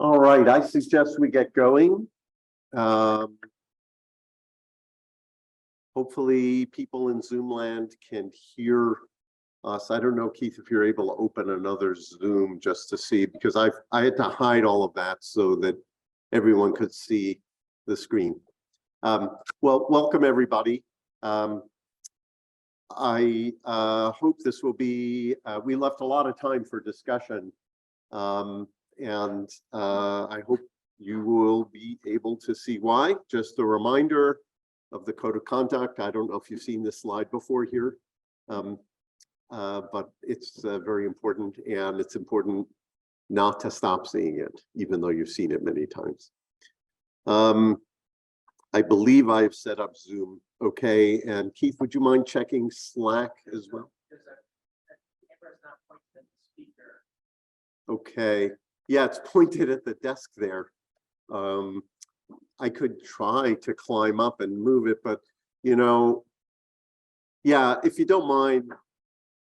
All right, I suggest we get going. Hopefully people in Zoom land can hear us. I don't know, Keith, if you're able to open another Zoom just to see, because I had to hide all of that so that everyone could see the screen. Well, welcome everybody. I hope this will be, we left a lot of time for discussion. And I hope you will be able to see why. Just a reminder of the code of conduct. I don't know if you've seen this slide before here, but it's very important, and it's important not to stop seeing it, even though you've seen it many times. I believe I've set up Zoom okay. And Keith, would you mind checking Slack as well? Okay. Yeah, it's pointed at the desk there. I could try to climb up and move it, but yeah, if you don't mind,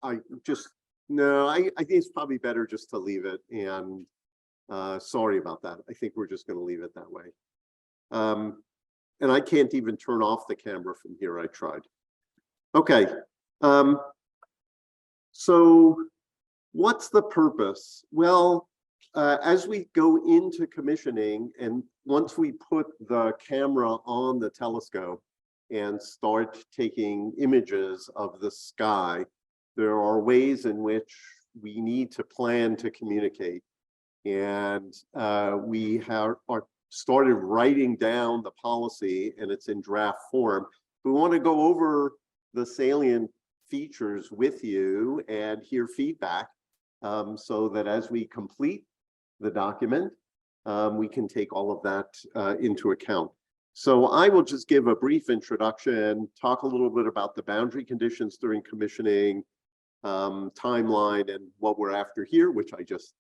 I think it's probably better just to leave it. And sorry about that. I think we're just going to leave it that way. And I can't even turn off the camera from here. I tried. Okay. So what's the purpose? Well, as we go into commissioning, and once we put the camera on the telescope and start taking images of the sky, there are ways in which we need to plan to communicate. And we are started writing down the policy, and it's in draft form. We want to go over the salient features with you and hear feedback, so that as we complete the document, we can take all of that into account. So I will just give a brief introduction, talk a little bit about the boundary conditions during commissioning, timeline, and what we're after here, which I just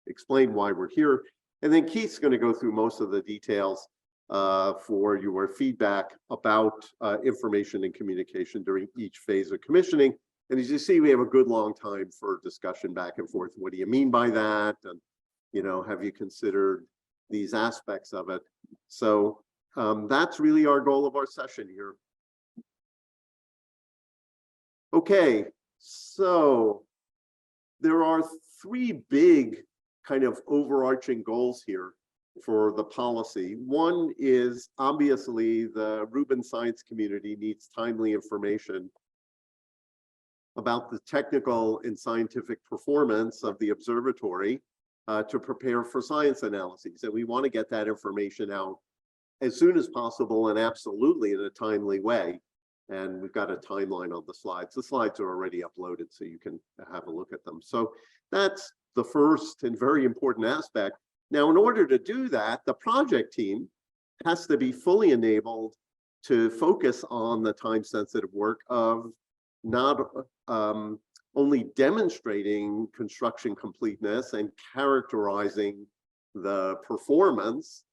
explained why we're here. And then Keith's going to go through most of the details for your feedback about information and communication during each phase of commissioning. And as you see, we have a good long time for discussion back and forth. What do you mean by that? And have you considered these aspects of it? So that's really our goal of our session here. Okay, so there are three big kind of overarching goals here for the policy. One is obviously the Rubin science community needs timely information about the technical and scientific performance of the observatory to prepare for science analyses. And we want to get that information out as soon as possible and absolutely in a timely way. And we've got a timeline on the slides. The slides are already uploaded, so you can have a look at them. So that's the first and very important aspect. Now, in order to do that, the project team has to be fully enabled to focus on the time-sensitive work of not only demonstrating construction completeness and characterizing the performance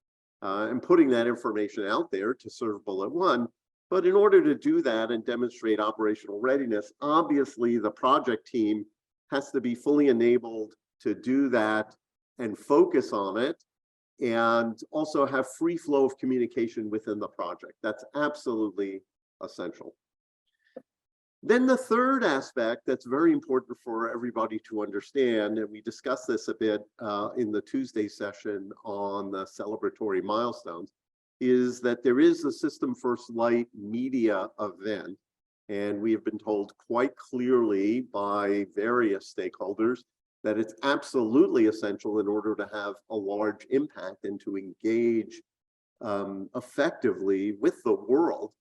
and putting that information out there to serve bullet one, but in order to do that and demonstrate operational readiness, obviously the project team has to be fully enabled to do that and focus on it, and also have free flow of communication within the project. That's absolutely essential. Then the third aspect that's very important for everybody to understand, and we discussed this a bit in the Tuesday session on the celebratory milestones, is that there is a System First Light media event. And we have been told quite clearly by various stakeholders that it's absolutely essential in order to have a large impact and to engage effectively with the world,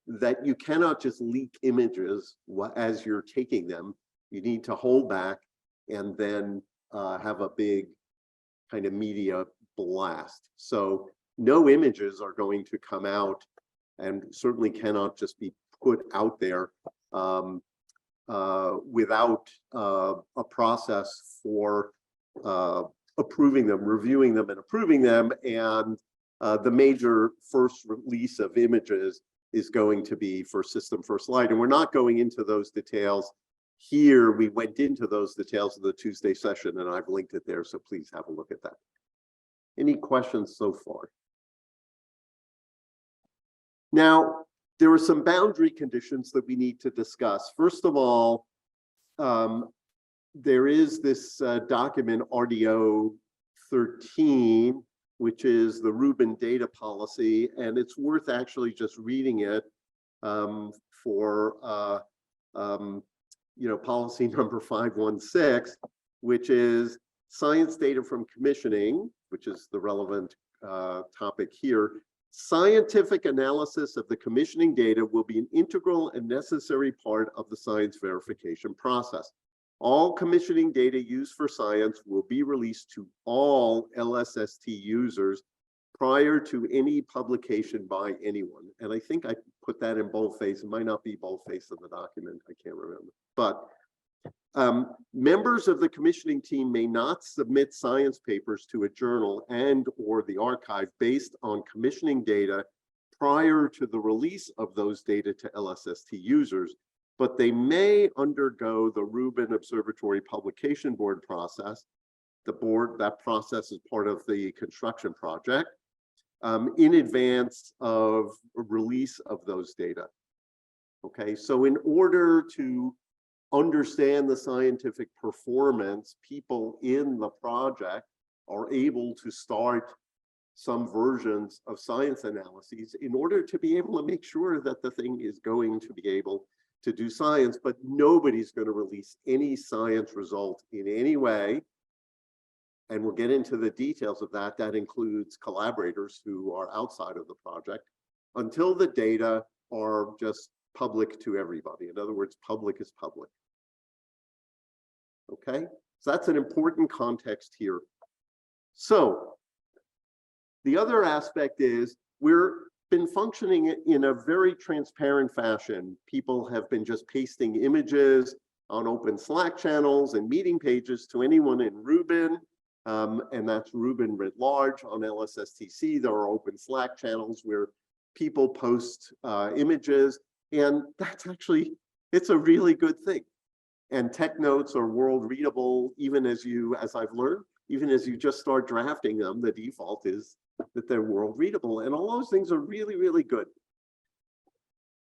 that you cannot just leak images as you're taking them. You need to hold back and then have a big kind of media blast. So no images are going to come out, and certainly cannot just be put out there without a process for approving them, reviewing them, and approving them. And the major first release of images is going to be for System First Light. And we're not going into those details here we went into those details of the Tuesday session, and I've linked it there, so please have a look at that. Any questions so far? Now, there are some boundary conditions that we need to discuss. First of all, there is this document RDO 13, which is the Rubin data policy, and it's worth actually just reading it for policy number 516, which is science data from commissioning, which is the relevant topic here. Scientific analysis of the commissioning data will be an integral and necessary part of the science verification process. All commissioning data used for science will be released to all LSST users prior to any publication by anyone. And I think I put that in boldface. It might not be boldface in the document. I can't remember. But members of the commissioning team may not submit science papers to a journal and or the archive based on commissioning data prior to the release of those data to LSST users, but they may undergo the Rubin Observatory Publication Board process. That process is part of the construction project in advance of release of those data. Okay, so in order to understand the scientific performance, people in the project are able to start some versions of science analyses in order to be able to make sure that the thing is going to be able to do science, but nobody's going to release any science result in any way. And we'll get into the details of that. That includes collaborators who are outside of the project until the data are just public to everybody. In other words, public is public. Okay, so that's an important context here. So the other aspect is we've been functioning in a very transparent fashion. People have been just pasting images on open Slack channels and meeting pages to anyone in Rubin, and that's Rubin writ large. On LSSTC, there are open Slack channels where people post images, and that's actually, it's a really good thing. And Technos are world readable, even as I've learned, even as you just start drafting them, the default is that they're world readable. And all those things are really, really good.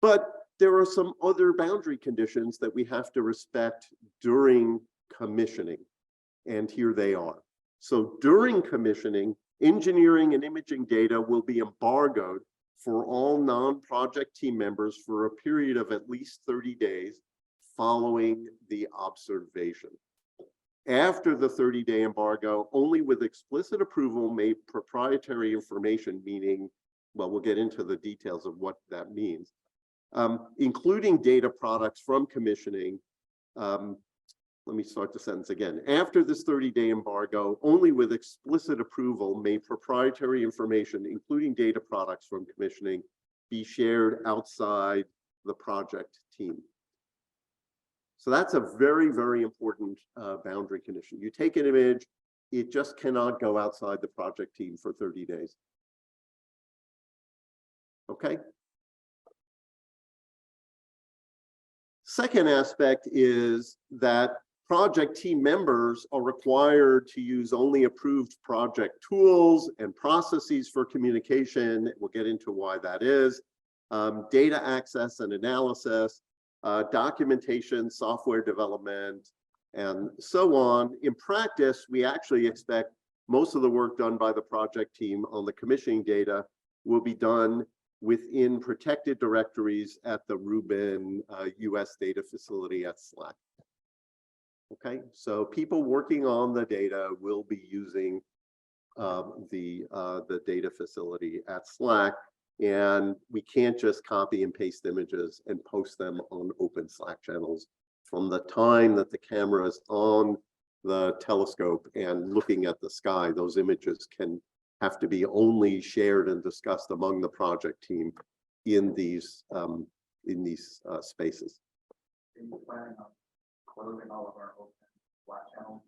But there are some other boundary conditions that we have to respect during commissioning. And here they are. So during commissioning, engineering and imaging data will be embargoed for all non-project team members for a period of at least 30 days following the observation. After the 30-day embargo, only with explicit approval may proprietary information, meaning, well, we'll get into the details of what that means, including data products from commissioning. Let me start the sentence again. After this 30-day embargo, only with explicit approval may proprietary information, including data products from commissioning, be shared outside the project team. So that's a very, very important boundary condition. You take an image, it just cannot go outside the project team for 30 days. Okay. Second aspect is that project team members are required to use only approved project tools and processes for communication. We'll get into why that is. Data access and analysis, documentation, software development, and so on. In practice, we actually expect most of the work done by the project team on the commissioning data will be done within protected directories at the Rubin US data facility at Slack. Okay, so people working on the data will be using the data facility at Slack, and we can't just copy and paste images and post them on open Slack channels. From the time that the camera is on the telescope and looking at the sky, those images have to be only shared and discussed among the project team in these spaces. Are you planning on closing all of our open Slack channels?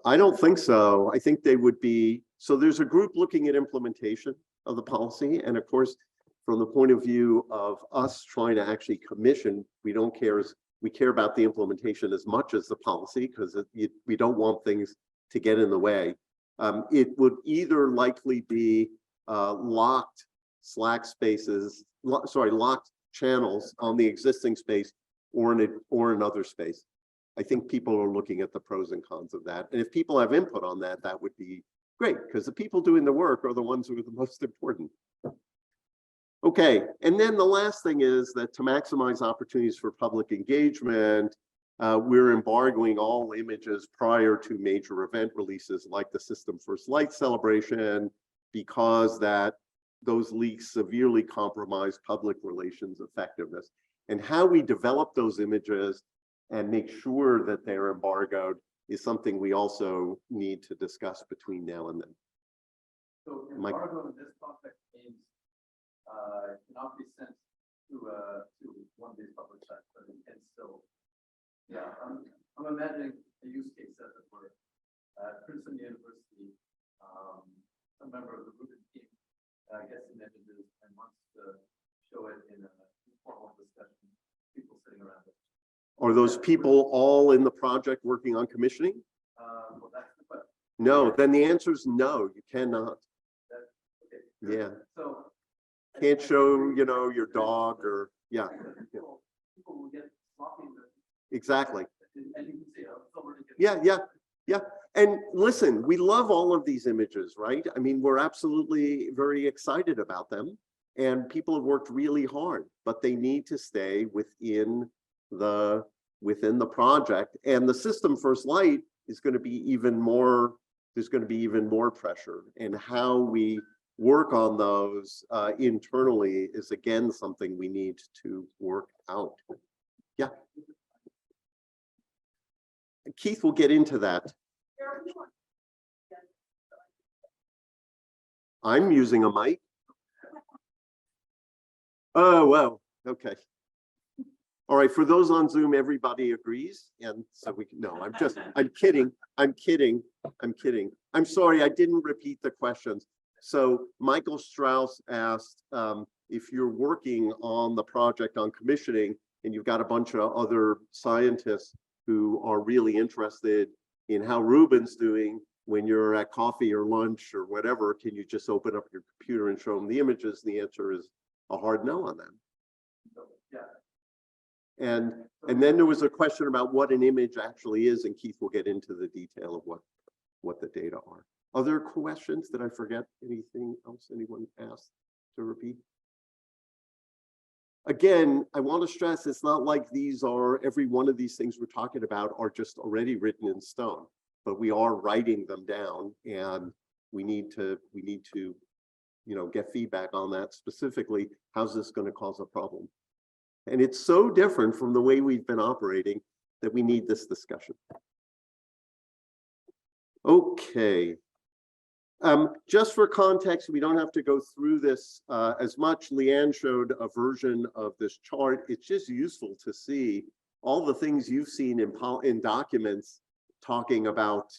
I don't think so. I think they would be, so there's a group looking at implementation of the policy. And of course, from the point of view of us trying to actually commission, we don't care we care about the implementation as much as the policy because we don't want things to get in the way. It would either likely be locked Slack spaces, locked channels on the existing space or in other space. I think people are looking at the pros and cons of that. And if people have input on that, that would be great because the people doing the work are the ones who are the most important. Okay, and then the last thing is that to maximize opportunities for public engagement, we're embargoing all images prior to major event releases like the System First Light celebration because those leaks severely compromise public relations effectiveness. And how we develop those images and make sure that they're embargoed is something we also need to discuss between now and then. So embargo in this context means cannot be sent to one of these public sites, but it can still. Yeah, I'm imagining a use case that where Princeton University, a member of the Rubin team, gets images and wants to show it in a formal discussion, people sitting around it. Are those people all in the project working on commissioning? Well, that's the question. No, then the answer is no, you cannot. Okay. Yeah. So Can't show, your dog or, yeah. People will get sloppy. Exactly. And you can see it's already Yeah. And listen, we love all of these images, right? I mean, we're absolutely very excited about them. And people have worked really hard, but they need to stay within the project. And the System First Light is going to be even more, there's going to be even more pressure. And how we work on those internally is again something we need to work out. Yeah. Keith will get into that. I'm using a mic. Oh, well, okay. All right, for those on Zoom, everybody agrees. And so we can, no, I'm kidding. I'm sorry, I didn't repeat the questions. So Michael Strauss asked if you're working on the project on commissioning and you've got a bunch of other scientists who are really interested in how Rubin's doing when you're at coffee or lunch or whatever, can you just open up your computer and show them the images? And the answer is a hard no on that. Yeah. And then there was a question about what an image actually is, and Keith will get into the detail of what the data are. Other questions? Did I forget anything else anyone asked to repeat? Again, I want to stress it's not like every one of these things we're talking about are just already written in stone, but we are writing them down and we need to get feedback on that specifically. How's this going to cause a problem? And it's so different from the way we've been operating that we need this discussion. Okay. Just for context, we don't have to go through this as much. Leanne showed a version of this chart. It's just useful to see all the things you've seen in documents talking about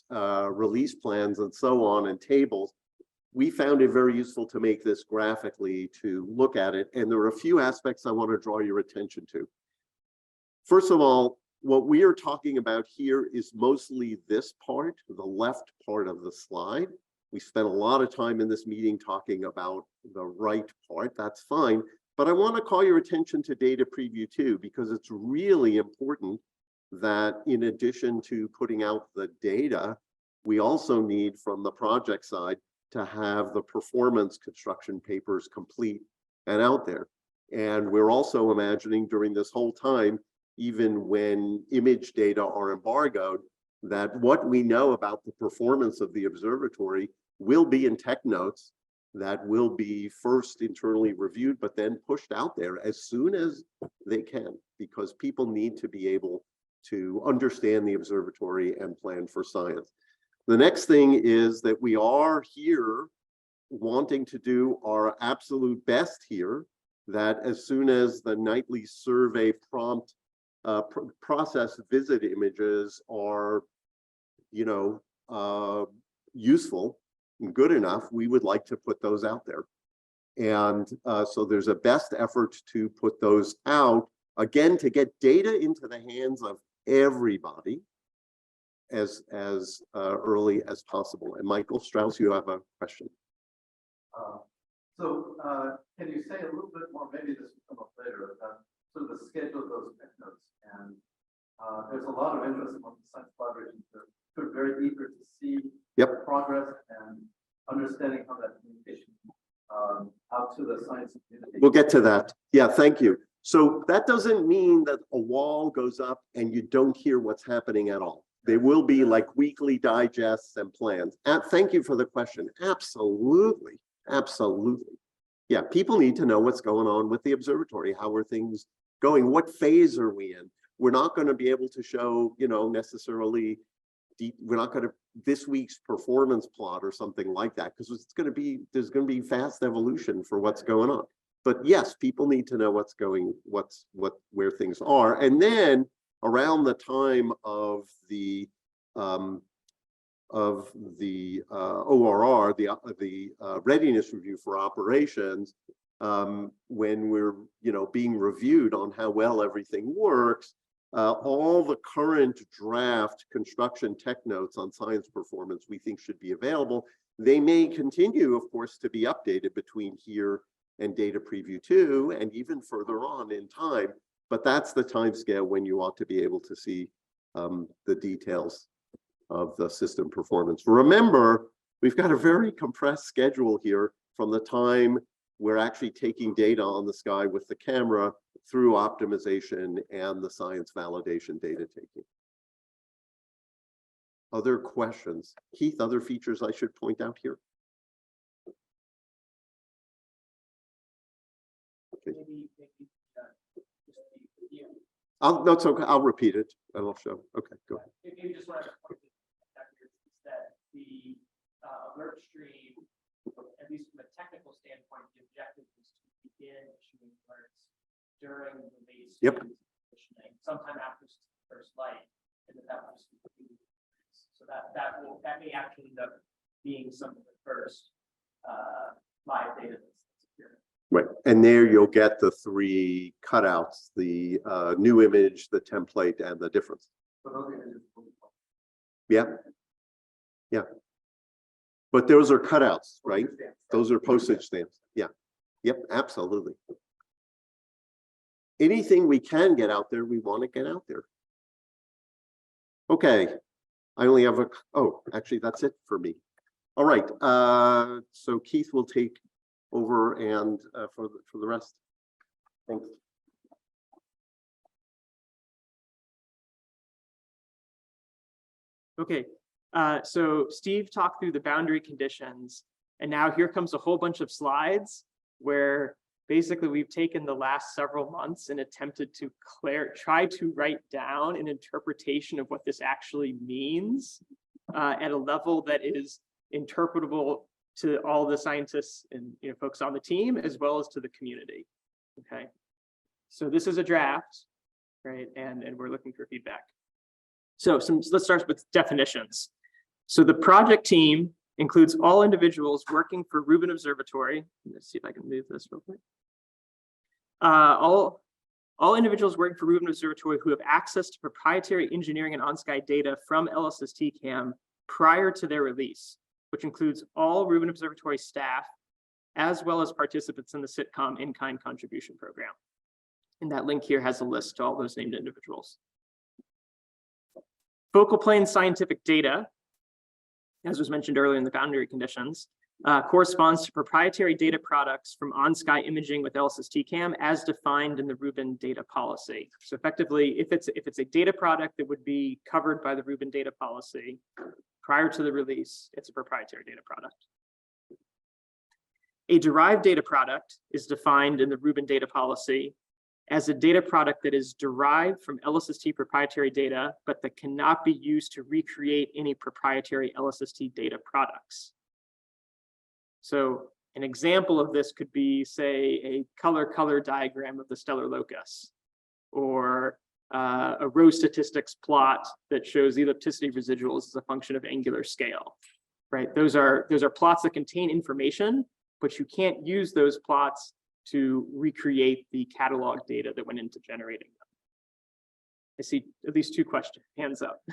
release plans and so on and tables. We found it very useful to make this graphically to look at it. And there are a few aspects I want to draw your attention to. First of all, what we are talking about here is mostly this part, the left part of the slide. We spent a lot of time in this meeting talking about the right part. That's fine. But I want to call your attention to data preview too, because it's really important that in addition to putting out the data, we also need from the project side to have the performance construction papers complete and out there. And we're also imagining during this whole time, even when image data are embargoed, that what we know about the performance of the observatory will be in Technos, that will be first internally reviewed, but then pushed out there as soon as they can, because people need to be able to understand the observatory and plan for science. The next thing is that we are here wanting to do our absolute best here, that as soon as the nightly survey prompt process visit images are, useful and good enough, we would like to put those out there. And so there's a best effort to put those out again, to get data into the hands of everybody as early as possible. And Michael Strauss, you have a question. Can you say a little bit more, maybe this will come up later, about sort of the schedule of those Technos? And there's a lot of interest among the science collaborations that are very eager to see progress and understanding how that communication out to the science community. We'll get to that. Yeah, thank you. So that doesn't mean that a wall goes up and you don't hear what's happening at all. There will be like weekly digests and plans. Thank you for the question. Absolutely. Absolutely. Yeah, people need to know what's going on with the observatory. How are things going? What phase are we in? We're not going to be able to show, necessarily, we're not going to, this week's performance plot or something like that, because there's going to be fast evolution for what's going on. But yes, people need to know where things are. And then around the time of the ORR, the readiness review for operations, when we're being reviewed on how well everything works, all the current draft construction tech notes on science performance we think should be available. They may continue, of course, to be updated between here and data preview 2 and even further on in time, but that's the time scale when you ought to be able to see the details of the system performance. Remember, we've got a very compressed schedule here from the time we're actually taking data on the sky with the camera through optimization and the science validation data taking. Other questions? Keith, other features I should point out here? Okay. No, it's okay. I'll repeat it and I'll show. Okay, go ahead. Maybe just want to point that the alert stream, at least from a technical standpoint, the objective is to begin issuing alerts during the release. Sometime after first light, and that was so that may actually end up being some of the first live data that's appearing. Right, and there you'll get the 3 cutouts: the new image, the template, and the difference. Yeah, yeah. But those are cutouts, right? Those are postage stamps. Yeah, yep, absolutely. Anything we can get out there, we want to get out there. Okay, I only have actually that's it for me. All right, so Keith will take over and for the rest. Thanks. Okay, so Steve talked through the boundary conditions, and now here comes a whole bunch of slides where basically we've taken the last several months and attempted to try to write down an interpretation of what this actually means at a level that is interpretable to all the scientists and folks on the team, as well as to the community. Okay, so this is a draft, right? And we're looking for feedback. So let's start with definitions. So the project team includes all individuals working for Rubin Observatory. Let's see if I can move this real quick. All individuals working for Rubin Observatory who have access to proprietary engineering and on-sky data from LSST-CAM prior to their release, which includes all Rubin Observatory staff, as well as participants in the sitcom in-kind contribution program. And that link here has a list to all those named individuals. Focal plane scientific data, as was mentioned earlier in the boundary conditions, corresponds to proprietary data products from on-sky imaging with LSST-CAM as defined in the Rubin data policy. So effectively, if it's a data product that would be covered by the Rubin data policy prior to the release, it's a proprietary data product. A derived data product is defined in the Rubin data policy as a data product that is derived from LSST proprietary data, but that cannot be used to recreate any proprietary LSST data products. So an example of this could be, say, a color diagram of the stellar locus, or a row statistics plot that shows ellipticity residuals as a function of angular scale, right? Those are plots that contain information, but you can't use those plots to recreate the catalog data that went into generating them. I see at least two questions, hands up.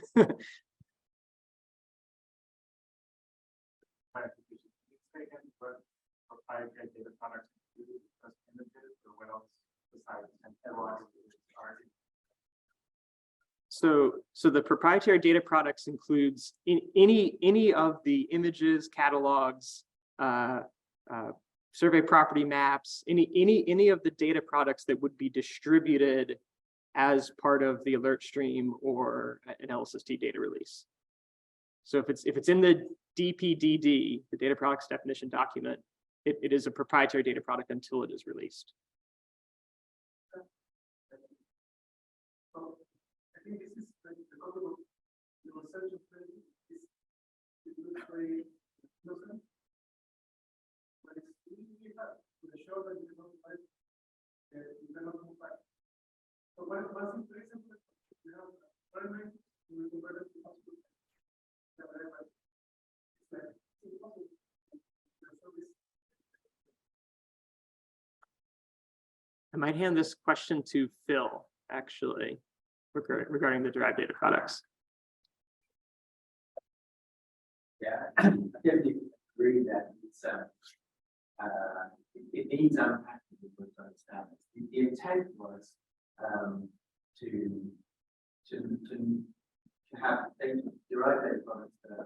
So the proprietary data products includes any of the images, catalogs, survey property maps, any of the data products that would be distributed as part of the alert stream or an LSST data release. So if it's in the DPDD, the data products definition document, it is a proprietary data product until it is released. I think this is the code of the research of very innocent. But it's easy to the show that you cannot move back. So one thing, for example, you have primary, you convert it to hospital. It's like it's impossible. I might hand this question to Phil, actually, regarding the derived data products. Yeah, I definitely agree that it needs unpacking to understand it. The intent was to have derived data products that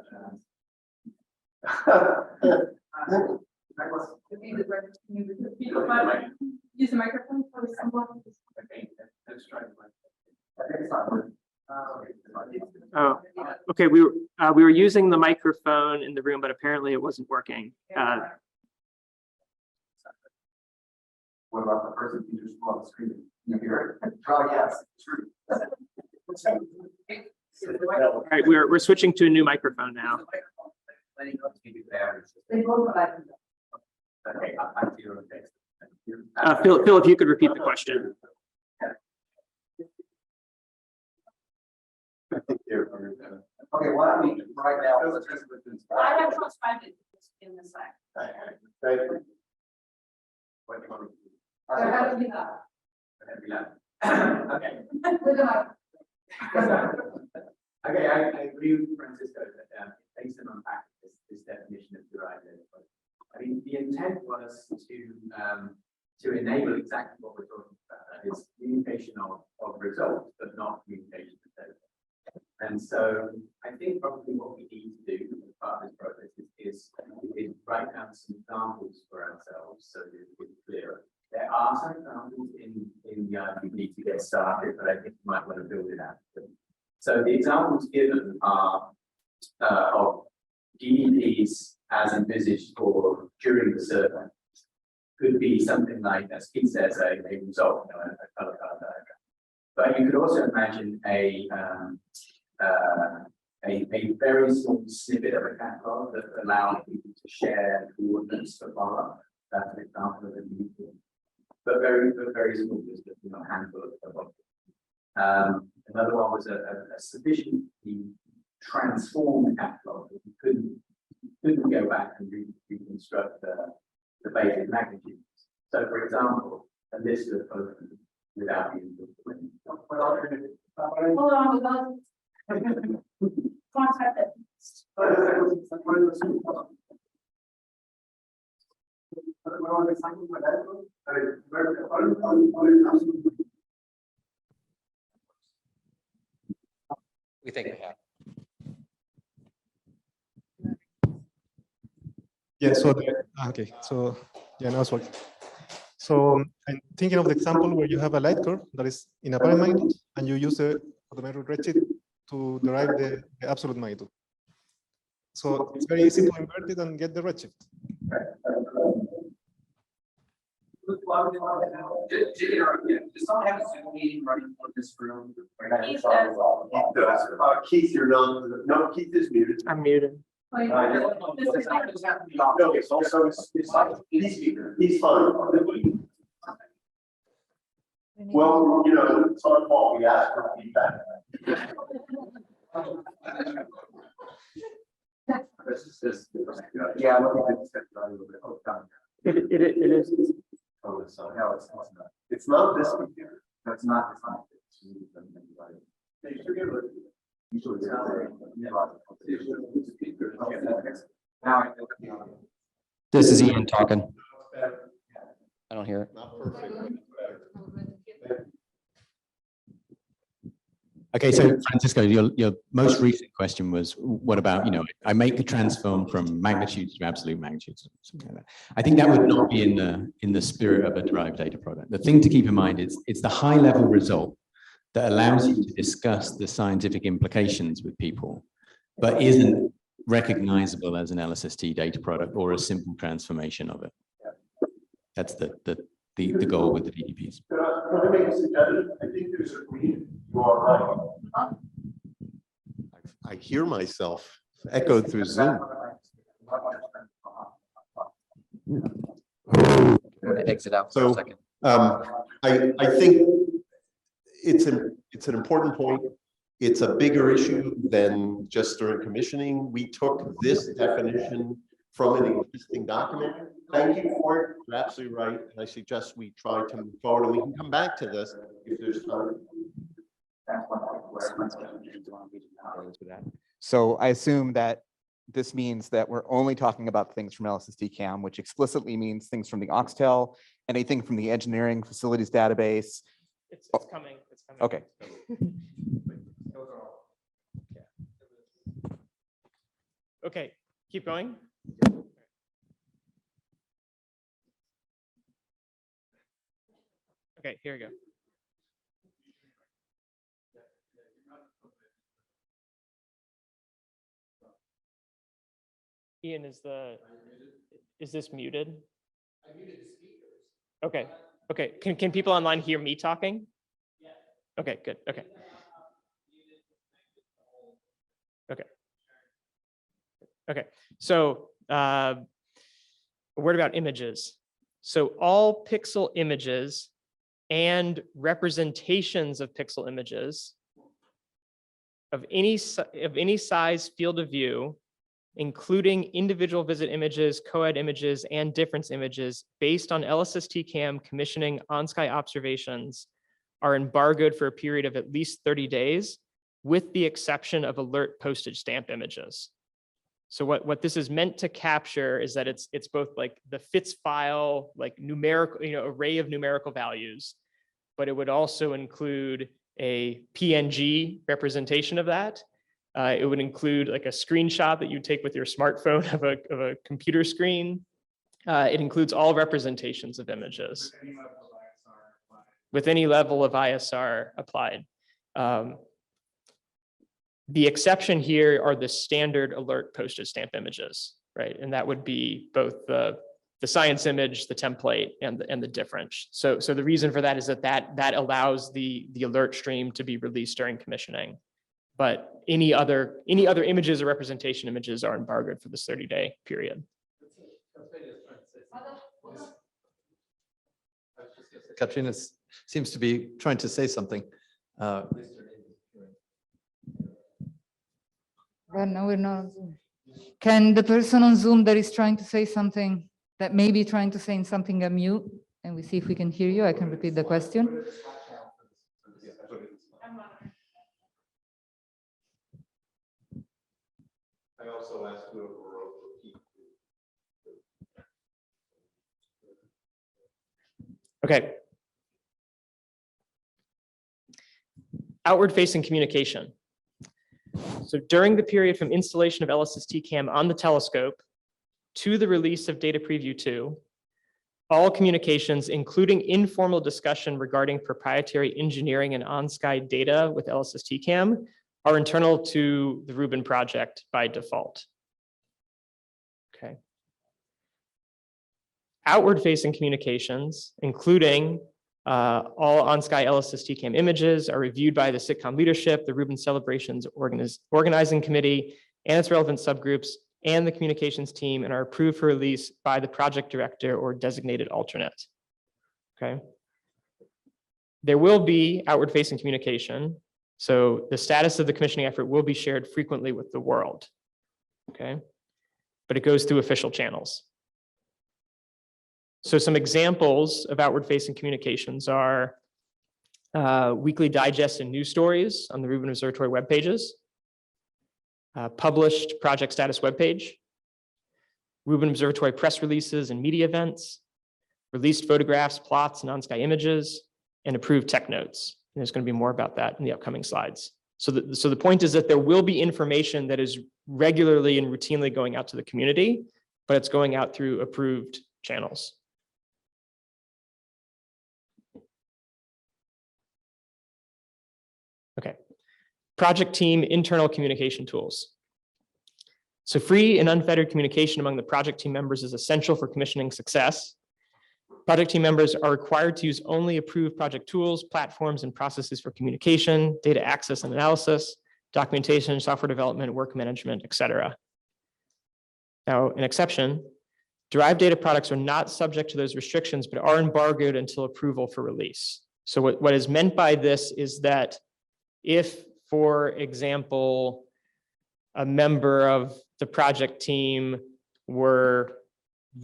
Use the microphone for someone. okay, let's try to Oh, okay. We were using the microphone in the room, but apparently it wasn't working. What about the person who just brought the screen? You hear it? Oh, yes, true. All right, we're switching to a new microphone now. They both like. Okay, I feel okay. Phil, if you could repeat the question. Okay, why don't we right now? I have transcribed it in the Slack. So how do we do that? Okay. With the microphone. Okay, I agree with Francisco that it takes some unpack this definition of derived data. I mean, the intent was to enable exactly what we're talking about, that is communication of results, but not communication of data. And so I think probably what we need to do as part of this process is write down some examples for ourselves so that it's clearer. There are some examples in the IPD to get started, but I think you might want to build it out. So the examples given are of GDPs as envisaged for during the survey. Could be something like, as Pete says, a result, a color card diagram. But you could also imagine a very small snippet of a catalog that allows people to share coordinates to follow. That's an example of a meeting. But very small, just a handful of objects. Another one was a sufficiently transformed catalog that you couldn't go back and reconstruct the basic magnitudes. So, for example, a list of photos without the input. Hold on, without contact it. We think we have. Yeah, so okay, so yeah, now it's working. So I'm thinking of the example where you have a light curve that is in a apparent magnitude, and you use the automatic redshift to derive the absolute magnitude. So it's very easy to invert it and get the redshift. Does someone have a Zoom meeting running for this room? Keith, you're not. No, Keith is muted. I'm muted. No, it's also he's fine. Well, you know, it's our fault. We asked for feedback. Yeah, It is. on this side. No, it's not. It's not this computer. That's not defined. Now, This is Ian talking. I don't hear it. Not perfect. Okay, so Francisco, your most recent question was, what about, I make the transform from magnitudes to absolute magnitudes, something like that. I think that would not be in the spirit of a derived data product. The thing to keep in mind is it's the high level result that allows you to discuss the scientific implications with people, but isn't recognizable as an LSST data product or a simple transformation of it. That's the goal with the DDPs. Can I make a suggestion? I think there's a green. You are right. I hear myself echoed through Zoom. Exit out for a So, second. I think it's an important point. It's a bigger issue than just during commissioning. We took this definition from an existing document. Thank you for it. You're absolutely right. And I suggest we try to move forward, and we can come back to this if there's time. So I assume that this means that we're only talking about things from LSST CAM, which explicitly means things from the Oxtel, anything from the engineering facilities database. It's coming. It's coming. Okay. Okay, keep going. Okay, here we go. Ian, is this muted? I muted the speakers. Okay, okay. Can people online hear me talking? Yeah. Okay, good. Okay. Okay. Okay. So a word about images. So all pixel images and representations of pixel images of any size field of view, including individual visit images, coed images, and difference images based on LSST CAM commissioning on-sky observations are embargoed for a period of at least 30 days, with the exception of alert postage stamp images. So what this is meant to capture is that it's both like the FITS file, like numerical, array of numerical values, but it would also include a PNG representation of that. It would include like a screenshot that you take with your smartphone of a computer screen. It includes all representations of images with any level of ISR applied. The exception here are the standard alert postage stamp images, right? And that would be both the science image, the template, and the difference. So the reason for that is that allows the alert stream to be released during commissioning. But any other images or representation images are embargoed for this 30-day period. Katrina seems to be trying to say something. Right now we're not on Zoom. Can the person on Zoom that is trying to say something, that may be trying to say something, unmute, and we see if we can hear you? I can repeat the question. I also asked whoever wrote the Okay. Outward facing communication. So during the period from installation of LSST CAM on the telescope to the release of Data Preview 2, all communications, including informal discussion regarding proprietary engineering and on-sky data with LSST CAM, are internal to the Rubin project by default. Okay. Outward-facing communications, including all on-sky LSST CAM images, are reviewed by the SITCOM leadership, the Rubin Celebrations Organizing Committee, and its relevant subgroups, and the communications team, and are approved for release by the project director or designated alternate. Okay. There will be outward-facing communication, so the status of the commissioning effort will be shared frequently with the world. Okay, but it goes through official channels. So some examples of outward-facing communications are weekly digest and news stories on the Rubin Observatory web pages, published project status webpage, Rubin Observatory press releases and media events, released photographs, plots, and on-sky images, and approved tech notes. And there's going to be more about that in the upcoming slides. So the point is that there will be information that is regularly and routinely going out to the community, but it's going out through approved channels. Okay. Project team internal communication tools. So free and unfettered communication among the project team members is essential for commissioning success. Project team members are required to use only approved project tools, platforms, and processes for communication, data access and analysis, documentation, software development, work management, etc. Now, an exception, derived data products are not subject to those restrictions, but are embargoed until approval for release. So what is meant by this is that if, for example, a member of the project team were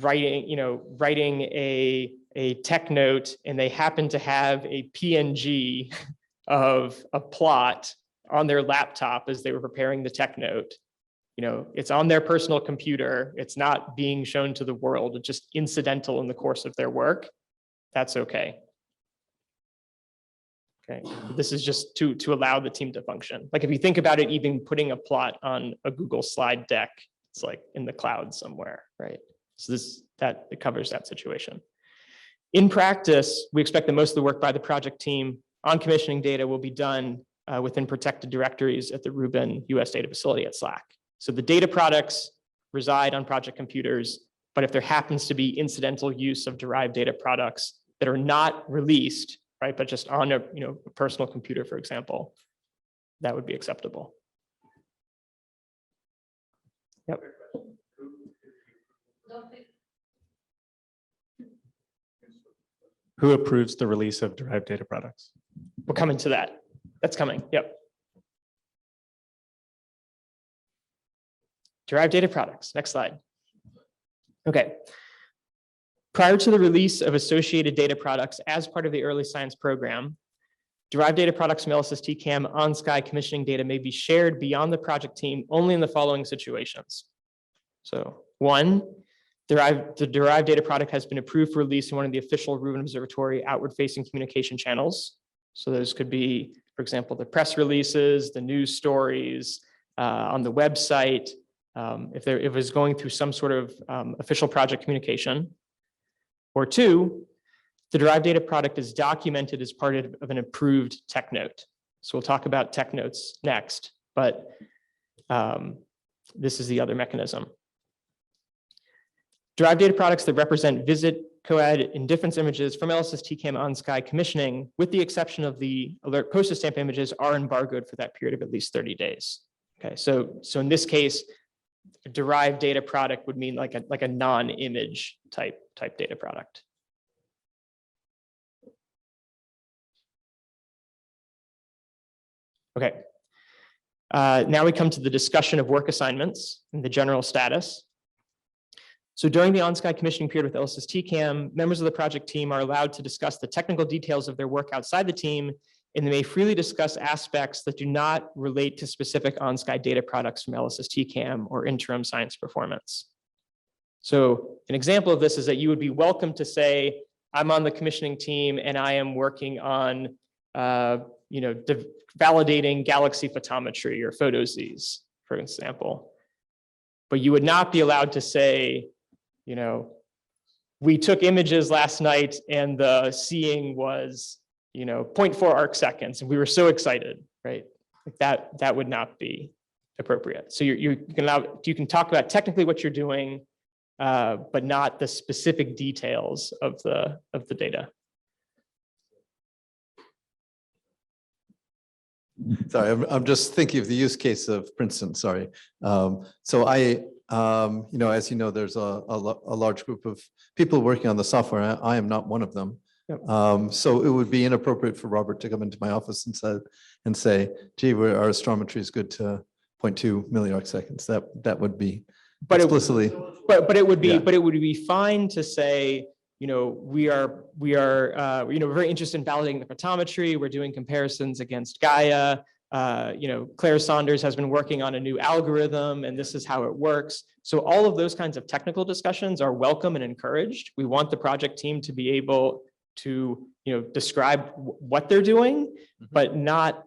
writing a tech note and they happen to have a PNG of a plot on their laptop as they were preparing the tech note, it's on their personal computer. It's not being shown to the world. It's just incidental in the course of their work. That's okay. Okay, this is just to allow the team to function. Like if you think about it, even putting a plot on a Google slide deck, it's like in the cloud somewhere, right? So it covers that situation. In practice, we expect that most of the work by the project team on commissioning data will be done within protected directories at the Rubin US data facility at SLAC. So the data products reside on project computers, but if there happens to be incidental use of derived data products that are not released, right, but just on a personal computer, for example, that would be acceptable. Yep. Who approves the release of derived data products? We're coming to that. That's coming. Yep. Derived data products. Next slide. Okay. Prior to the release of associated data products as part of the early science program, derived data products from LSST-CAM on-sky commissioning data may be shared beyond the project team only in the following situations. So 1, the derived data product has been approved for release in one of the official Rubin Observatory outward-facing communication channels. So those could be, for example, the press releases, the news stories, on the website, if it was going through some sort of official project communication. Or 2, the derived data product is documented as part of an approved tech note. So we'll talk about tech notes next, but this is the other mechanism. Derived data products that represent visit, coed, and difference images from LSST-CAM on-sky commissioning, with the exception of the alert postage stamp images, are embargoed for that period of at least 30 days. Okay, so in this case, a derived data product would mean like a non-image type data product. Okay. Now we come to the discussion of work assignments and the general status. So during the on-sky commissioning period with LSST-CAM, members of the project team are allowed to discuss the technical details of their work outside the team, and they may freely discuss aspects that do not relate to specific on-sky data products from LSST-CAM or interim science performance. So an example of this is that you would be welcome to say, I'm on the commissioning team and I am working on validating galaxy photometry or photoz's, for example. But you would not be allowed to say, we took images last night and the seeing was 0.4 arc seconds, and we were so excited, right? Like that would not be appropriate. So you can talk about technically what you're doing, but not the specific details of the data. Sorry, I'm just thinking of the use case of Princeton, sorry. So as you know, there's a large group of people working on the software. I am not one of them. Yep. So it would be inappropriate for Robert to come into my office and say, gee, our astrometry is good to 0.2 milliarc seconds. That would be explicitly. But it would be Yeah. but it would be fine to say, we are very interested in validating the photometry. We're doing comparisons against Gaia. Claire Saunders has been working on a new algorithm, and this is how it works. So all of those kinds of technical discussions are welcome and encouraged. We want the project team to be able to, describe what they're doing, but not,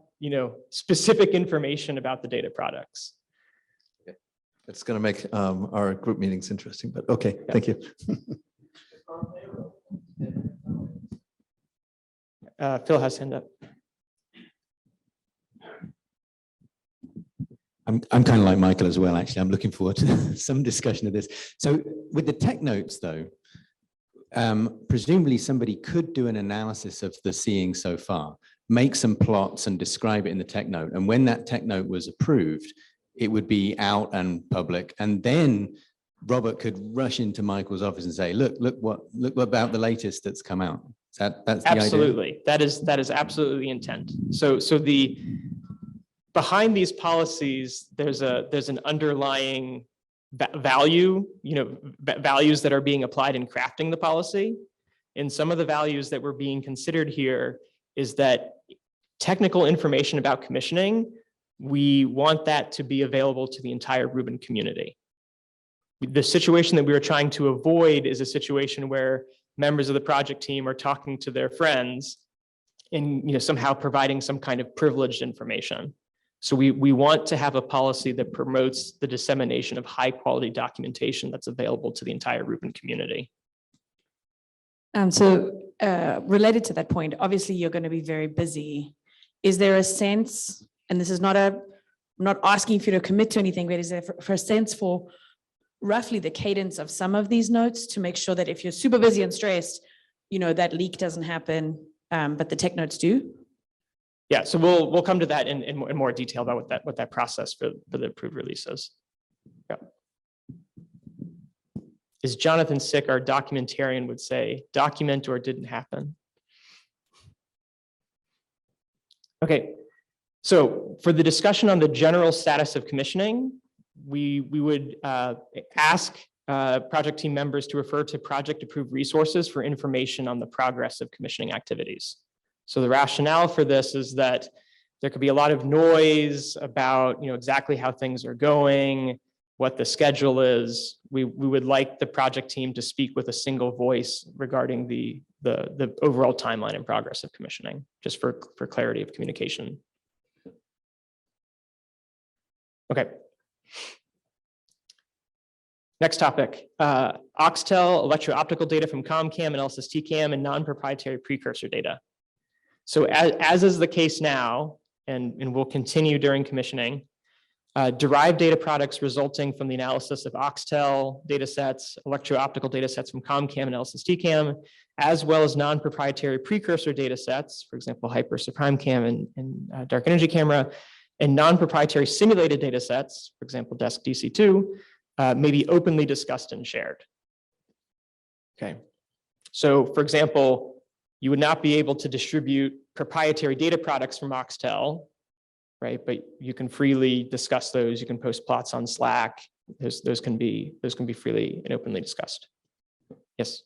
specific information about the data products. It's going to make our group meetings interesting, but okay, thank you. Phil has hand up. I'm kind of like Michael as well, actually. I'm looking forward to some discussion of this. So with the tech notes, though, presumably somebody could do an analysis of the seeing so far, make some plots and describe it in the tech note. And when that tech note was approved, it would be out and public. And then Robert could rush into Michael's office and say, look about the latest that's come out. That's the idea? Absolutely. That is absolutely the intent. So behind these policies, there's an underlying value, values that are being applied in crafting the policy. And some of the values that were being considered here is that technical information about commissioning, we want that to be available to the entire Rubin community. The situation that we were trying to avoid is a situation where members of the project team are talking to their friends and somehow providing some kind of privileged information. So we want to have a policy that promotes the dissemination of high quality documentation that's available to the entire Rubin community. Related to that point, obviously you're going to be very busy. Is there a sense, and this is I'm not asking for you to commit to anything, but is there for a sense for roughly the cadence of some of these notes to make sure that if you're super busy and stressed, that leak doesn't happen, but the tech notes do? Yeah, so we'll come to that in more detail about what that process for the approved release is. Yeah. Is Jonathan Sick, our documentarian, would say, document or didn't happen? Okay, so for the discussion on the general status of commissioning, we would ask project team members to refer to project approved resources for information on the progress of commissioning activities. So the rationale for this is that there could be a lot of noise about exactly how things are going, what the schedule is. We would like the project team to speak with a single voice regarding the overall timeline and progress of commissioning, just for clarity of communication. Okay. Next topic, Oxtel, electro-optical data from ComCam and LSST-CAM, and non-proprietary precursor data. So as is the case now, and will continue during commissioning, derived data products resulting from the analysis of Oxtel data sets, electro-optical data sets from ComCam and LSST-CAM, as well as non-proprietary precursor data sets, for example, hyper PrimeCam and dark energy camera, and non-proprietary simulated data sets, for example, DESC DC2, may be openly discussed and shared. Okay, so for example, you would not be able to distribute proprietary data products from Oxtel, right? But you can freely discuss those. You can post plots on Slack. Those can be freely and openly discussed. Yes.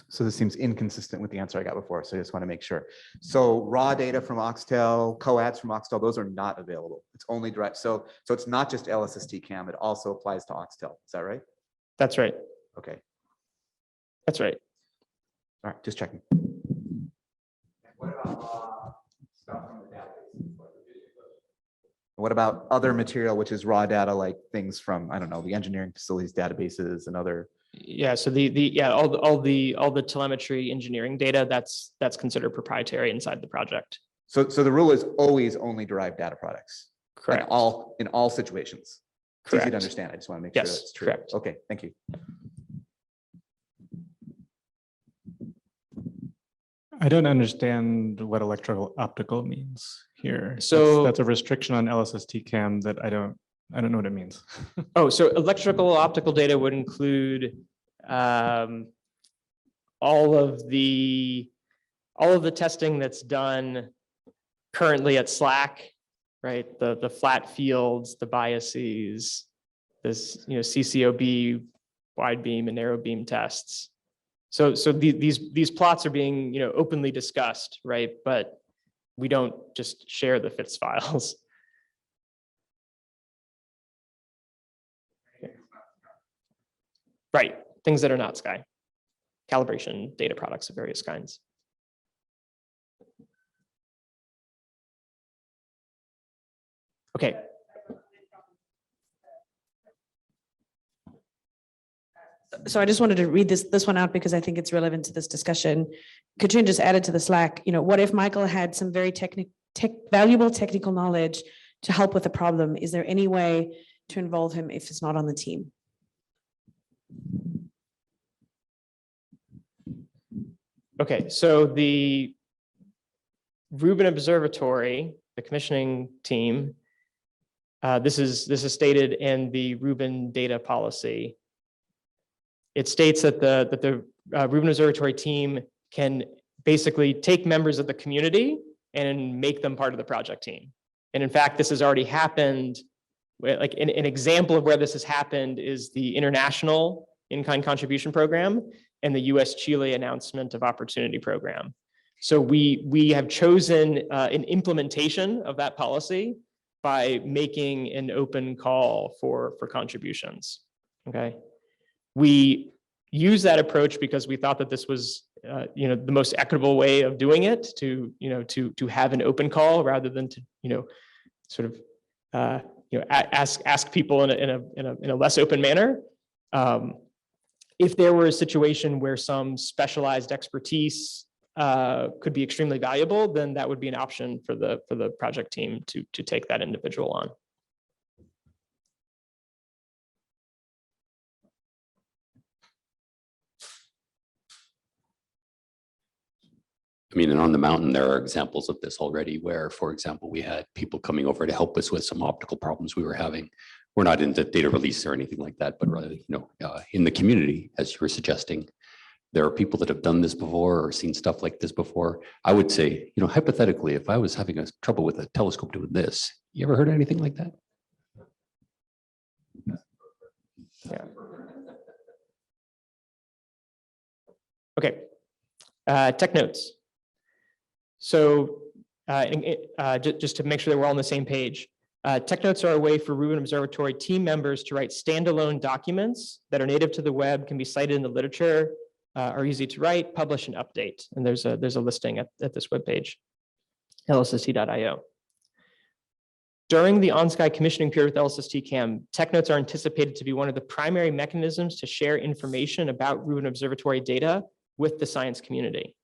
So this seems inconsistent with the answer I got before, so I just want to make sure. So raw data from Oxtel, coads from Oxtel, those are not available. It's only direct. So it's not just LSST-CAM, it also applies to Oxtel. Is that right? That's right. Okay. That's right. All right, just checking. What about stuff from the database? What about other material, which is raw data, like things from, I don't know, the engineering facilities databases and other? Yeah, so all the telemetry engineering data that's considered proprietary inside the project. So the rule is always only derived data products. Correct. In all situations. It's easy Correct. to understand. I just want to make Yes, sure that's true. correct. Okay, thank you. I don't understand what electrical optical means here. So that's a restriction on LSST-CAM that I don't know what it means. Oh, so electrical optical data would include all of the testing that's done currently at Slack, right? The flat fields, the biases, this, CCOB, wide beam and narrow beam tests. So these plots are being, openly discussed, right? But we don't just share the FITS files. Right, things that are not Sky. Calibration data products of various kinds. Okay. So I just wanted to read this one out because I think it's relevant to this discussion. Katrina just added to the Slack, what if Michael had some very valuable technical knowledge to help with the problem? Is there any way to involve him if it's not on the team? Okay, so the Rubin Observatory, the commissioning team, this is stated in the Rubin data policy. It states that the Rubin Observatory team can basically take members of the community and make them part of the project team. And in fact, this has already happened. Like an example of where this has happened is the International In-Kind Contribution Program and the US-Chile Announcement of Opportunity Program. So we have chosen an implementation of that policy by making an open call for contributions, okay? We use that approach because we thought that this was, the most equitable way of doing it, to have an open call rather than to, sort of, ask people in a less open manner. If there were a situation where some specialized expertise could be extremely valuable, then that would be an option for the project team to take that individual on. I mean, and on the mountain, there are examples of this already where, for example, we had people coming over to help us with some optical problems we were having. We're not into data release or anything like that, but rather, in the community, as you were suggesting, there are people that have done this before or seen stuff like this before. I would say, hypothetically, if I was having a trouble with a telescope doing this, you ever heard anything like that? Yeah. Okay. Technos. So just to make sure that we're all on the same page, Technotes are a way for Rubin Observatory team members to write standalone documents that are native to the web, can be cited in the literature, are easy to write, publish, and update. And there's a listing at this webpage, lsst.io. During the on-sky commissioning period with LSST CAM, Technotes are anticipated to be one of the primary mechanisms to share information about Rubin Observatory data with the science community.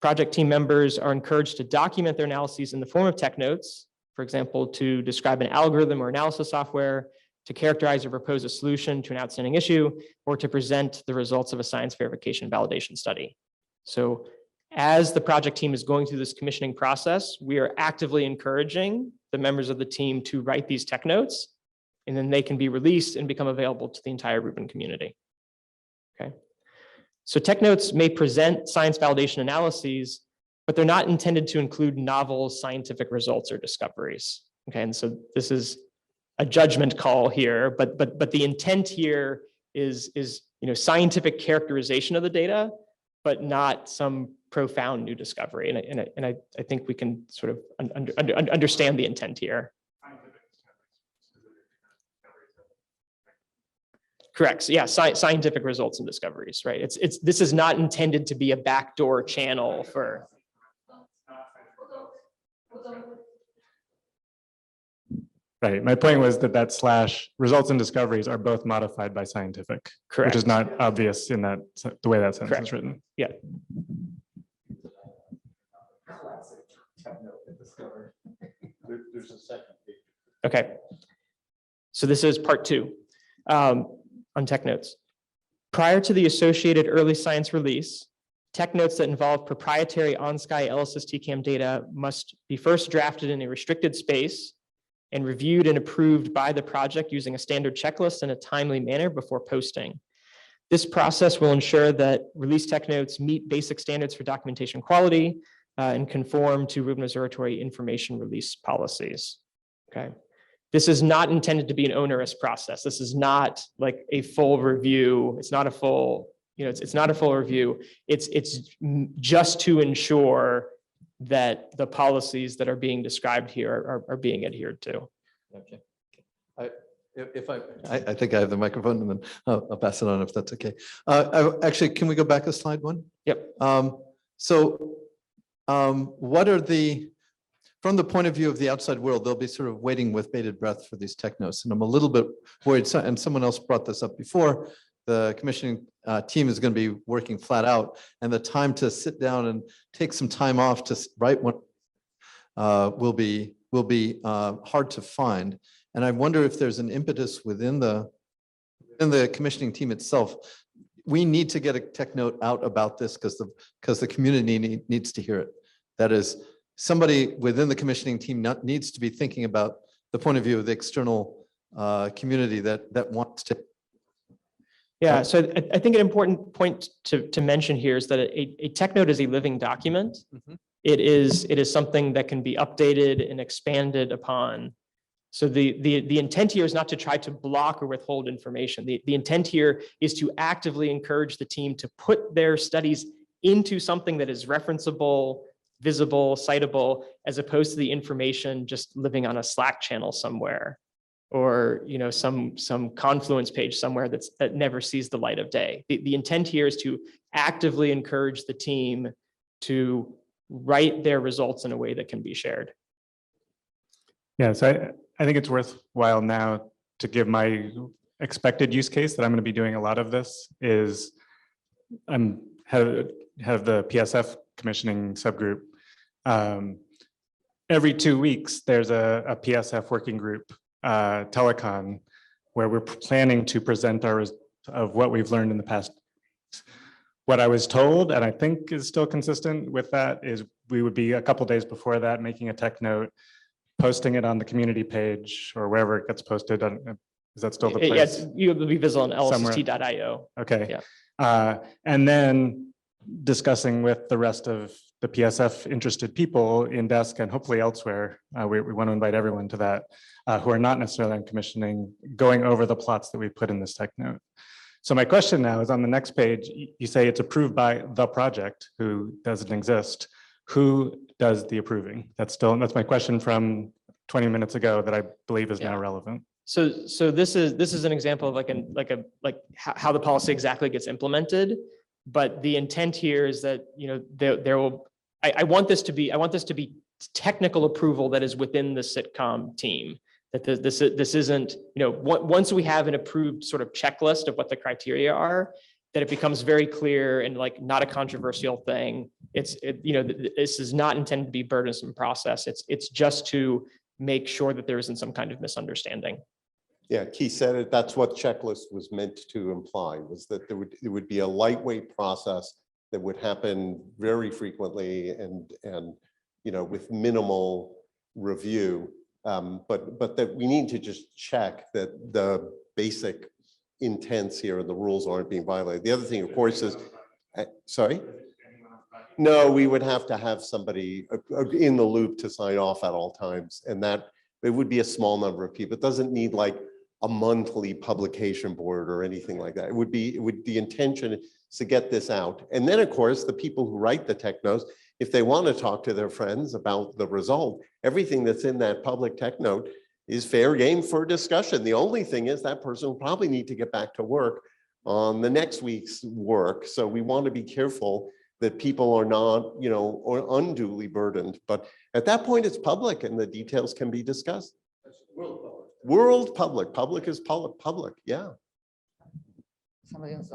Project team members are encouraged to document their analyses in the form of Technotes, for example, to describe an algorithm or analysis software, to characterize or propose a solution to an outstanding issue, or to present the results of a science verification validation study. So as the project team is going through this commissioning process, we are actively encouraging the members of the team to write these Technotes, and then they can be released and become available to the entire Rubin community. Okay. So Technotes may present science validation analyses, but they're not intended to include novel scientific results or discoveries. Okay, and so this is a judgment call here, but the intent here is scientific characterization of the data, but not some profound new discovery. And I think we can sort of understand the intent here. Correct. So yeah, scientific results and discoveries, right? This is not intended to be a backdoor channel for. Right. My point was that slash results and discoveries are both modified by scientific, Correct. which is not obvious in that the way that sentence is written. Yeah. There's a second page. Okay. So this is part 2 on Technotes. Prior to the associated early science release, Technotes that involve proprietary on-sky LSST CAM data must be first drafted in a restricted space and reviewed and approved by the project using a standard checklist in a timely manner before posting. This process will ensure that release Technotes meet basic standards for documentation quality and conform to Rubin Observatory information release policies. Okay. this is not intended to be an onerous process. This is not like a full review. It's not a full, it's not a full review. It's just to ensure that the policies that are being described here are being adhered to. Okay. I think I have the microphone, and then I'll pass it on if that's okay. Actually, can we go back to slide 1? Yep. What are from the point of view of the outside world, they'll be sort of waiting with bated breath for these technos. And I'm a little bit worried, and someone else brought this up before, the commissioning team is going to be working flat out, and the time to sit down and take some time off to write one will be hard to find. And I wonder if there's an impetus within the commissioning team itself. We need to get a tech note out about this because the community needs to hear it. That is, somebody within the commissioning team needs to be thinking about the point of view of the external community that wants to. Yeah, so I think an important point to mention here is that a tech note is a living document. Mhm. It is something that can be updated and expanded upon. So the intent here is not to try to block or withhold information. The intent here is to actively encourage the team to put their studies into something that is referenceable, visible, citable, as opposed to the information just living on a Slack channel somewhere, or some Confluence page somewhere that never sees the light of day. The intent here is to actively encourage the team to write their results in a way that can be shared. Yeah, so I think it's worthwhile now to give my expected use case that I'm going to be doing a lot of this is I'm head of the PSF commissioning subgroup. Every 2 weeks, there's a PSF working group telecon where we're planning to present of what we've learned in the past. What I was told, and I think is still consistent with that, is we would be a couple days before that making a tech note, posting it on the community page or wherever it gets posted. Is that still the place? Yes, you'll be visible on lsst.io. Okay. Yeah. And then discussing with the rest of the PSF interested people in desk and hopefully elsewhere. We want to invite everyone to that who are not necessarily on commissioning, going over the plots that we put in this tech note. So my question now is on the next page, you say it's approved by the project who doesn't exist. Who does the approving? That's my question from 20 minutes ago that I believe is now relevant. So this is an example of like how the policy exactly gets implemented. But the intent here is that I want this to be technical approval that is within the sitcom team. That this isn't, once we have an approved sort of checklist of what the criteria are, that it becomes very clear and like not a controversial thing. This is not intended to be a burdensome process. It's just to make sure that there isn't some kind of misunderstanding. Yeah, Keith said it. That's what checklist was meant to imply, was that it would be a lightweight process that would happen very frequently and with minimal review. But that we need to just check that the basic intents here and the rules aren't being violated. The other thing, of course, is, sorry? No, we would have to have somebody in the loop to sign off at all times. And that it would be a small number of people. It doesn't need like a monthly publication board or anything like that. The intention is to get this out. And then of course, the people who write the Technos, if they want to talk to their friends about the result, everything that's in that public tech note is fair game for discussion. The only thing is that person will probably need to get back to work on the next week's work. So we want to be careful that people are not, or unduly burdened. But at that point, it's public and the details can be discussed. World public. Public is public. Yeah. Somebody else.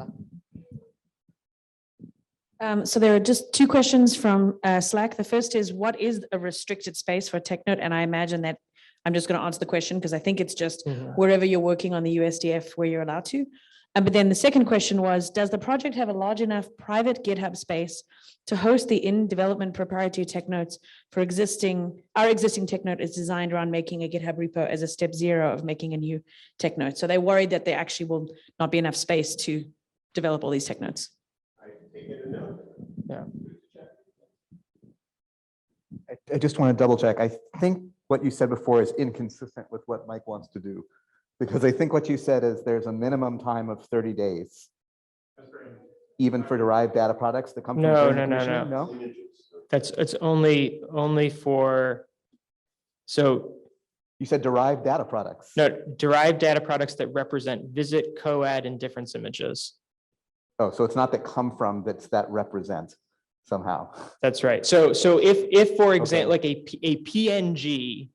So there are just 2 questions from Slack. The first is, what is a restricted space for TechNote? And I imagine that I'm just going to answer the question because I think it's just wherever you're working on the USDF where you're allowed to. But then the second question was, does the project have a large enough private GitHub space to host the in-development proprietary TechNotes for our existing TechNote is designed around making a GitHub repo as a step 0 of making a new TechNote. So they're worried that there actually will not be enough space to develop all these TechNotes. Yeah. I just want to double check. I think what you said before is inconsistent with what Mike wants to do. Because I think what you said is there's a minimum time of 30 days. Even for derived data products that come from. No, during the no, no, commissioning? no. No? It's only for, so You said derived data products. no, derived data products that represent visit, coad, and difference images. Oh, so it's not that come from, that represent somehow. That's right. So if for example, like a PNG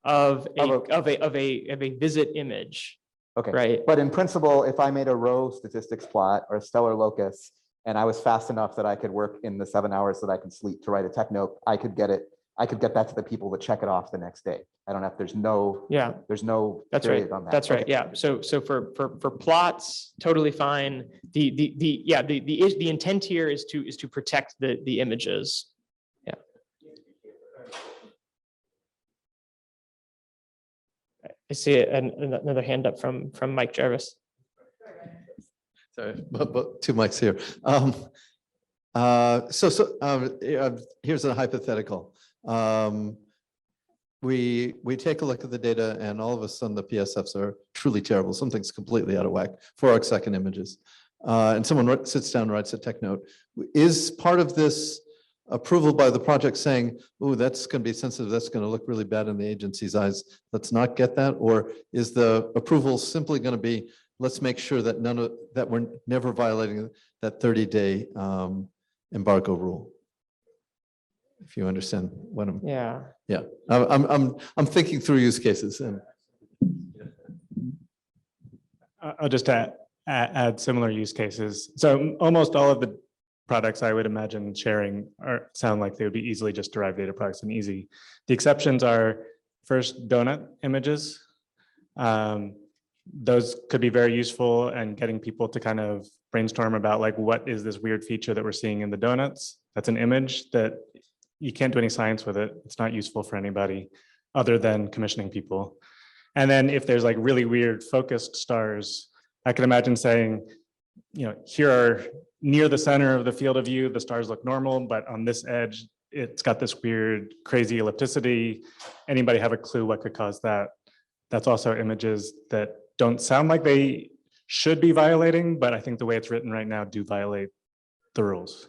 of a visit image, Okay. right? But in principle, if I made a row statistics plot or a stellar locus, and I was fast enough that I could work in the 7 hours that I can sleep to write a tech note, I could get that to the people that check it off the next day. I don't have, there's no That's right. period on that. That's right. Okay. Yeah. So for plots, totally fine. The intent here is to protect the images. Yeah. I see another hand up from Mike Jarvis. Sorry, but two mics here. Here's a hypothetical. We take a look at the data and all of a sudden the PSFs are truly terrible. Something's completely out of whack, 4 arcsecond images. And someone sits down and writes a tech note. Is part of this approval by the project saying, oh, that's going to be sensitive, that's going to look really bad in the agency's eyes, let's not get that? Or is the approval simply going to be, let's make sure that that we're never violating that 30-day embargo rule? If you understand what I'm. Yeah. Yeah. I'm thinking through use cases and. I'll just add similar use cases. So almost all of the products I would imagine sharing sound like they would be easily just derived data products and easy. The exceptions are first donut images. Those could be very useful and getting people to kind of brainstorm about like, what is this weird feature that we're seeing in the donuts? That's an image that you can't do any science with it. It's not useful for anybody other than commissioning people. And then if there's like really weird focused stars, I can imagine saying, you know, here are near the center of the field of view, the stars look normal, but on this edge, it's got this weird, crazy ellipticity. Anybody have a clue what could cause that? That's also images that don't sound like they should be violating, but I think the way it's written right now do violate the rules.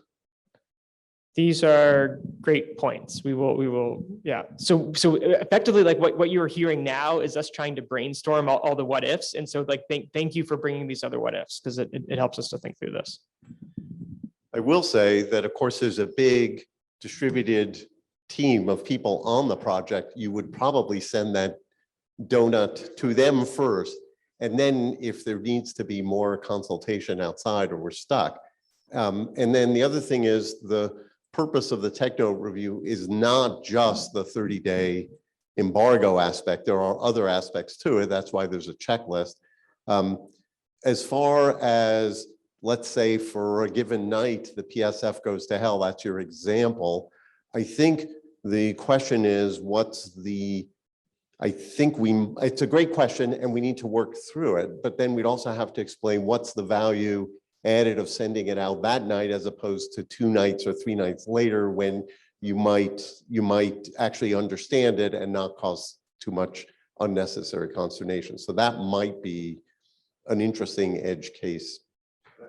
These are great points. We will, yeah. So effectively, like what you are hearing now is us trying to brainstorm all the what ifs. And so like, thank you for bringing these other what ifs, because it helps us to think through this. I will say that, of course, there's a big distributed team of people on the project. You would probably send that donut to them first. And then if there needs to be more consultation outside or we're stuck. And then the other thing is the purpose of the Techno review is not just the 30-day embargo aspect. There are other aspects to it. That's why there's a checklist. As far as, let's say for a given night, the PSF goes to hell, that's your example. I think the question is, it's a great question and we need to work through it, but then we'd also have to explain what's the value added of sending it out that night as opposed to 2 nights or 3 nights later when you might actually understand it and not cause too much unnecessary consternation. So that might be an interesting edge case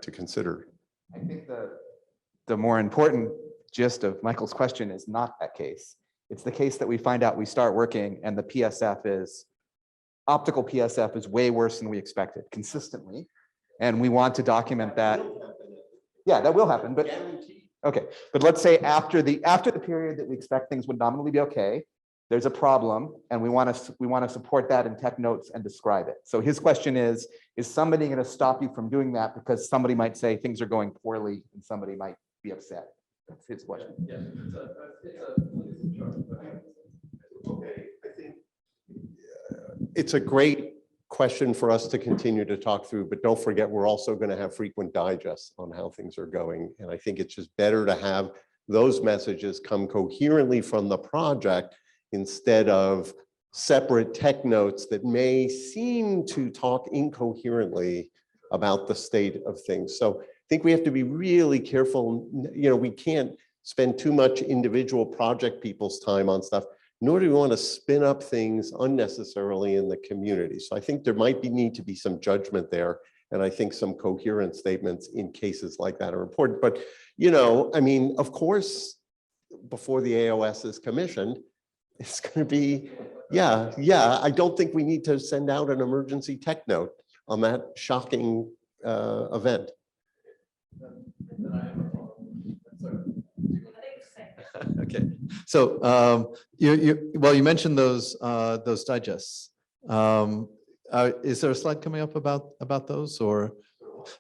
to consider. I think the more important gist of Michael's question is not that case. It's the case that we find out we start working and the optical PSF is way worse than we expected consistently. And we want to document that. Yeah, that will happen, but okay. But let's say after the period that we expect things would nominally be okay, there's a problem and we want to support that in tech notes and describe it. So his question is somebody going to stop you from doing that because somebody might say things are going poorly and somebody might be upset? That's his question. Yeah, okay, I think it's a great question for us to continue to talk through, but don't forget, we're also going to have frequent digests on how things are going. And I think it's just better to have those messages come coherently from the project instead of separate tech notes that may seem to talk incoherently about the state of things. So I think we have to be really careful. You know, we can't spend too much individual project people's time on stuff. nor do we want to spin up things unnecessarily in the community. So I think there might need to be some judgment there. And I think some coherent statements in cases like that are important. But, you know, I mean, of course, before the AOS is commissioned, it's going to be, yeah. I don't think we need to send out an emergency tech note on that shocking event. Okay, so you mentioned those digests. Is there a slide coming up about those, or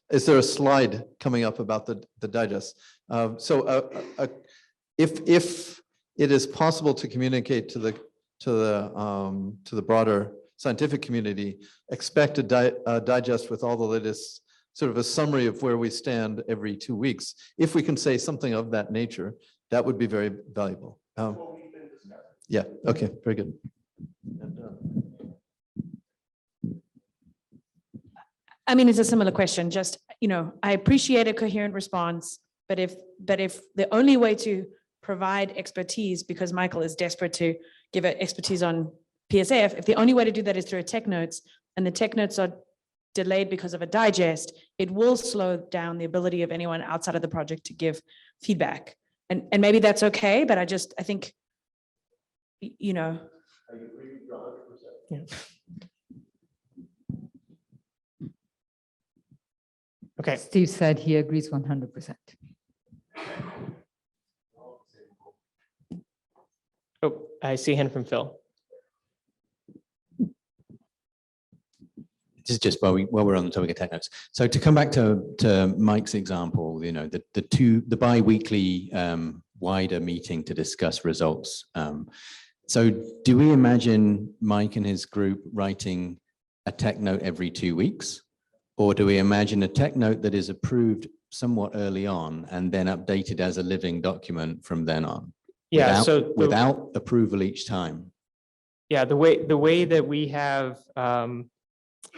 is there a slide coming up about the digest? If it is possible to communicate to the broader scientific community, expect a digest with all the latest, sort of a summary of where we stand every 2 weeks. If we can say something of that nature, that would be very valuable. Yeah, okay, very good. I mean, it's a similar question, just, you know, I appreciate a coherent response, but if the only way to provide expertise, because Michael is desperate to give expertise on PSF, if the only way to do that is through a tech notes, and the tech notes are delayed because of a digest, it will slow down the ability of anyone outside of the project to give feedback. And maybe that's okay, but I think, you know. Yeah. Okay. Steve said he agrees 100%. Oh, I see a hand from Phil. This is just while we're on the topic of tech notes. So to come back to Mike's example, you know, the bi-weekly wider meeting to discuss results. So do we imagine Mike and his group writing a tech note every 2 weeks? Or do we imagine a tech note that is approved somewhat early on and then updated as a living document from then on? Yeah, without approval each time. Yeah, the way that we have, the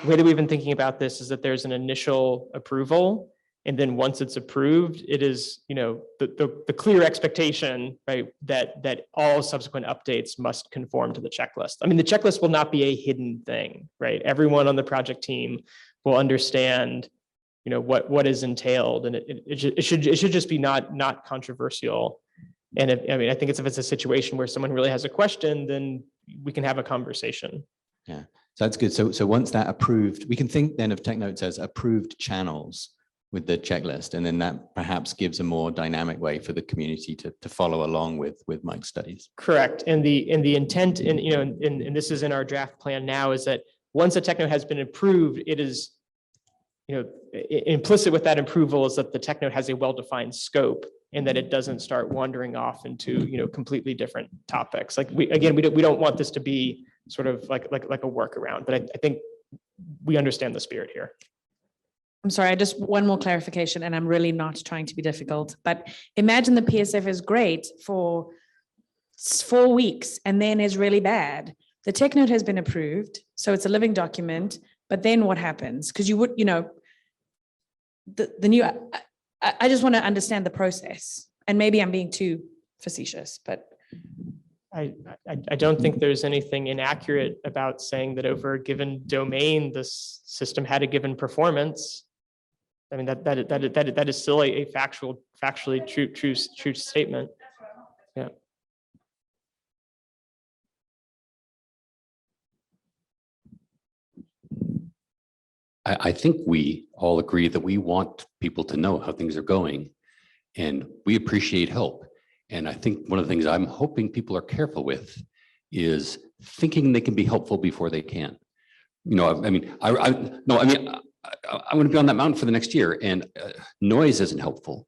way that we've been thinking about this is that there's an initial approval, and then once it's approved, it is, you know, the clear expectation, right, that all subsequent updates must conform to the checklist. I mean, the checklist will not be a hidden thing, right? Everyone on the project team will understand, you know, what is entailed, and it should just be not controversial. And I think if it's a situation where someone really has a question, then we can have a conversation. Yeah, so that's good. So once that approved, we can think then of tech notes as approved channels with the checklist, and then that perhaps gives a more dynamic way for the community to follow along with Mike's studies. Correct. And the intent, and this is in our draft plan now, is that once a tech note has been approved, it is, you know, implicit with that approval is that the tech note has a well-defined scope, and that it doesn't start wandering off into, you know, completely different topics. Like we don't want this to be sort of like a workaround, but I think we understand the spirit here. I'm sorry, I just one more clarification, and I'm really not trying to be difficult, but imagine the PSF is great for 4 weeks and then is really bad. The tech note has been approved, so it's a living document, but then what happens? Because you would, you know, the new, I just want to understand the process, and maybe I'm being too facetious, but. I don't think there's anything inaccurate about saying that over a given domain, this system had a given performance. I mean, that is still a factually true statement. Yeah. I think we all agree that we want people to know how things are going, and we appreciate help. And I think one of the things I'm hoping people are careful with is thinking they can be helpful before they can. You know, I mean, I want to be on that mountain for the next year, and noise isn't helpful.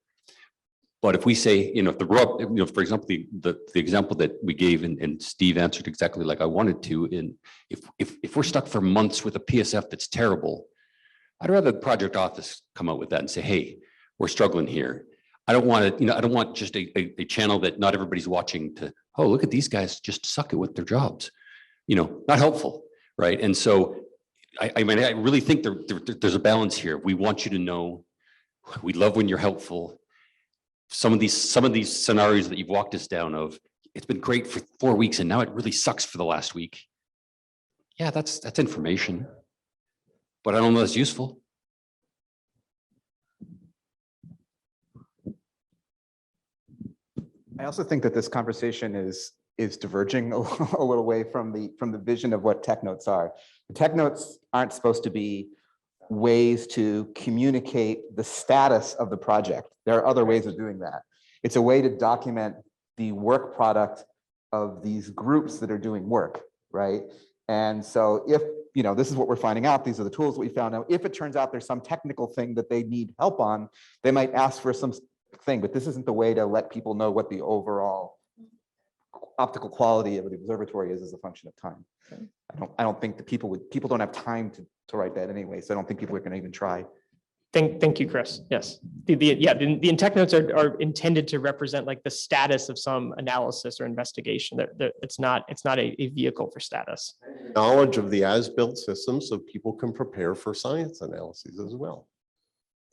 But if we say, you know, if the raw, you know, for example, the example that we gave, and Steve answered exactly like I wanted to, in if we're stuck for months with a PSF that's terrible, I'd rather the project office come out with that and say, hey, we're struggling here. I don't want to, you know, I don't want just a channel that not everybody's watching to, oh, look at these guys just suck it with their jobs. You know, not helpful, right? And so, I mean, I really think there's a balance here. We want you to know, we love when you're helpful. Some of these scenarios that you've walked us down of, it's been great for 4 weeks and now it really sucks for the last week. Yeah, that's information, but I don't know that's useful. I also think that this conversation is diverging a little way from the vision of what tech notes are. The tech notes aren't supposed to be ways to communicate the status of the project. There are other ways of doing that. It's a way to document the work product of these groups that are doing work, right? And so if, you know, this is what we're finding out, these are the tools that we found out. If it turns out there's some technical thing that they need help on, they might ask for some thing, but this isn't the way to let people know what the overall optical quality of the observatory is as a function of time. I don't think that people don't have time to write that anyway, so I don't think people are going to even try. Thank you, Chris. Yes, the tech notes are intended to represent like the status of some analysis or investigation. That it's not a vehicle for status. Knowledge of the as-built system so people can prepare for science analyses as well.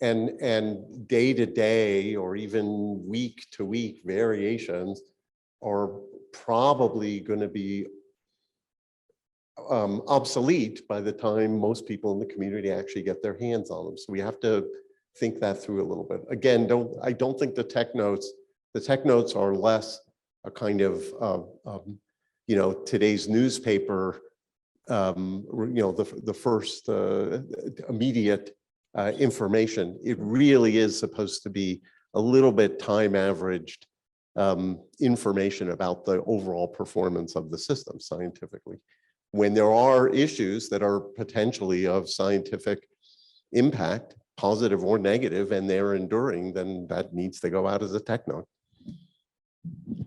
And day to day or even week to week variations are probably going to be obsolete by the time most people in the community actually get their hands on them. So we have to think that through a little bit. Again, I don't think the tech notes are less a kind of you know, today's newspaper, you know, the first immediate information. It really is supposed to be a little bit time averaged information about the overall performance of the system scientifically. When there are issues that are potentially of scientific impact, positive or negative, and they're enduring, then that needs to go out as a tech note.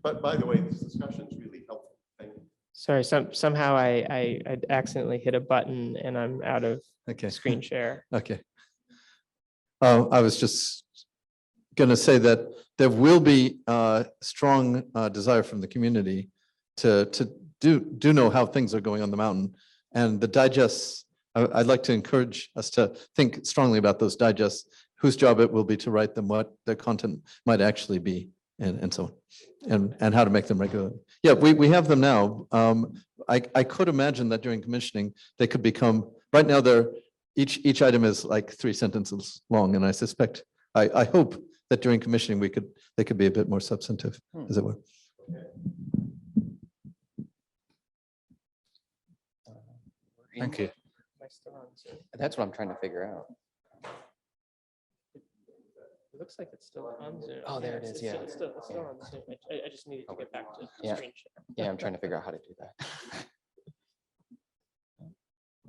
But by the way, this discussion is really helpful. Thank you. Sorry, somehow I accidentally hit a button and I'm out of screen share. Okay. I was just going to say that there will be a strong desire from the community to do know how things are going on the mountain, and the digests. I'd like to encourage us to think strongly about those digests, whose job it will be to write them, what their content might actually be, and so on, and how to make them regular. Yeah, we have them now. I could imagine that during commissioning they could become. Right now, each item is like 3 sentences long, and I suspect I hope that during commissioning they could be a bit more substantive, as it were. Thank you. That's what I'm trying to figure out. It looks like it's still on Zoom. Oh, there it is, yeah. It's still on Zoom. I just needed to get back to Yeah. screen share. Yeah, I'm trying to figure out how to do that.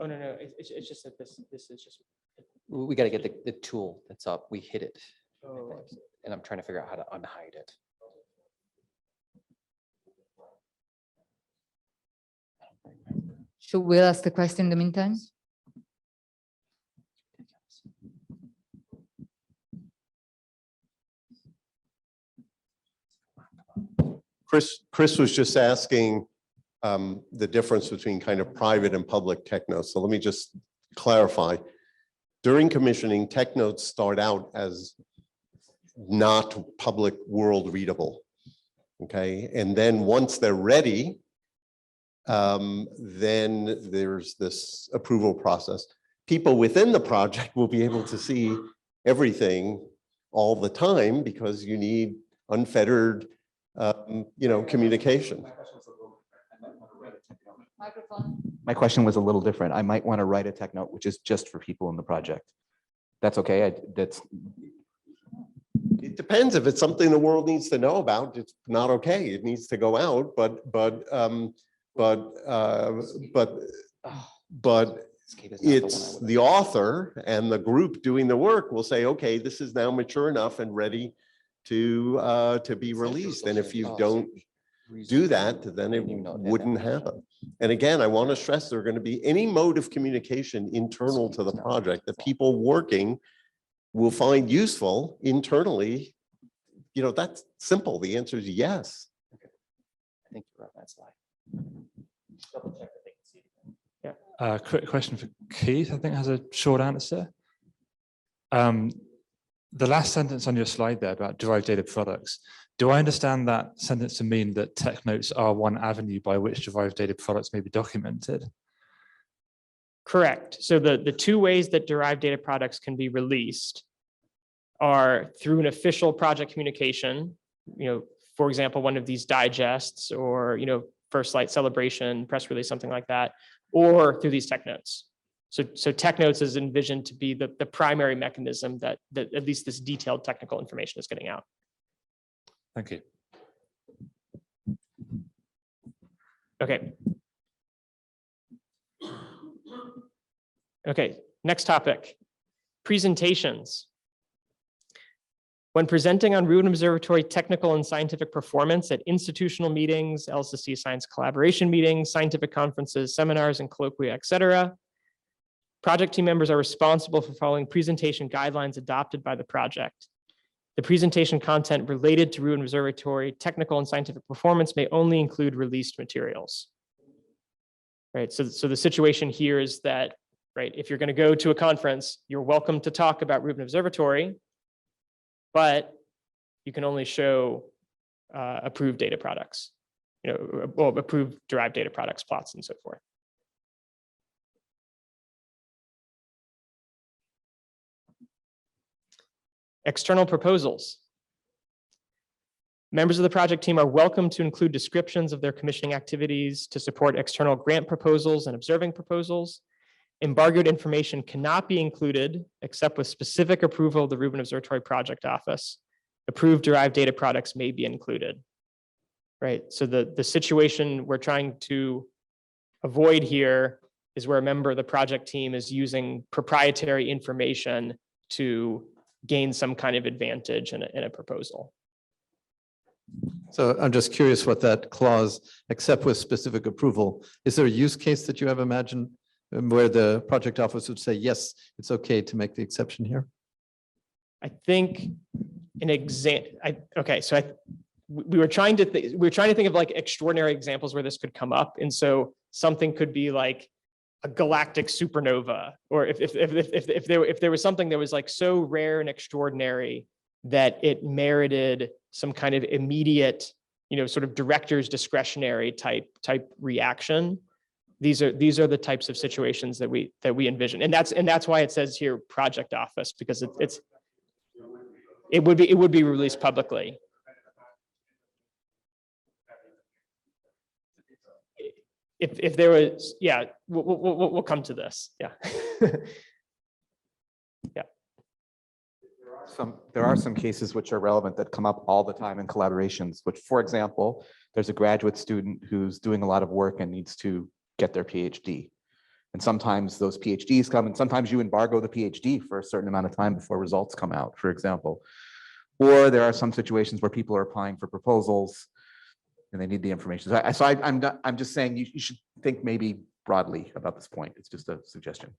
Oh, no, it's just that this is just. We got to get the tool that's up. We hit it. Oh, I see. And I'm trying to figure out how to unhide it. Should we ask the question in the meantime? Chris was just asking the difference between kind of private and public tech notes. So let me just clarify. During commissioning, tech notes start out as not public world readable. Okay, and then once they're ready, then there's this approval process. People within the project will be able to see everything all the time because you need unfettered, you know, communication. My question was a little different. I might want to write a tech note, which is just for people in the project. That's okay. It depends. If it's something the world needs to know about, it's not okay. It needs to go out, but it's the author and the group doing the work will say, okay, this is now mature enough and ready to be released. And if you don't do that, then it wouldn't happen. And again, I want to stress there are going to be any mode of communication internal to the project that people working will find useful internally. You know, that's simple. The answer is yes. I think you're on that slide. Yeah. Quick question for Keith, I think has a short answer. The last sentence on your slide there about derived data products, Do I understand that sentence to mean that tech notes are one avenue by which derived data products may be documented? Correct. So the two ways that derived data products can be released are through an official project communication, for example, one of these digests or, first light celebration, press release, something like that, or through these tech notes. So tech notes is envisioned to be the primary mechanism that at least this detailed technical information is getting out. Thank you. Okay. Okay, next topic, presentations. When presenting on Rubin Observatory technical and scientific performance at institutional meetings, LSST science collaboration meetings, scientific conferences, seminars, and colloquia, et cetera, project team members are responsible for following presentation guidelines adopted by the project. The presentation content related to Rubin Observatory technical and scientific performance may only include released materials. Right, so the situation here is that, right, if you're going to go to a conference, you're welcome to talk about Rubin Observatory, but you can only show approved data products, approved derived data products, plots, and so forth. External proposals. Members of the project team are welcome to include descriptions of their commissioning activities to support external grant proposals and observing proposals. Embargoed information cannot be included except with specific approval of the Rubin Observatory Project Office. Approved derived data products may be included. Right, so the situation we're trying to avoid here is where a member of the project team is using proprietary information to gain some kind of advantage in a proposal. So I'm just curious what that clause, except with specific approval, is there a use case that you have imagined where the project office would say, yes, it's okay to make the exception here? I think an example, okay, so we were trying to think of like extraordinary examples where this could come up. And so something could be like a galactic supernova, or if there was something that was like so rare and extraordinary that it merited some kind of immediate, sort of director's discretionary type reaction. These are the types of situations that we envision, and that's why it says here project office, because it would be released publicly. If there was, yeah, we'll come to this. Yeah. Yeah. There are some cases which are relevant that come up all the time in collaborations, which, for example, there's a graduate student who's doing a lot of work and needs to get their PhD. And sometimes those PhDs come, and sometimes you embargo the PhD for a certain amount of time before results come out, for example. Or there are some situations where people are applying for proposals and they need the information. So I'm just saying you should think maybe broadly about this point. It's just a suggestion.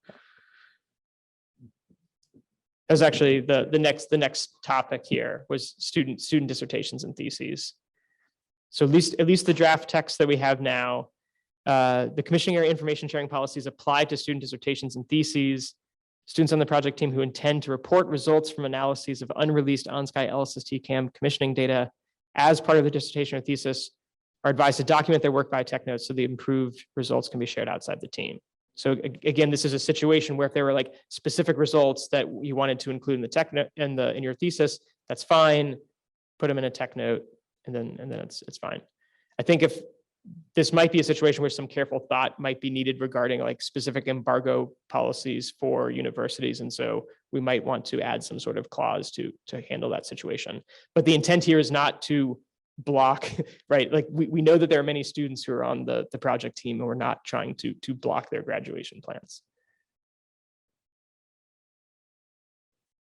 That's actually the next topic here was student dissertations and theses. So at least the draft text that we have now, the commissioning area information sharing policies apply to student dissertations and theses. Students on the project team who intend to report results from analyses of unreleased on-sky LSST CAM commissioning data as part of the dissertation or thesis are advised to document their work by Technos so the improved results can be shared outside the team. So again, this is a situation where if there were like specific results that you wanted to include in the tech note in your thesis, that's fine. Put them in a tech note, and then it's fine. I think if this might be a situation where some careful thought might be needed regarding like specific embargo policies for universities, and so we might want to add some sort of clause to handle that situation. But the intent here is not to block, right? Like we know that there are many students who are on the project team and we're not trying to block their graduation plans.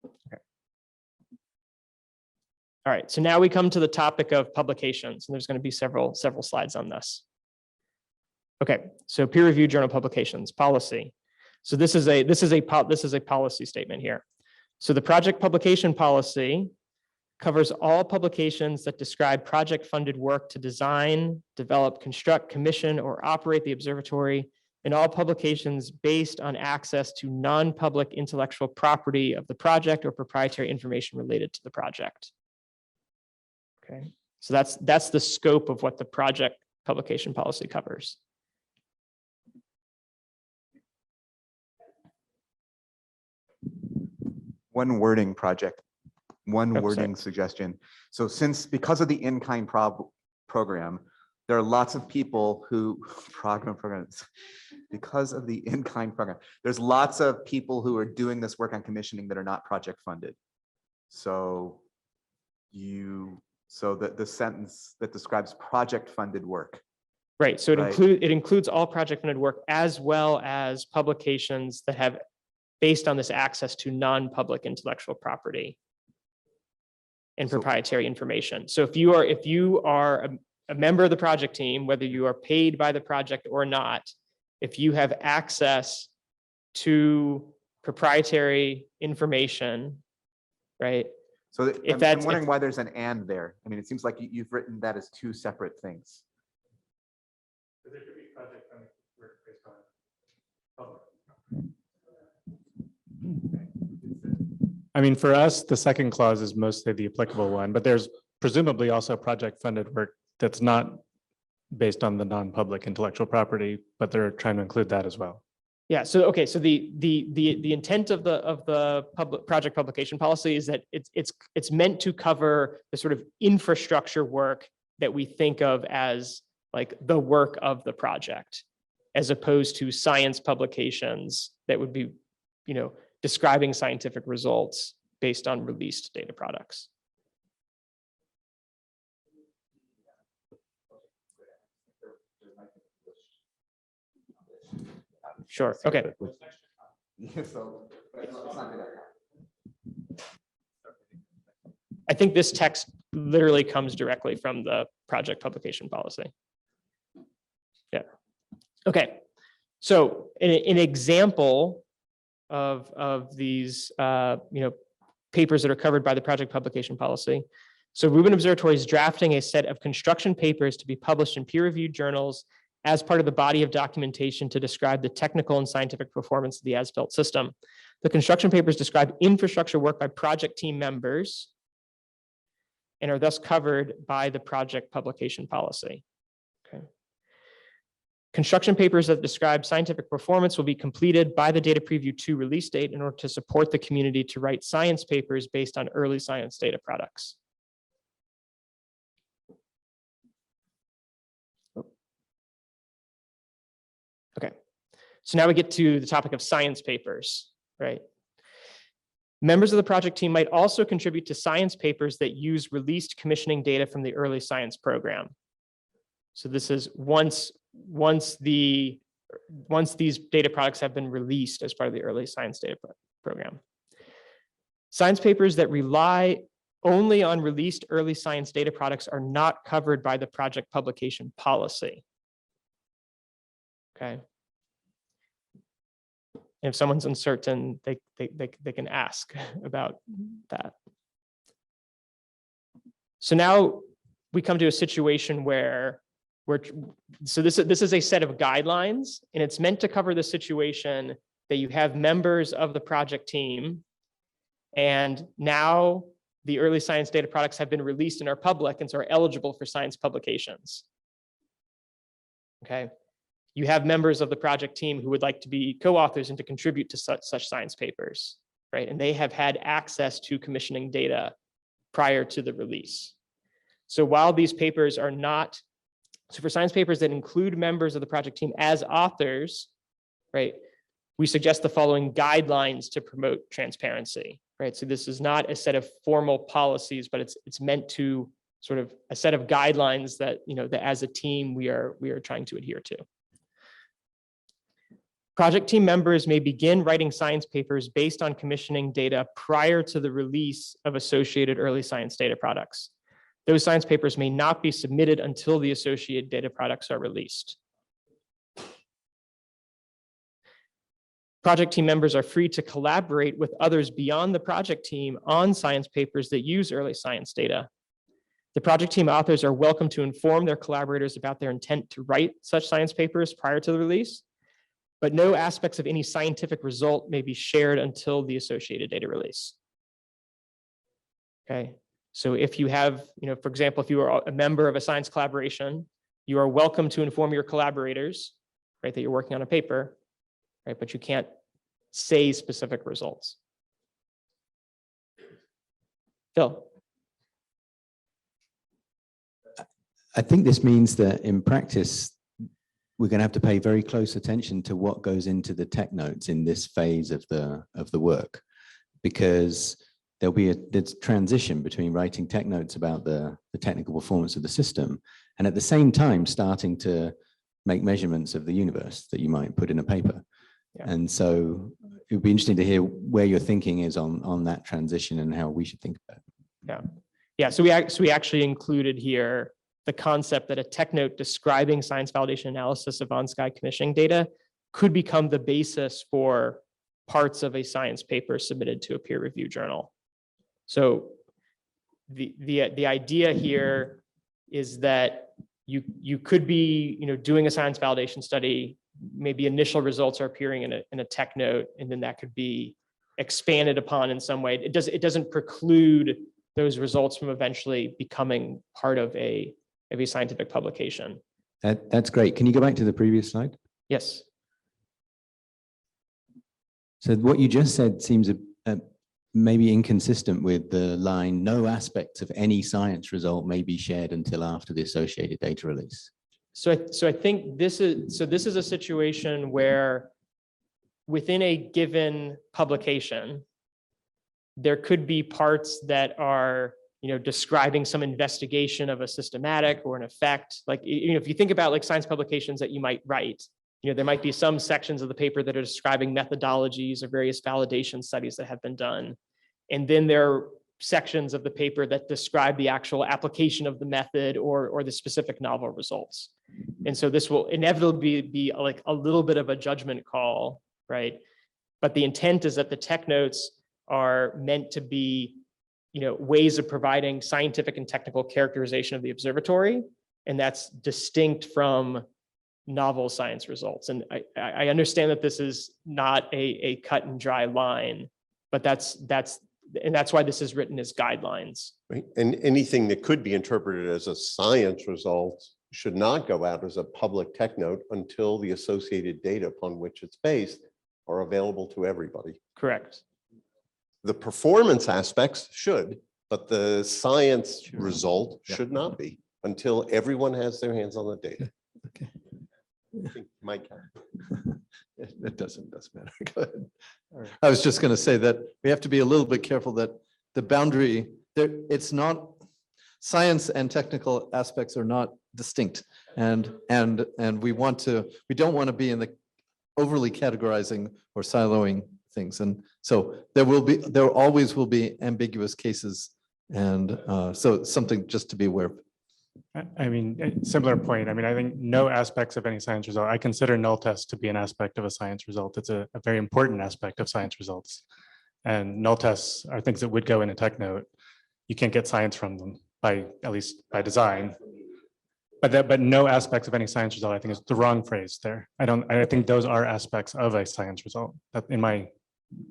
Okay. All right, so now we come to the topic of publications, and there's going to be several slides on this. Okay, so peer-reviewed journal publications policy. So this is a policy statement here. So the project publication policy covers all publications that describe project-funded work to design, develop, construct, commission, or operate the observatory, and all publications based on access to non-public intellectual property of the project or proprietary information related to the project. Okay. So that's the scope of what the project publication policy covers. One wording project, one Oh, sorry. wording suggestion. So because of the in-kind program, there are lots of people who programs, because of the in-kind program, there's lots of people who are doing this work on commissioning that are not project funded. So the sentence that describes project funded work. Right, so Right. it includes all project funded work as well as publications that have, based on this, access to non-public intellectual property and proprietary information. So if you are a member of the project team, whether you are paid by the project or not, if you have access to proprietary information, right? So If I'm wondering why there's an and there. I mean, it seems like you've written that as two separate things. I mean, for us, the second clause is mostly the applicable one, but there's presumably also project funded work that's not based on the non-public intellectual property, but they're trying to include that as well. Yeah, so okay, so the intent of the public project publication policy is that it's meant to cover the sort of infrastructure work that we think of as like the work of the project, as opposed to science publications that would be, describing scientific results based on released data products. Sure, okay. I think this text literally comes directly from the project publication policy. Yeah. Okay. So an example of these papers that are covered by the project publication policy. So Rubin Observatory is drafting a set of construction papers to be published in peer-reviewed journals as part of the body of documentation to describe the technical and scientific performance of the as-built system. The construction papers describe infrastructure work by project team members and are thus covered by the project publication policy. Okay. Construction papers that describe scientific performance will be completed by the data preview 2 release date in order to support the community to write science papers based on early science data products. Okay, so now we get to the topic of science papers, right? Members of the project team might also contribute to science papers that use released commissioning data from the early science program. So this is once these data products have been released as part of the early science data program. Science papers that rely only on released early science data products are not covered by the project publication policy. Okay. If someone's uncertain, they can ask about that. So now we come to a situation where this is a set of guidelines, and it's meant to cover the situation that you have members of the project team, and now the early science data products have been released and are public and so are eligible for science publications. Okay. You have members of the project team who would like to be co-authors and to contribute to such science papers, right? And they have had access to commissioning data prior to the release. So while these papers are not, so for science papers that include members of the project team as authors, right, we suggest the following guidelines to promote transparency, right? So this is not a set of formal policies, but it's meant to sort of a set of guidelines that, that as a team we are trying to adhere to. Project team members may begin writing science papers based on commissioning data prior to the release of associated early science data products. Those science papers may not be submitted until the associated data products are released. Project team members are free to collaborate with others beyond the project team on science papers that use early science data. The project team authors are welcome to inform their collaborators about their intent to write such science papers prior to the release, but no aspects of any scientific result may be shared until the associated data release. Okay, So if you have, for example, if you are a member of a science collaboration, you are welcome to inform your collaborators, right, that you're working on a paper, right, but you can't say specific results. Phil? I think this means that in practice, we're going to have to pay very close attention to what goes into the tech notes in this phase of the work, because there'll be this transition between writing tech notes about the technical performance of the system and at the same time starting to make measurements of the universe that you might put in a paper. Yeah. And so it would be interesting to hear where your thinking is on that transition and how we should think about it. Yeah. So we actually included here the concept that a tech note describing science validation analysis of on-sky commissioning data could become the basis for parts of a science paper submitted to a peer review journal. So the idea here is that you could be doing a science validation study, maybe initial results are appearing in a tech note, and then that could be expanded upon in some way. It doesn't preclude those results from eventually becoming part of a scientific publication. That's great. Can you go back to the previous slide? Yes. So what you just said seems maybe inconsistent with the line, no aspects of any science result may be shared until after the associated data release. So I think this is a situation where within a given publication, there could be parts that are describing some investigation of a systematic or an effect. Like, if you think about like science publications that you might write, there might be some sections of the paper that are describing methodologies or various validation studies that have been done. And then there are sections of the paper that describe the actual application of the method or the specific novel results. And so this will inevitably be like a little bit of a judgment call, right? But the intent is that the tech notes are meant to be ways of providing scientific and technical characterization of the observatory, and that's distinct from novel science results. And I understand that this is not a cut and dry line, but that's why this is written as guidelines. Right. And anything that could be interpreted as a science result should not go out as a public tech note until the associated data upon which it's based are available to everybody. Correct. The performance aspects should, but the science result should not be until everyone has their hands on the data. Okay. I think Mike. It doesn't matter. Go ahead. I was just going to say that we have to be a little bit careful that the boundary there, it's not, science and technical aspects are not distinct. And we don't want to be in the overly categorizing or siloing things. And so there always will be ambiguous cases. And so it's something just to be aware of. I mean, similar point. I mean, I think no aspects of any science result. I consider null tests to be an aspect of a science result. It's a very important aspect of science results. And null tests are things that would go in a tech note. You can't get science from them at least by design. But no aspects of any science result, I think, is the wrong phrase there. I think those are aspects of a science result in my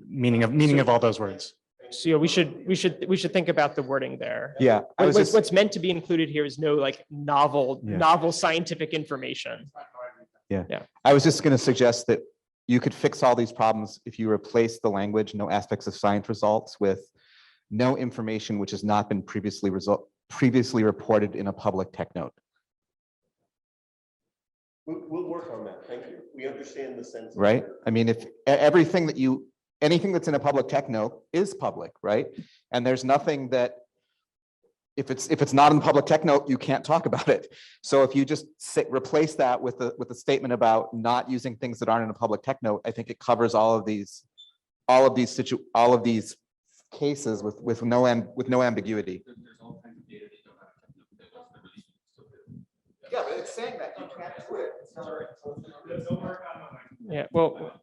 meaning of all those words. So yeah, we should think about the wording there. Yeah. What's meant to be included here is no like novel scientific information. Yeah. Yeah. I was just going to suggest that you could fix all these problems if you replace the language, no aspects of science results, with no information which has not been previously reported in a public tech note. We'll work on that. Thank you. We understand the sense. Right? I mean, if anything that's in a public tech note is public, right? And there's nothing that, if it's not in the public tech note, you can't talk about it. So if you just replace that with a statement about not using things that aren't in a public tech note, I think it covers all of these cases with no ambiguity. Yeah, but it's saying that you can't do it. Yeah, well.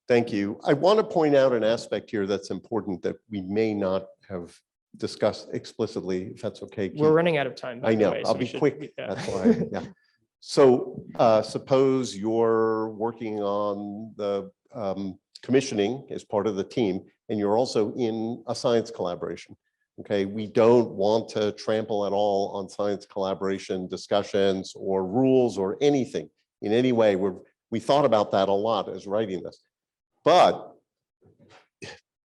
Thank you. I want to point out an aspect here that's important that we may not have discussed explicitly, if that's okay. We're running out of time. I know. I'll be quick. That's why. Yeah. So suppose you're working on the commissioning as part of the team, and you're also in a science collaboration. Okay, we don't want to trample at all on science collaboration discussions or rules or anything in any way. We thought about that a lot as writing this. But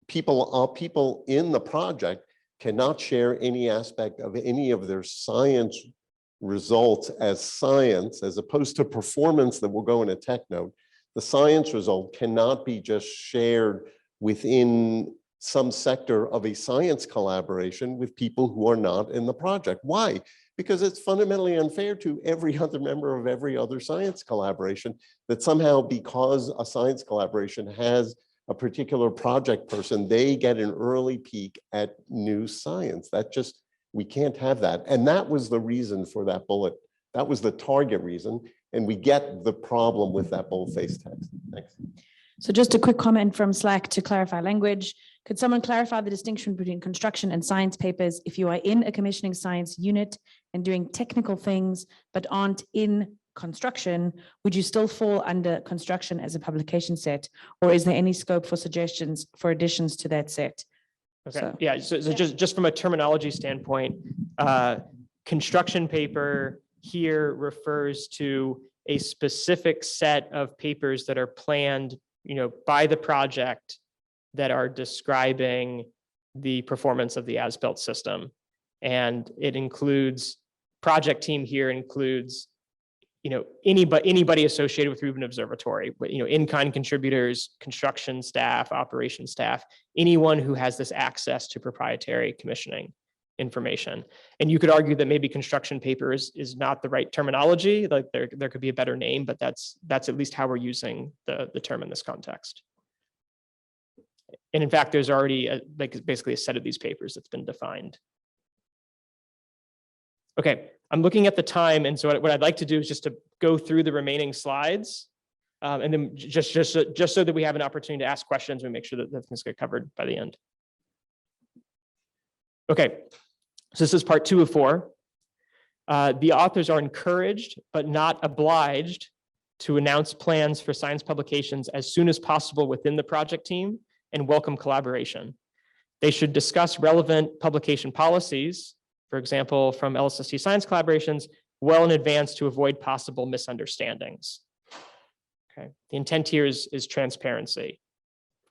people in the project cannot share any aspect of any of their science results as science, as opposed to performance that will go in a tech note. The science result cannot be just shared within some sector of a science collaboration with people who are not in the project. Why? Because it's fundamentally unfair to every other member of every other science collaboration that somehow, because a science collaboration has a particular project person, they get an early peek at new science. We can't have that. And that was the reason for that bullet. That was the target reason. And we get the problem with that boldface text. Thanks. So just a quick comment from Slack to clarify language. Could someone clarify the distinction between construction and science papers? If you are in a commissioning science unit and doing technical things, but aren't in construction, would you still fall under construction as a publication set? Or is there any scope for suggestions for additions to that set? Okay, So- yeah, so just from a terminology standpoint, construction paper here refers to a specific set of papers that are planned, by the project that are describing the performance of the as-built system. And it includes, project team here includes, anybody associated with Rubin Observatory, in-kind contributors, construction staff, operations staff, anyone who has this access to proprietary commissioning information. And you could argue that maybe construction paper is not the right terminology, like there could be a better name, but that's at least how we're using the term in this context. And in fact, there's already basically a set of these papers that's been defined. Okay, I'm looking at the time, and so what I'd like to do is just to go through the remaining slides, and then just so that we have an opportunity to ask questions and make sure that things get covered by the end. Okay, so this is part 2 of 4. The authors are encouraged, but not obliged, to announce plans for science publications as soon as possible within the project team and welcome collaboration. They should discuss relevant publication policies, for example, from LSST science collaborations, well in advance to avoid possible misunderstandings. Okay, the intent here is transparency,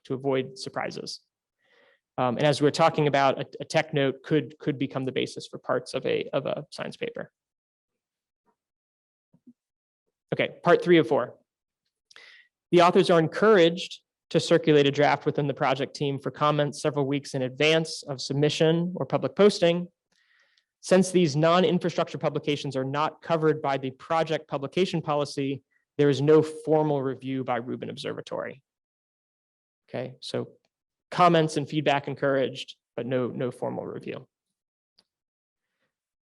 to avoid surprises. And as we're talking about, a tech note could become the basis for parts of a science paper. Okay, part 3 of 4. The authors are encouraged to circulate a draft within the project team for comments several weeks in advance of submission or public posting. Since these non-infrastructure publications are not covered by the project publication policy, there is no formal review by Rubin Observatory. Okay, so comments and feedback encouraged, but no formal review.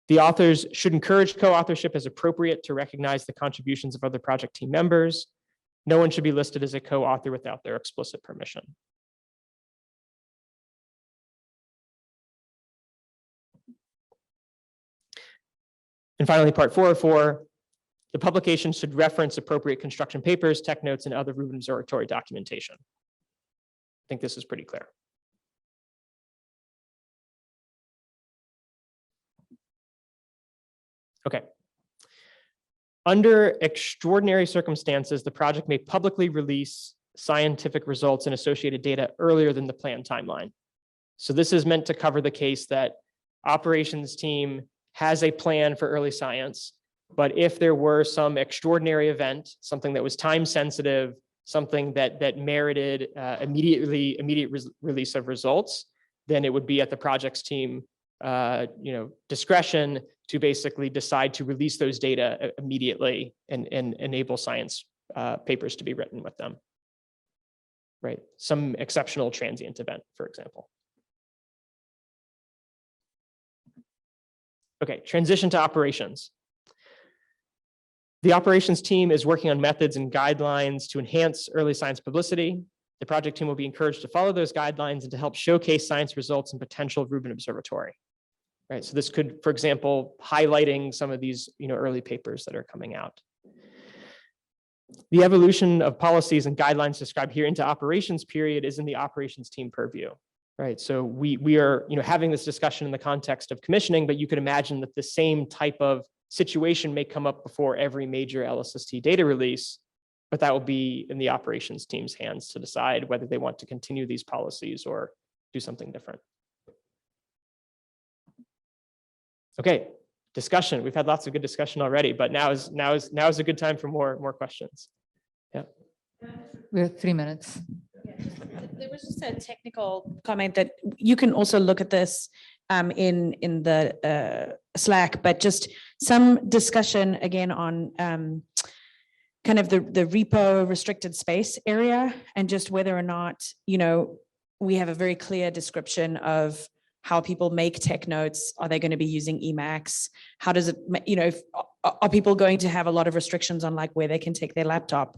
The authors should encourage co-authorship as appropriate to recognize the contributions of other project team members. No one should be listed as a co-author without their explicit permission. And finally, part 4 of 4, the publication should reference appropriate construction papers, tech notes, and other Rubin Observatory documentation. I think this is pretty clear. Okay. Under extraordinary circumstances, the project may publicly release scientific results and associated data earlier than the planned timeline. So this is meant to cover the case that operations team has a plan for early science, but if there were some extraordinary event, something that was time sensitive, something that merited immediate release of results, then it would be at the project's team discretion to basically decide to release those data immediately and enable science papers to be written with them. Right, some exceptional transient event, for example. Okay, transition to operations. The operations team is working on methods and guidelines to enhance early science publicity. The project team will be encouraged to follow those guidelines and to help showcase science results and potential of Rubin Observatory. Right, so this could, for example, highlighting some of these early papers that are coming out. The evolution of policies and guidelines described here into operations period is in the operations team purview. right? So we are, having this discussion in the context of commissioning, but you could imagine that the same type of situation may come up before every major LSST data release, but that will be in the operations team's hands to decide whether they want to continue these policies or do something different. Okay, discussion. We've had lots of good discussion already, but now is a good time for more questions. Yeah. We have 3 minutes. There was just a technical comment that you can also look at this in the Slack, but just some discussion again on kind of the repo restricted space area, and just whether or not, we have a very clear description of how people make tech notes. Are they going to be using Emacs? How does it, are people going to have a lot of restrictions on like where they can take their laptop?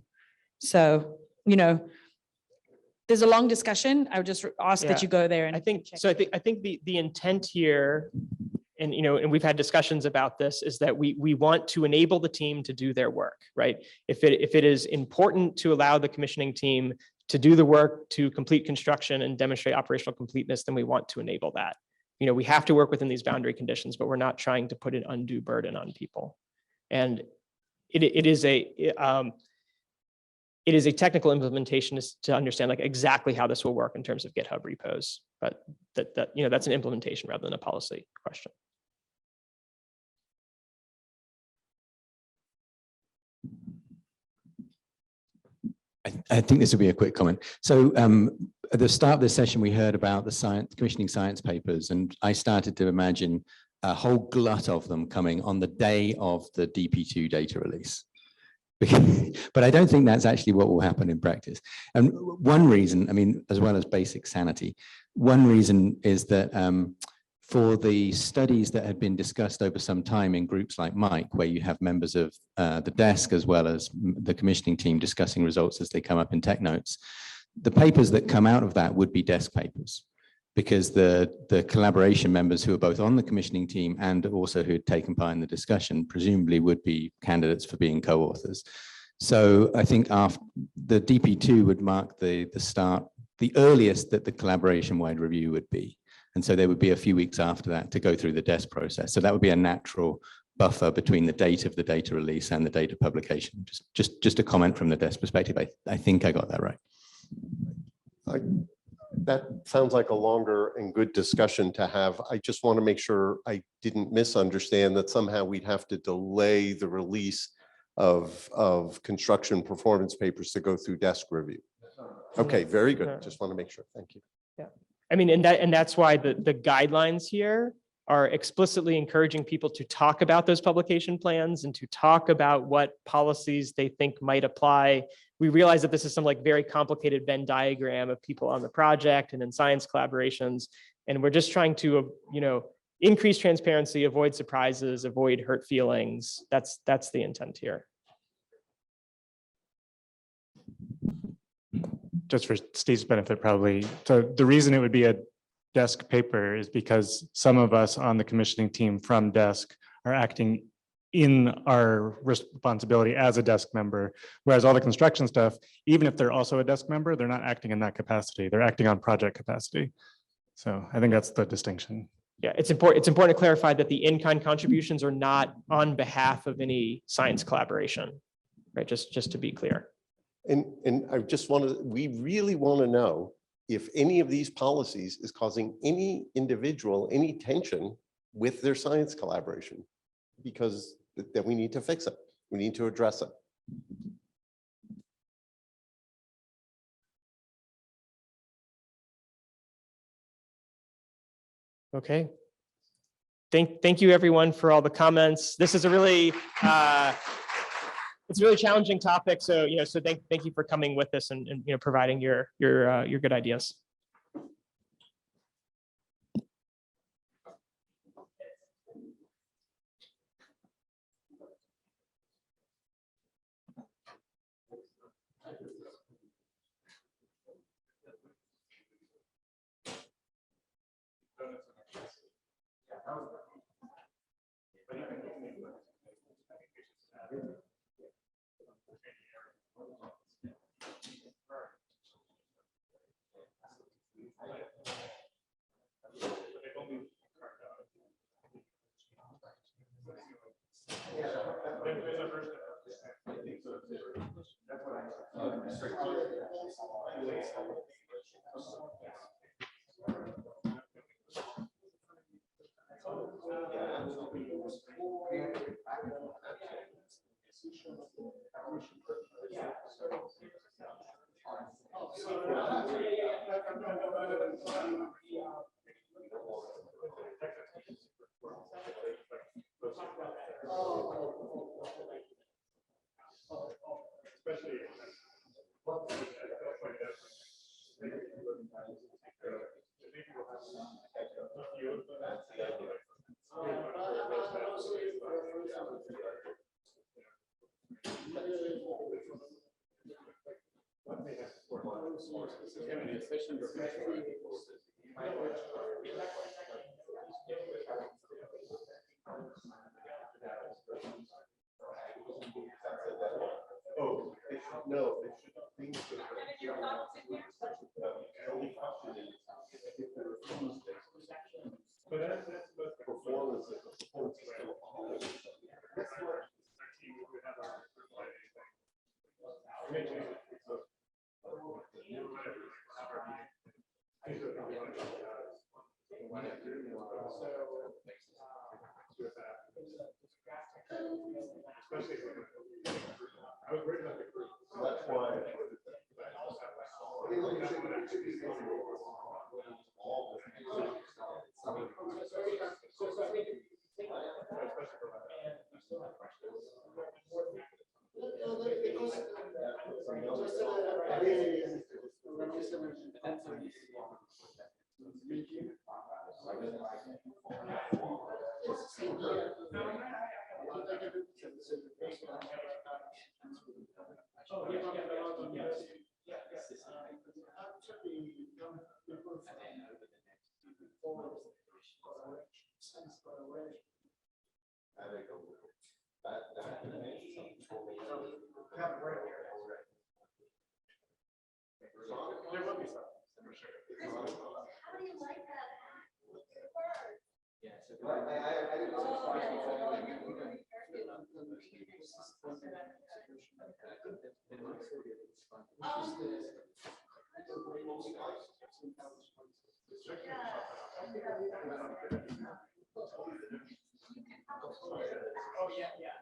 So, there's a long discussion. I would just ask that you go there and I think the intent here, and and we've had discussions about this, is that we want to enable the team to do their work, right? If it is important to allow the commissioning team to do the work to complete construction and demonstrate operational completeness, then we want to enable that. We have to work within these boundary conditions, but we're not trying to put an undue burden on people. And it is a technical implementation to understand like exactly how this will work in terms of GitHub repos, but that's an implementation rather than a policy question. I think this will be a quick comment. So at the start of this session, we heard about the commissioning science papers, and I started to imagine a whole glut of them coming on the day of the DP2 data release. But I don't think that's actually what will happen in practice. And one reason, I mean, as well as basic sanity, one reason is that for the studies that had been discussed over some time in groups like Mike, where you have members of the desk as well as the commissioning team discussing results as they come up in tech notes, the papers that come out of that would be desk papers, because the collaboration members who are both on the commissioning team and also who had taken part in the discussion presumably would be candidates for being co-authors. So I think after the DP2 would mark the start, the earliest that the collaboration-wide review would be. And so there would be a few weeks after that to go through the desk process. So that would be a natural buffer between the date of the data release and the data publication. Just a comment from the desk perspective. I think I got that right. That sounds like a longer and good discussion to have. I just want to make sure I didn't misunderstand that somehow we'd have to delay the release of construction performance papers to go through desk review. Okay, very good. Just want to make sure. Thank you. Yeah, I mean, and that's why the guidelines here are explicitly encouraging people to talk about those publication plans and to talk about what policies they think might apply. We realize that this is some like very complicated Venn diagram of people on the project and in science collaborations. And we're just trying to, increase transparency, avoid surprises, avoid hurt feelings. That's the intent here. Just for Steve's benefit, probably. So the reason it would be a desk paper is because some of us on the commissioning team from desk are acting in our responsibility as a desk member, whereas all the construction stuff, even if they're also a desk member, they're not acting in that capacity. They're acting on project capacity. So I think that's the distinction. Yeah, it's important to clarify that the in-kind contributions are not on behalf of any science collaboration, right? Just to be clear. And I just we really want to know if any of these policies is causing any individual any tension with their science collaboration, because that we need to fix it. We need to address it. Okay. Thank you everyone for all the comments. This is a really it's a really challenging topic. So so thank you for coming with us and providing your good ideas. Oh, no, it should be. Performance. That's why. There will be some, for sure. How do you like that? Oh, yeah, yeah.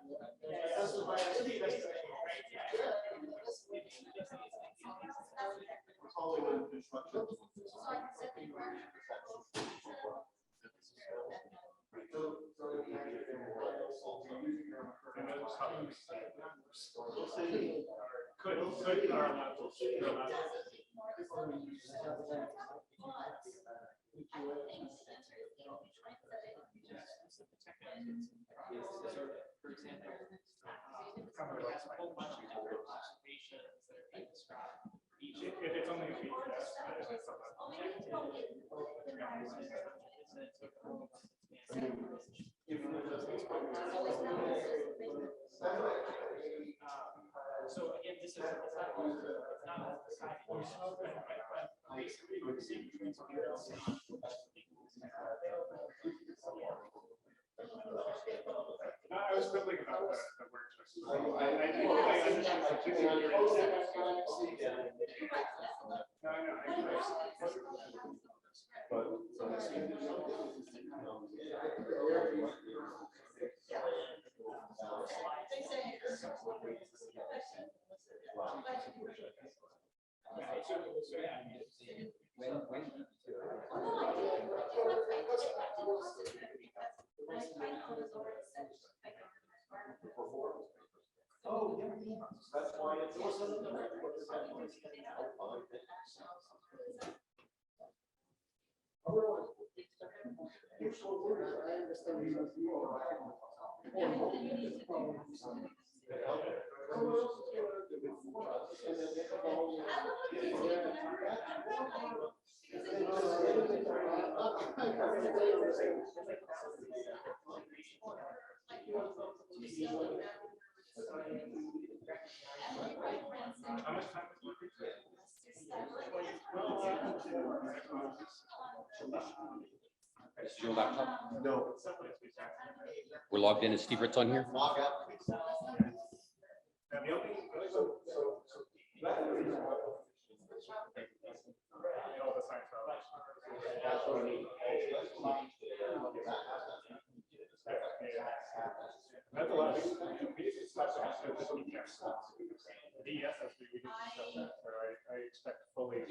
For example, cover a whole bunch of different observations that are being described. Each, if it's only a few, so again, this is it's not basically we're seeing transparency. I was building about the word choice. I think I understand something that you're Oh, yeah. That's why it's also. Is your laptop? No. We're logged in. Is Steve Ritz on here? Log out. That's a lot. We did stuff that we can't stop. DES, we did stuff that where I expect fully.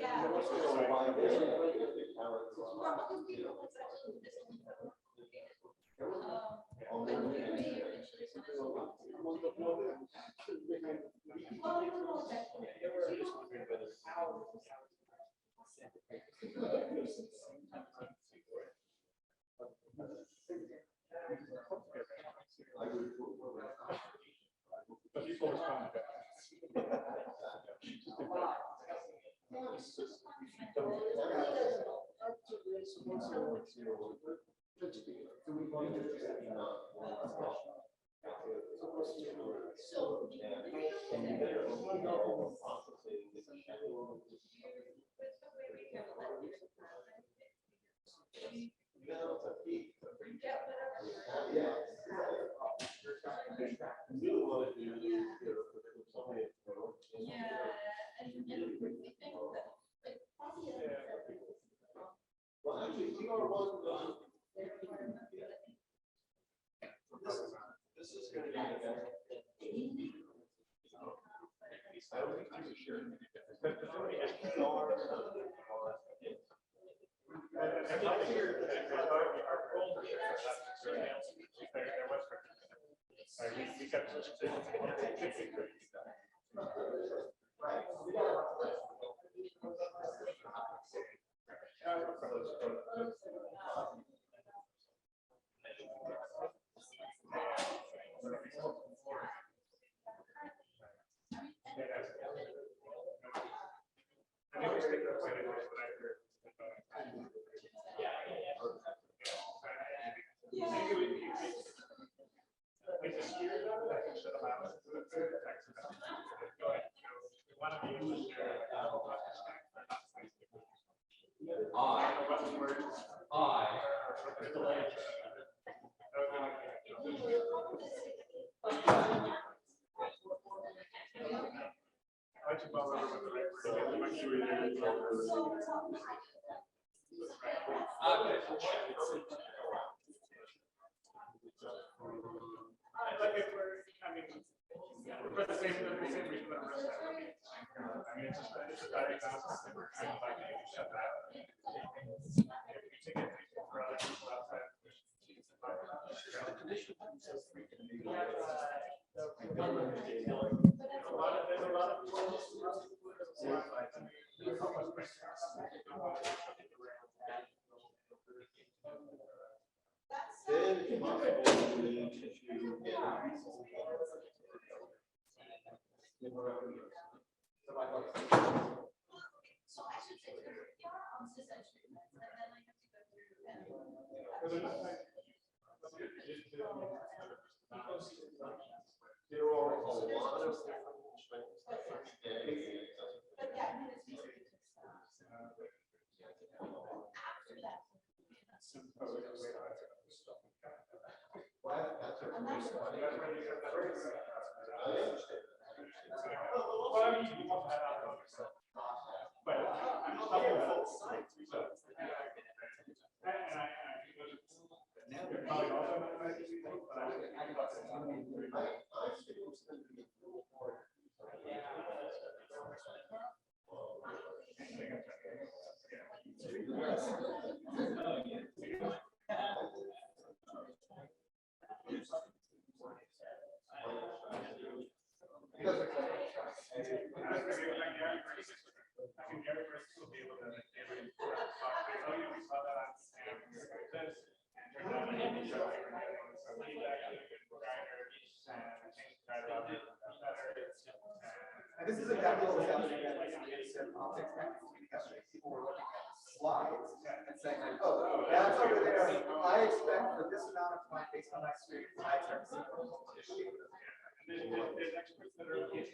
But people respond to that. And this is exactly what was happening at optics yesterday. People were looking at slides and saying like, oh, that's over there. I expect for this amount of time, based on my experience, I expect to see an issue. There's experts that are looking at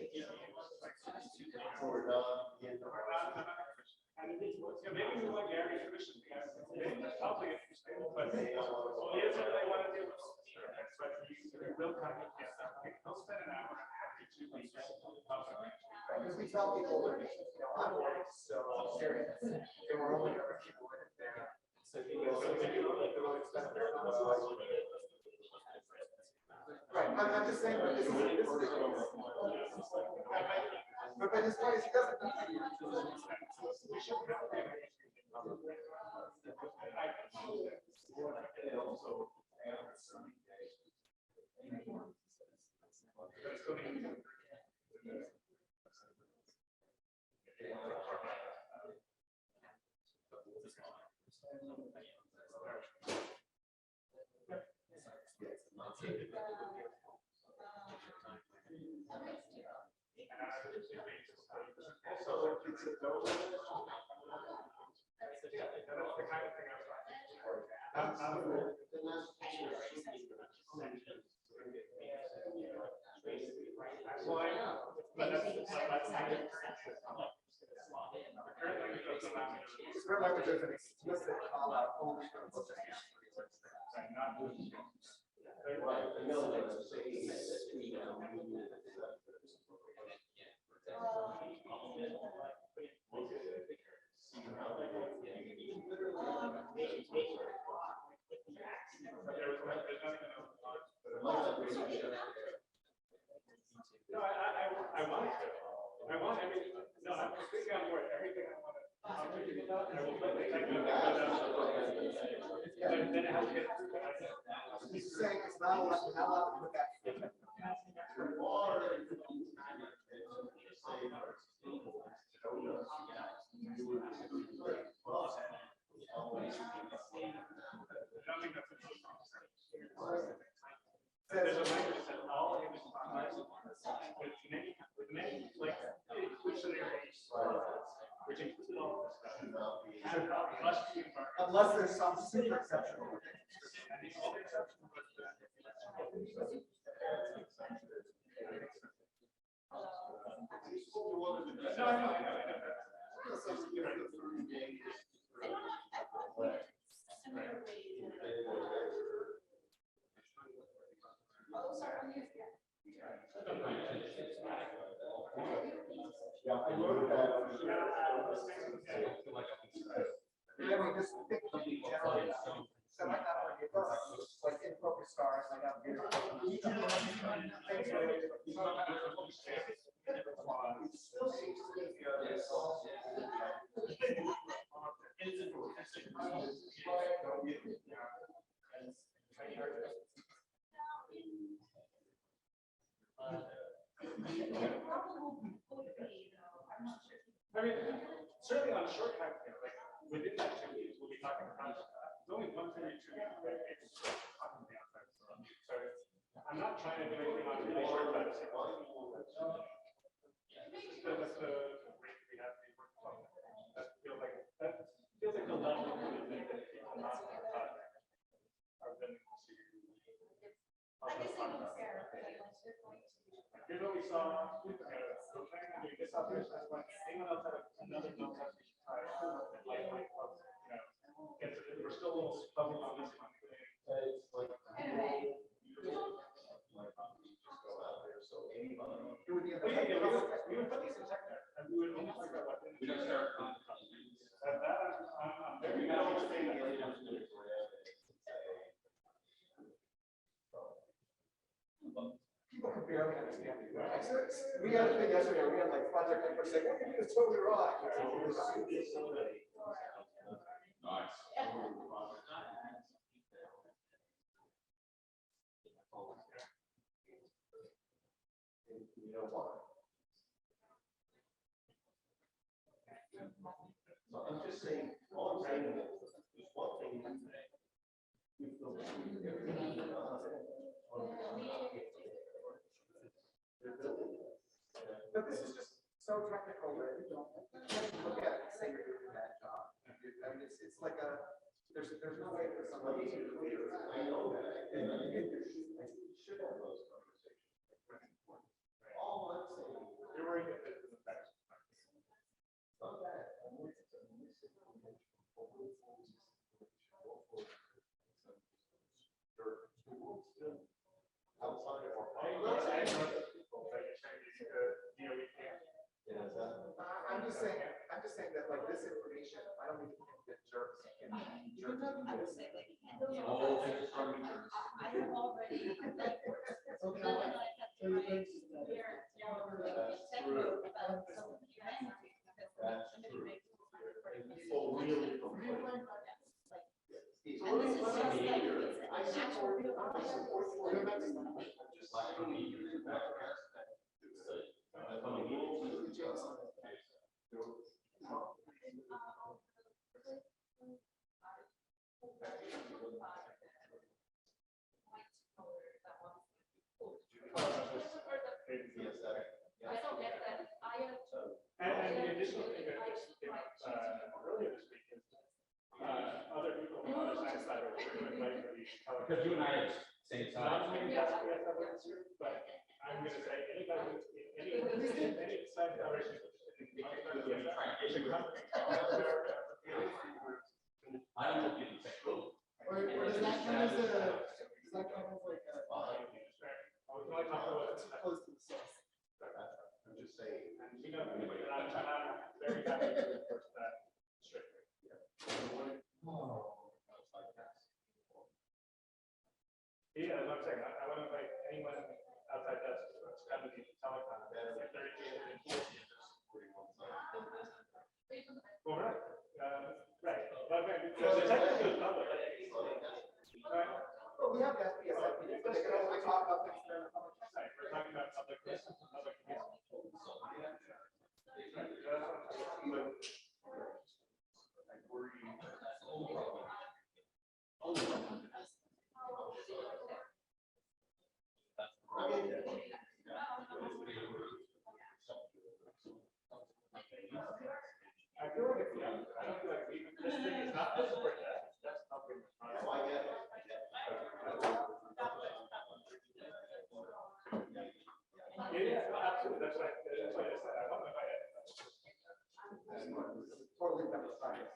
maybe we want Gary's commission because it's probably interesting, but he doesn't really want to deal with it. But you will kind of get that. He'll spend an hour every 2 weeks. Because we tell people, I'm already so serious. They were only ever people in there. Right, I'm just saying, but this is, but his point is, he doesn't. Remember, there's an explicit call out only for He's saying it's not allowed to put that. Unless there's some super exceptional. Like in focus stars, I got I mean, certainly on a short time scale, like within that 2 weeks, we'll be talking about it's only once every 2 weeks that it's talking to the outside world. So I'm not trying to do anything on really short time scale. That's the rate we have to work on. That feels like the level of commitment that people not on the project are willing to talk about. Here's what we saw. This operation is like anyone else have another no test we should try. We're still a little bubbling on this one. Anyway. We would put these in tech there, and we would only talk about what we don't start. I'm very people can barely understand it. We had a thing yesterday, we had like project members saying, what you do is totally wrong. Nice. You know what? So I'm just saying, all I'm saying is one thing. But this is just so technical that you don't look at it and say you're doing that job. I mean, it's like there's no way for somebody to clear. I know that. And you should have those conversations. All I'm saying, you're worried that this is the best. Not that. Outside of our. I'm just saying that like this information, I don't even think that jerks can And the additional thing that just came up earlier this week is other people from other science libraries are going to invite for these. Because you and I are same side. But I'm going to say anybody, any science library should come. I don't know if you can say. Or does that count as a? Does that count as like a? I was only talking about close to the source. I'm just saying. And you know, I'm very happy to enforce that strictly. Yeah, as I'm saying, I want to invite anyone outside that to come to the telecom. Well, right. Right. Well, the technical is public. We have that. We're talking about public. I feel like it's, I don't feel like this thing is not this or that. That's not very much. I get it. Yeah, absolutely. That's why I said I want to buy it. Totally different science.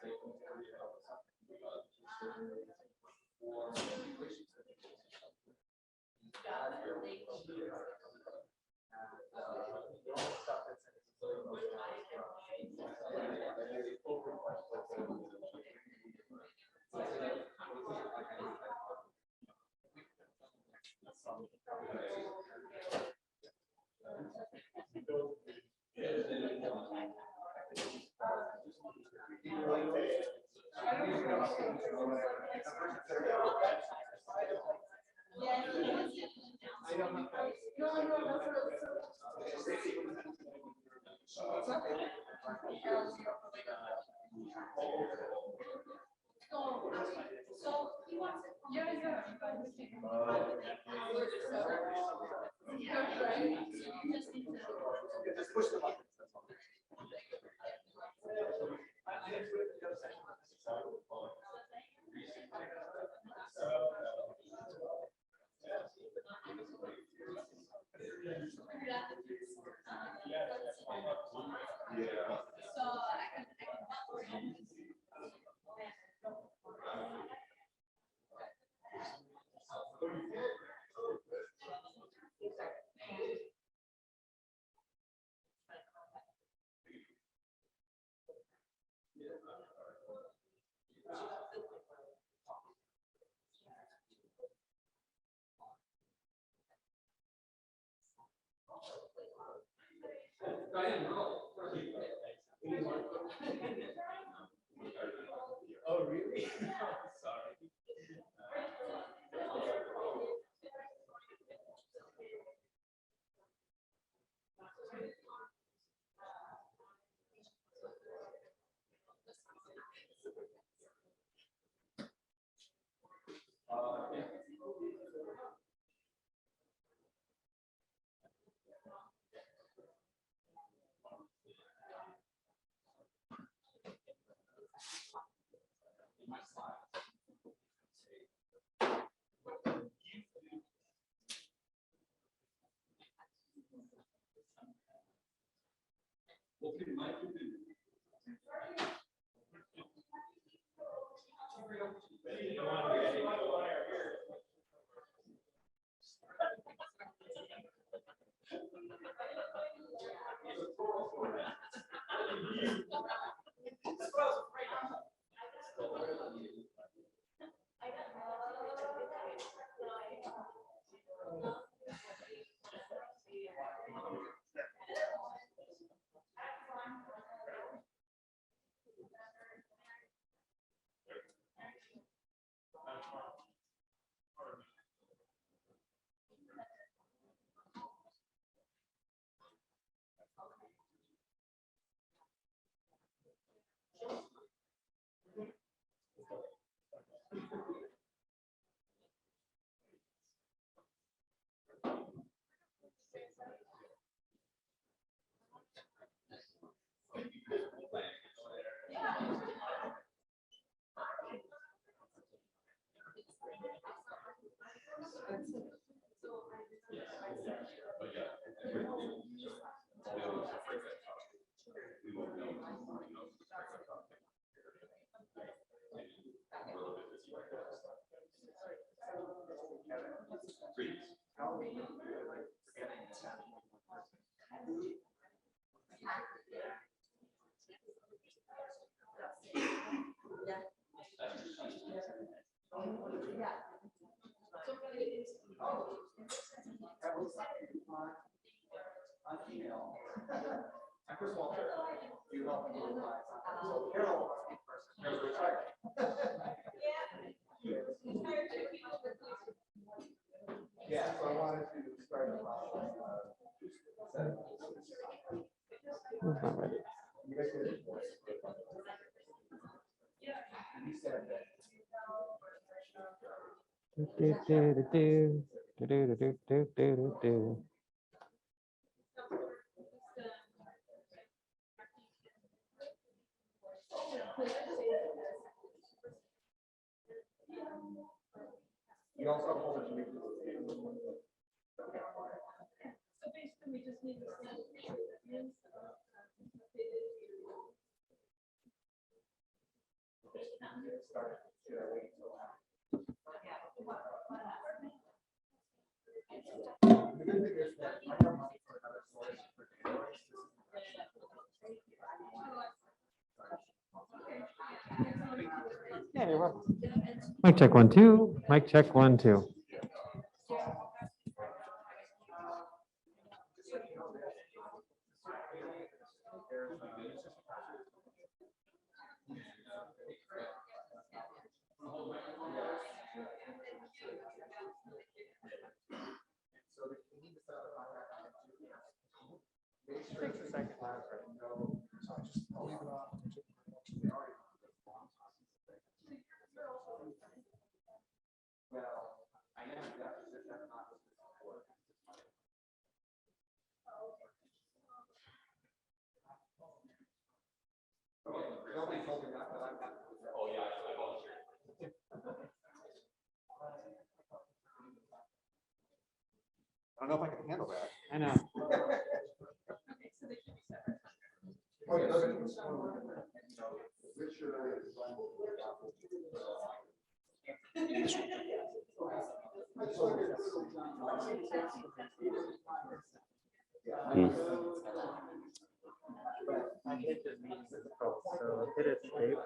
Oh, really? Sorry. Yeah. Yeah, so I wanted to start. You also have a whole bunch of Yeah, you're welcome. Mic check 1, 2. Mic check 1, 2. I don't know if I can handle that. I know. I hit the meeting control, so hit escape.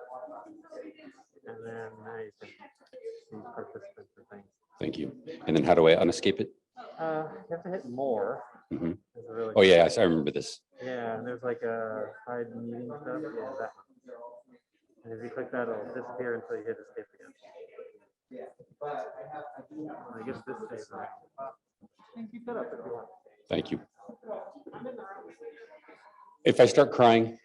And then now you can see participants and things. Thank you. And then how do I unescape it? You have to hit more. Mhm. There's a really Oh, yeah, I remember this. Yeah, and there's like a hide meeting stuff. Yeah, that one. And if you click that, it'll disappear until you hit escape again. I guess this stays right. You can keep that up if you want. Thank you. If I start crying,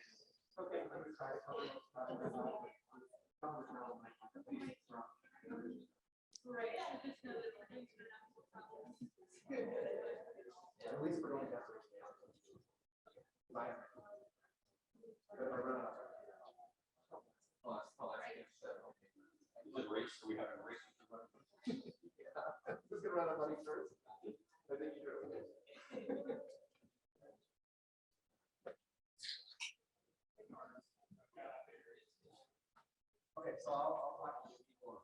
At least we're going down. Okay, so I'll talk to you people.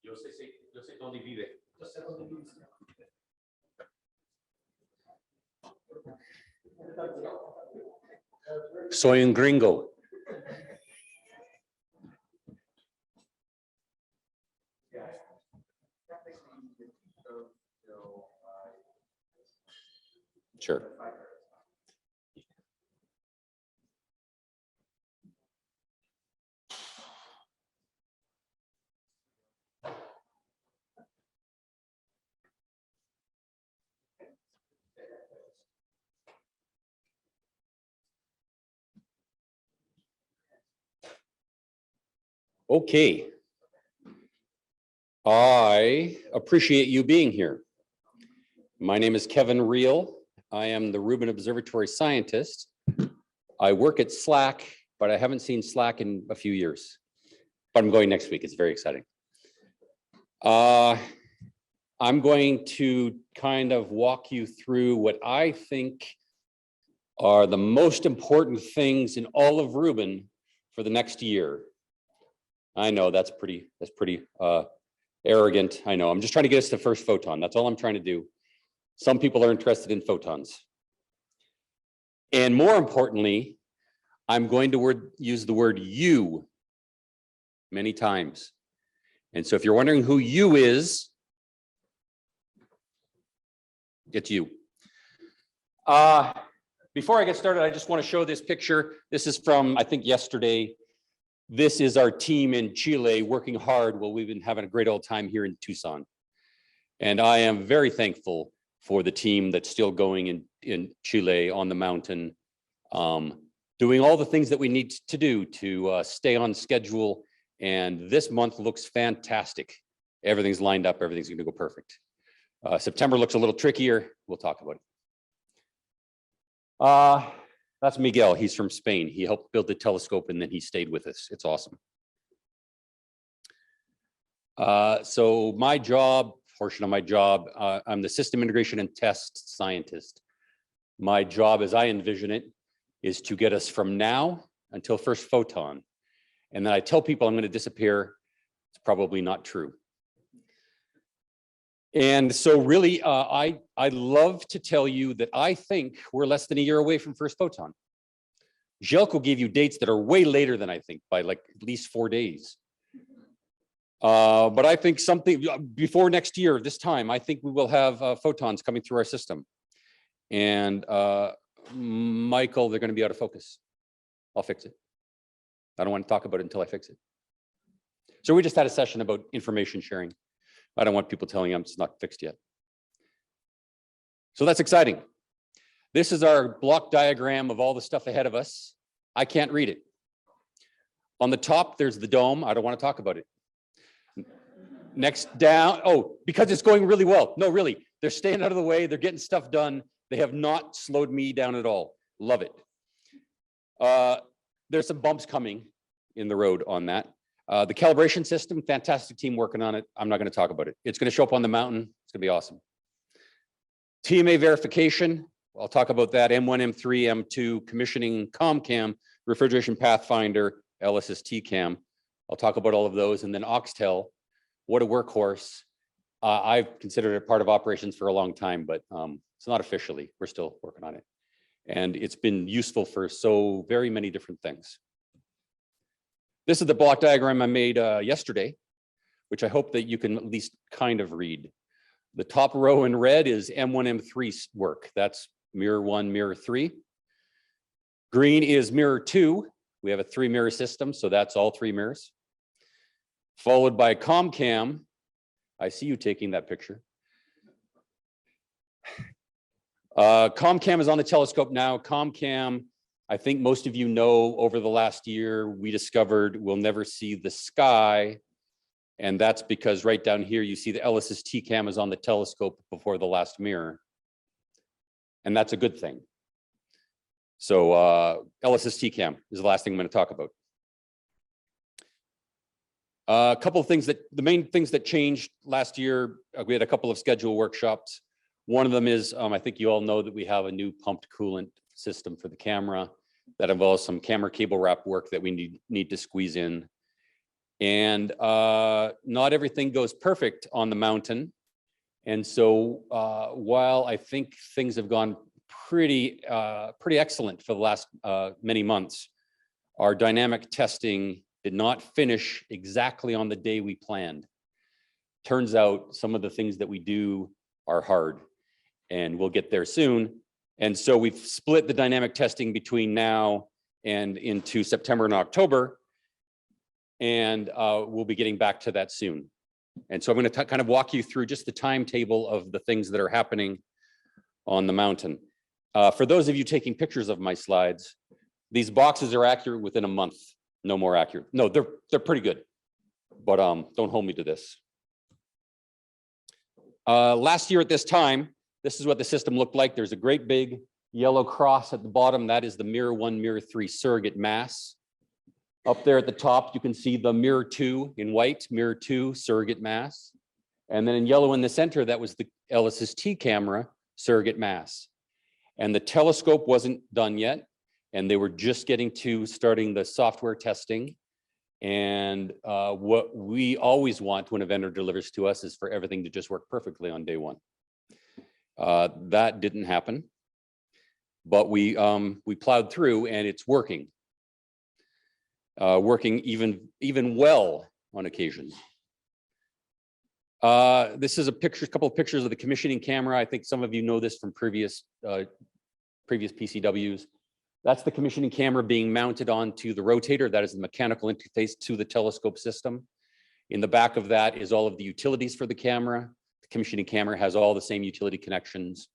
Yo sé dónde vive. Soy un gringo. Sure. Okay. I appreciate you being here. My name is Kevin Reel. I am the Rubin Observatory scientist. I work at SLAC, but I haven't seen SLAC in a few years. But I'm going next week. It's very exciting. I'm going to kind of walk you through what I think are the most important things in all of Rubin for the next year. I know that's pretty arrogant. I know. I'm just trying to get us to first photon. That's all I'm trying to do. Some people are interested in photons. And more importantly, I'm going to use the word you many times. And so if you're wondering who you is, it's you. Before I get started, I just want to show this picture. This is from, I think, yesterday. This is our team in Chile working hard while we've been having a great old time here in Tucson. And I am very thankful for the team that's still going in Chile on the mountain, doing all the things that we need to do to stay on schedule. And this month looks fantastic. Everything's lined up. Everything's going to go perfect. September looks a little trickier. We'll talk about it. That's Miguel. He's from Spain. He helped build the telescope and then he stayed with us. It's awesome. So my job, portion of my job, I'm the system integration and test scientist. My job, as I envision it, is to get us from now until first photon. And then I tell people I'm going to disappear. It's probably not true. And so really, I love to tell you that I think we're less than a year away from first photon. Jelko gave you dates that are way later than I think, by like at least 4 days. But I think something before next year, this time, I think we will have photons coming through our system. And Michael, they're going to be out of focus. I'll fix it. I don't want to talk about it until I fix it. So we just had a session about information sharing. I don't want people telling you it's not fixed yet. So that's exciting. This is our block diagram of all the stuff ahead of us. I can't read it. On the top, there's the dome. I don't want to talk about it. Next down, oh, because it's going really well. No, really, they're staying out of the way. They're getting stuff done. They have not slowed me down at all. Love it. There's some bumps coming in the road on that. The calibration system, fantastic team working on it. I'm not going to talk about it. It's going to show up on the mountain. It's going to be awesome. TMA verification, I'll talk about that. M1, M3, M2, commissioning ComCam, refrigeration pathfinder, LSST cam. I'll talk about all of those. And then Oxtel, what a workhorse. I've considered it part of operations for a long time, but it's not officially. We're still working on it. And it's been useful for so very many different things. This is the block diagram I made yesterday, which I hope that you can at least kind of read. The top row in red is M1, M3 work. That's mirror 1, mirror 3. Green is mirror 2. We have a 3-mirror system, so that's all 3 mirrors. Followed by ComCam. I see you taking that picture. ComCam is on the telescope now. ComCam, I think most of you know, over the last year, we discovered we'll never see the sky. And that's because right down here, you see the LSST cam is on the telescope before the last mirror. And that's a good thing. So LSST cam is the last thing I'm going to talk about. A couple of things the main things that changed last year, we had a couple of schedule workshops. One of them is, I think you all know that we have a new pumped coolant system for the camera. That involves some camera cable wrap work that we need to squeeze in. And not everything goes perfect on the mountain. And so while I think things have gone pretty excellent for the last many months, our dynamic testing did not finish exactly on the day we planned. Turns out some of the things that we do are hard, and we'll get there soon. And so we've split the dynamic testing between now and into September and October. And we'll be getting back to that soon. And so I'm going to kind of walk you through just the timetable of the things that are happening on the mountain. For those of you taking pictures of my slides, these boxes are accurate within a month. No more accurate. No, they're pretty good, but don't hold me to this. Last year at this time, this is what the system looked like. There's a great big yellow cross at the bottom. That is the Mirror 1, Mirror 3 surrogate mass. Up there at the top, you can see the Mirror 2 in white, Mirror 2 surrogate mass. And then in yellow in the center, that was the LSST camera surrogate mass. And the telescope wasn't done yet. And they were just getting to starting the software testing. And what we always want when a vendor delivers to us is for everything to just work perfectly on day one. That didn't happen, but we plowed through, and it's working. Working even well on occasion. This is a couple of pictures of the commissioning camera. I think some of you know this from previous PCWs. That's the commissioning camera being mounted onto the rotator. That is the mechanical interface to the telescope system. In the back of that is all of the utilities for the camera. The commissioning camera has all the same utility connections.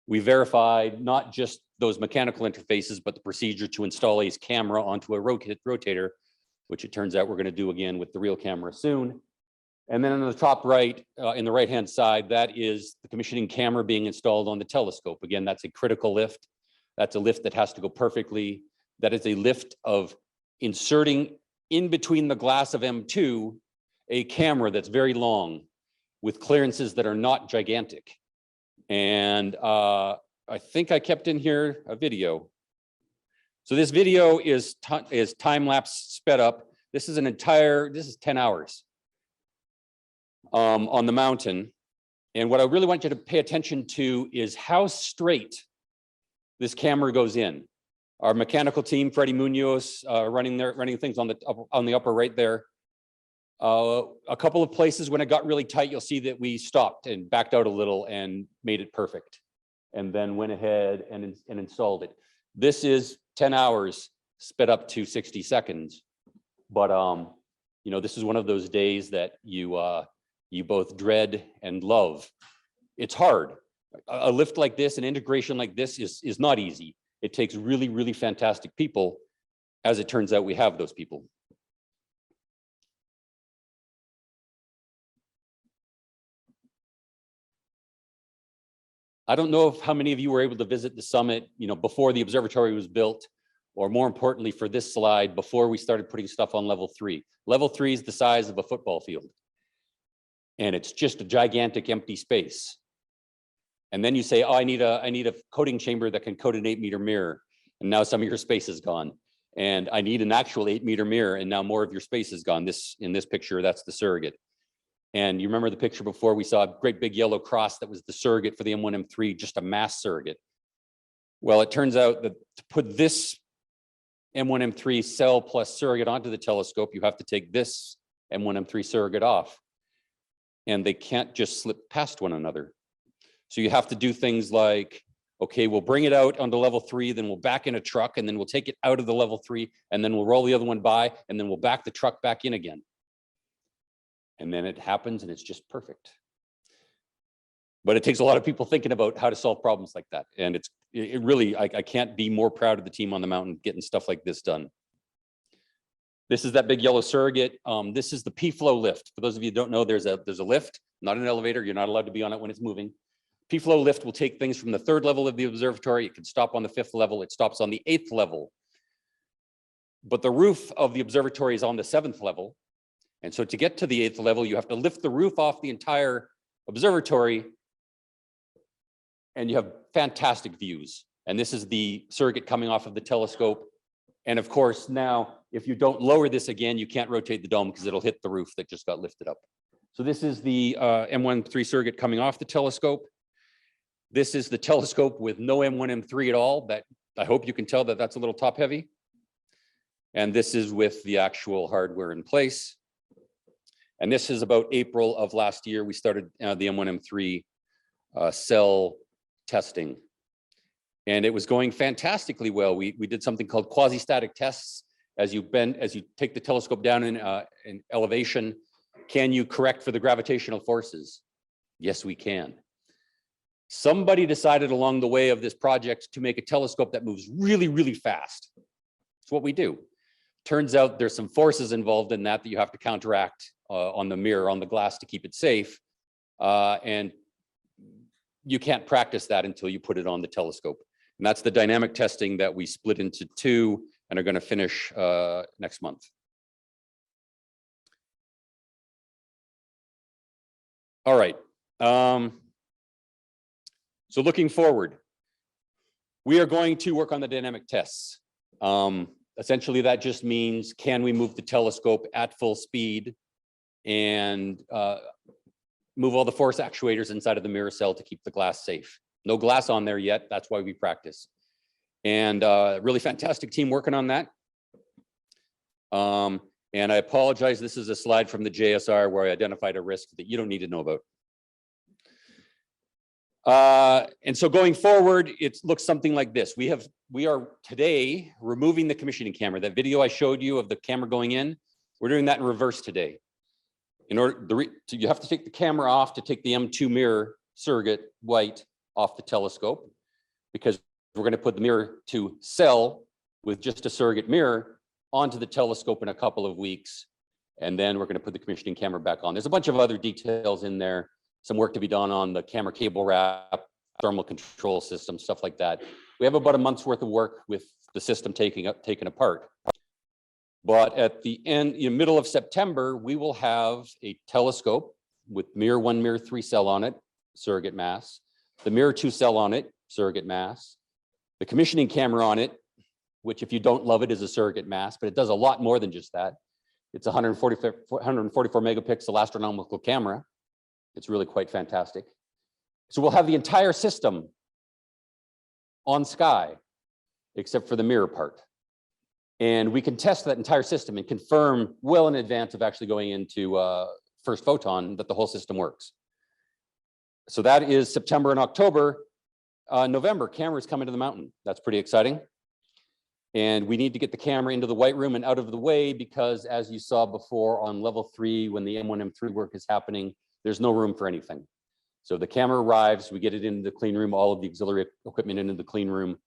We verified not just those mechanical interfaces, but the procedure to install a camera onto a rotator, which it turns out we're going to do again with the real camera soon. And then on the top right, in the right-hand side, that is the commissioning camera being installed on the telescope. Again, that's a critical lift. That's a lift that has to go perfectly. That is a lift of inserting in between the glass of M2 a camera that's very long with clearances that are not gigantic. And I think I kept in here a video. So this video is time-lapse sped up. This is 10 hours on the mountain. And what I really want you to pay attention to is how straight this camera goes in. Our mechanical team, Freddie Munoz, running things on the upper right there. A couple of places when it got really tight, you'll see that we stopped and backed out a little and made it perfect, and then went ahead and installed it. This is 10 hours sped up to 60 seconds. But you know, this is one of those days that you both dread and love. It's hard. A lift like this, an integration like this is not easy. It takes really, really fantastic people. As it turns out, we have those people. I don't know how many of you were able to visit the summit, you know, before the observatory was built, or more importantly for this slide, before we started putting stuff on level 3. Level 3 is the size of a football field. And it's just a gigantic empty space. And then you say, oh, I need a coating chamber that can coat an 8-meter mirror. And now some of your space is gone. And I need an actual 8-meter mirror, and now more of your space is gone. In this picture, that's the surrogate. And you remember the picture before, we saw a great big yellow cross that was the surrogate for the M1, M3, just a mass surrogate. Well, it turns out that to put this M1, M3 cell plus surrogate onto the telescope, you have to take this M1, M3 surrogate off. And they can't just slip past one another. So you have to do things like, okay, we'll bring it out onto level 3, then we'll back in a truck, and then we'll take it out of the level 3, and then we'll roll the other one by, and then we'll back the truck back in again. And then it happens, and it's just perfect. But it takes a lot of people thinking about how to solve problems like that. And it really, I can't be more proud of the team on the mountain getting stuff like this done. This is that big yellow surrogate. This is the P-flow lift. For those of you who don't know, there's a lift, not an elevator. You're not allowed to be on it when it's moving. P-flow lift will take things from the 3rd level of the observatory. It can stop on the 5th level. It stops on the 8th level. But the roof of the observatory is on the 7th level. And so to get to the 8th level, you have to lift the roof off the entire observatory, and you have fantastic views. And this is the surrogate coming off of the telescope. And of course, now, if you don't lower this again, you can't rotate the dome because it'll hit the roof that just got lifted up. So this is the M1M3 surrogate coming off the telescope. This is the telescope with no M1M3 at all. That I hope you can tell that that's a little top heavy. And this is with the actual hardware in place. And this is about April of last year. We started the M1M3 cell testing. And it was going fantastically well. We did something called quasi-static tests. As you take the telescope down in elevation, can you correct for the gravitational forces? Yes, we can. Somebody decided along the way of this project to make a telescope that moves really, really fast. It's what we do. Turns out there's some forces involved in that you have to counteract on the mirror, on the glass to keep it safe. And you can't practice that until you put it on the telescope. And that's the dynamic testing that we split into two and are going to finish next month. All right. So looking forward, we are going to work on the dynamic tests. Essentially, that just means, can we move the telescope at full speed and move all the force actuators inside of the mirror cell to keep the glass safe? No glass on there yet. That's why we practice. And really fantastic team working on that. And I apologize. This is a slide from the JSR where I identified a risk that you don't need to know about. And so going forward, it looks something like this. We are today removing the commissioning camera. That video I showed you of the camera going in, we're doing that in reverse today. In order, you have to take the camera off to take the M2 mirror surrogate white off the telescope, because we're going to put the mirror to cell with just a surrogate mirror onto the telescope in a couple of weeks. And then we're going to put the commissioning camera back on. There's a bunch of other details in there. Some work to be done on the camera cable wrap, thermal control system, stuff like that. We have about a month's worth of work with the system taken apart. But at the end, in the middle of September, we will have a telescope with mirror 1, mirror 3 cell on it, surrogate mass, the mirror 2 cell on it, surrogate mass, the commissioning camera on it, which if you don't love it is a surrogate mass, but it does a lot more than just that. It's a 144 megapixel astronomical camera. It's really quite fantastic. So we'll have the entire system on Sky, except for the mirror part. And we can test that entire system and confirm well in advance of actually going into first photon that the whole system works. So that is September and October. November, cameras coming to the mountain. That's pretty exciting. And we need to get the camera into the white room and out of the way, because as you saw before on level 3, when the M1M3 work is happening, there's no room for anything. So the camera arrives, we get it into the clean room, all of the auxiliary equipment into the clean room,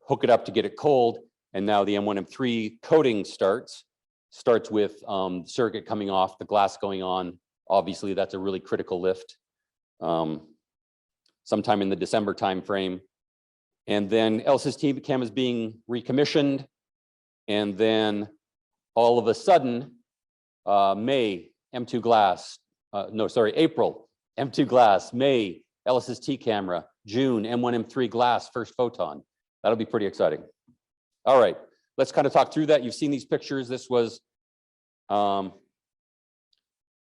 hook it up to get it cold. And now the M1M3 coating starts with circuit coming off, the glass going on. Obviously, that's a really critical lift. Sometime in the December timeframe. And then LSST cam is being recommissioned. And then all of a sudden, May, M2 glass, April, M2 glass, May, LSST camera, June, M1M3 glass, first photon. That'll be pretty exciting. All right, let's kind of talk through that. You've seen these pictures. This was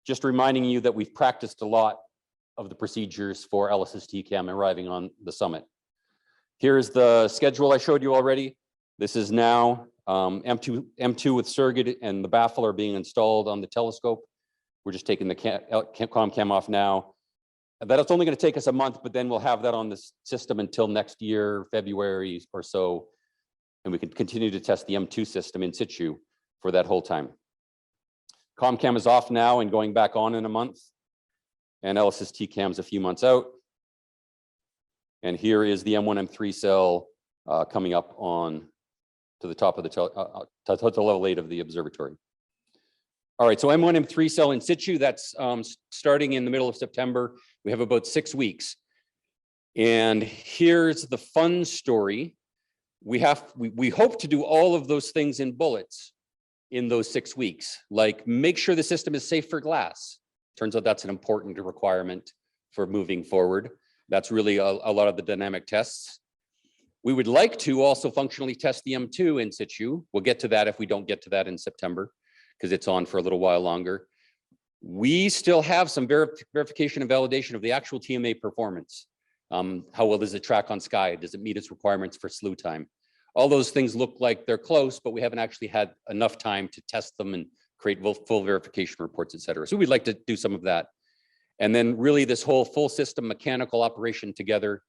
just reminding you that we've practiced a lot of the procedures for LSST cam arriving on the summit. Here's the schedule I showed you already. This is now M2 with surrogate and the baffle are being installed on the telescope. We're just taking the comm cam off now. That's only going to take us a month, but then we'll have that on the system until next year, February or so. And we can continue to test the M2 system in situ for that whole time. Comm cam is off now and going back on in a month. And LSST cam's a few months out. And here is the M1M3 cell coming up on to the top of the level 8 of the observatory. All right, so M1M3 cell in situ, that's starting in the middle of September. We have about 6 weeks. And here's the fun story. We hope to do all of those things in bullets in those 6 weeks, like make sure the system is safe for glass. Turns out that's an important requirement for moving forward. That's really a lot of the dynamic tests. We would like to also functionally test the M2 in situ. We'll get to that if we don't get to that in September, because it's on for a little while longer. We still have some verification and validation of the actual TMA performance. How well does it track on sky? Does it meet its requirements for slew time? All those things look like they're close, but we haven't actually had enough time to test them and create full verification reports, et cetera. So we'd like to do some of that. And then really this whole full system mechanical operation together.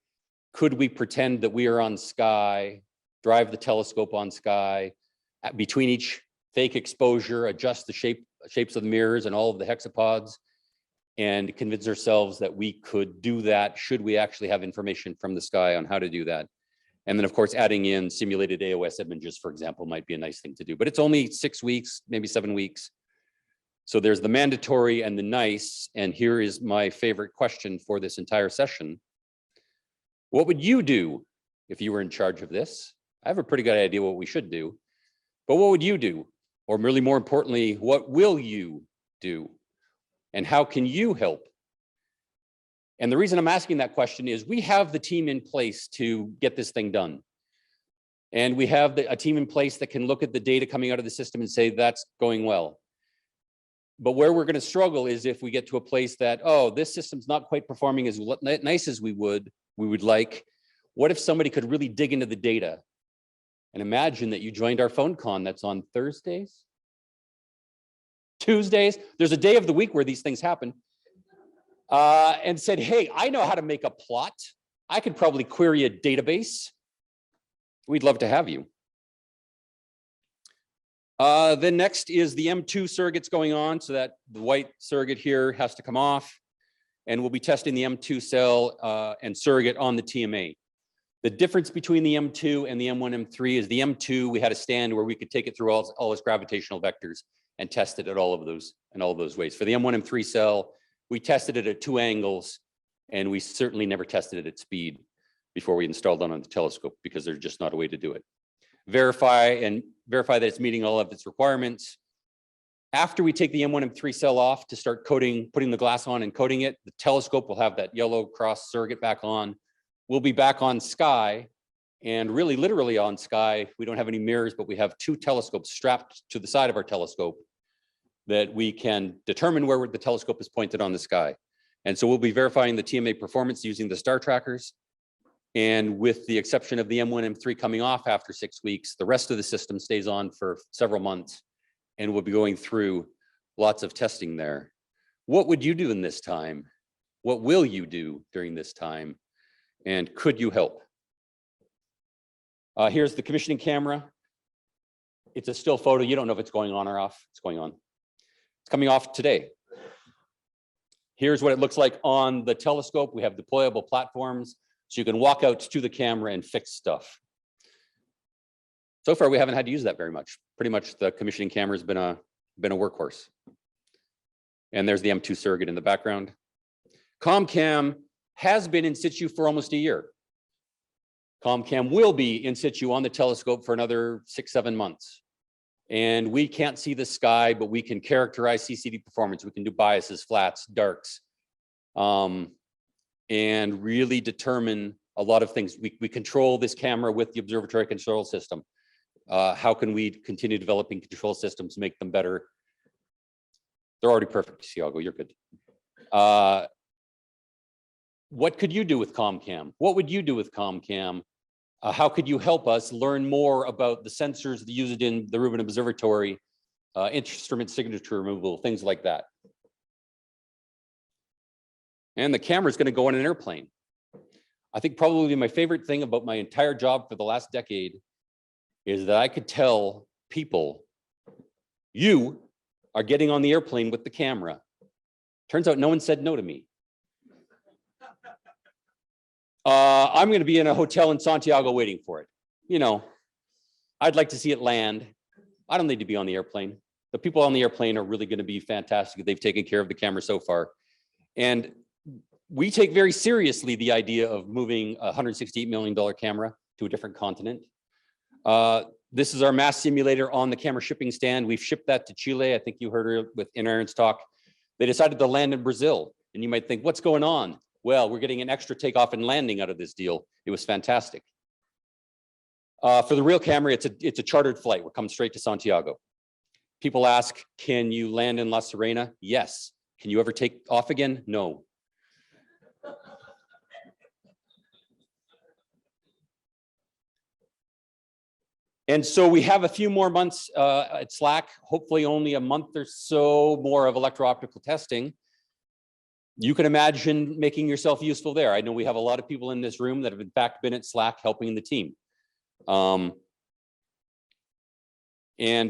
Could we pretend that we are on sky, drive the telescope on sky, between each fake exposure, adjust the shapes of the mirrors and all of the hexapods, and convince ourselves that we could do that should we actually have information from the sky on how to do that. And then of course, adding in simulated AOS images, for example, might be a nice thing to do, but it's only 6 weeks, maybe 7 weeks. So there's the mandatory and the nice, and here is my favorite question for this entire session. What would you do if you were in charge of this? I have a pretty good idea what we should do, but what would you do? Or really more importantly, what will you do? And how can you help? And the reason I'm asking that question is we have the team in place to get this thing done. And we have a team in place that can look at the data coming out of the system and say, that's going well. But where we're going to struggle is if we get to a place that, oh, this system's not quite performing as nice as we would like. What if somebody could really dig into the data? And imagine that you joined our phone con that's on Thursdays, Tuesdays. There's a day of the week where these things happen. And said, hey, I know how to make a plot. I could probably query a database. We'd love to have you. Then next is the M2 surrogates going on, so that the white surrogate here has to come off. And we'll be testing the M2 cell and surrogate on the TMA. The difference between the M2 and the M1, M3 is the M2, we had a stand where we could take it through all its gravitational vectors and test it at all of those ways. For the M1, M3 cell, we tested it at 2 angles, and we certainly never tested it at speed before we installed it on the telescope, because there's just not a way to do it. Verify that it's meeting all of its requirements. After we take the M1, M3 cell off to start putting the glass on and coating it, the telescope will have that yellow cross surrogate back on. We'll be back on sky, and really literally on sky. We don't have any mirrors, but we have 2 telescopes strapped to the side of our telescope that we can determine where the telescope is pointed on the sky. And so we'll be verifying the TMA performance using the star trackers. And with the exception of the M1, M3 coming off after 6 weeks, the rest of the system stays on for several months, and we'll be going through lots of testing there. What would you do in this time? What will you do during this time? And could you help? Here's the commissioning camera. It's a still photo. You don't know if it's going on or off. It's going on. It's coming off today. Here's what it looks like on the telescope. We have deployable platforms, so you can walk out to the camera and fix stuff. So far, we haven't had to use that very much. Pretty much the commissioning camera has been a workhorse. And there's the M2 surrogate in the background. ComCam has been in situ for almost a year. ComCam will be in situ on the telescope for another 6-7 months. And we can't see the sky, but we can characterize CCD performance. We can do biases, flats, darks, and really determine a lot of things. We control this camera with the observatory control system. How can we continue developing control systems, make them better? They're already perfect, Thiago, you're good. What could you do with ComCam? What would you do with ComCam? How could you help us learn more about the sensors that use it in the Rubin Observatory, instrument signature removal, things like that? And the camera is going to go on an airplane. I think probably my favorite thing about my entire job for the last decade is that I could tell people, you are getting on the airplane with the camera. Turns out no one said no to me. I'm going to be in a hotel in Santiago waiting for it. You know, I'd like to see it land. I don't need to be on the airplane. The people on the airplane are really going to be fantastic. They've taken care of the camera so far. And we take very seriously the idea of moving a $168 million camera to a different continent. This is our mass simulator on the camera shipping stand. We've shipped that to Chile. I think you heard it in Aaron's talk. They decided to land in Brazil. And you might think, what's going on? Well, we're getting an extra takeoff and landing out of this deal. It was fantastic. For the real camera, it's a chartered flight. We're coming straight to Santiago. People ask, can you land in La Serena? Yes. Can you ever take off again? No. And so we have a few more months at Slack, hopefully only a month or so more of electro-optical testing. You can imagine making yourself useful there. I know we have a lot of people in this room that have in fact been at Slack helping the team. And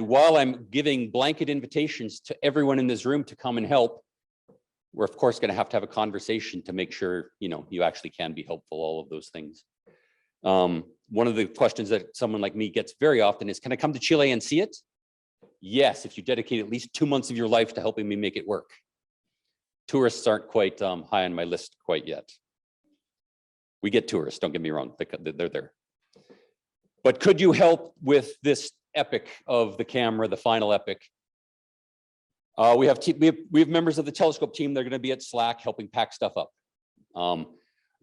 while I'm giving blanket invitations to everyone in this room to come and help, we're of course going to have a conversation to make sure, you know, you actually can be helpful, all of those things. One of the questions that someone like me gets very often is, can I come to Chile and see it? Yes, if you dedicate at least 2 months of your life to helping me make it work. Tourists aren't quite high on my list quite yet. We get tourists, don't get me wrong, they're there. But could you help with this epic of the camera, the final epic? We have members of the telescope team. They're going to be at Slack helping pack stuff up.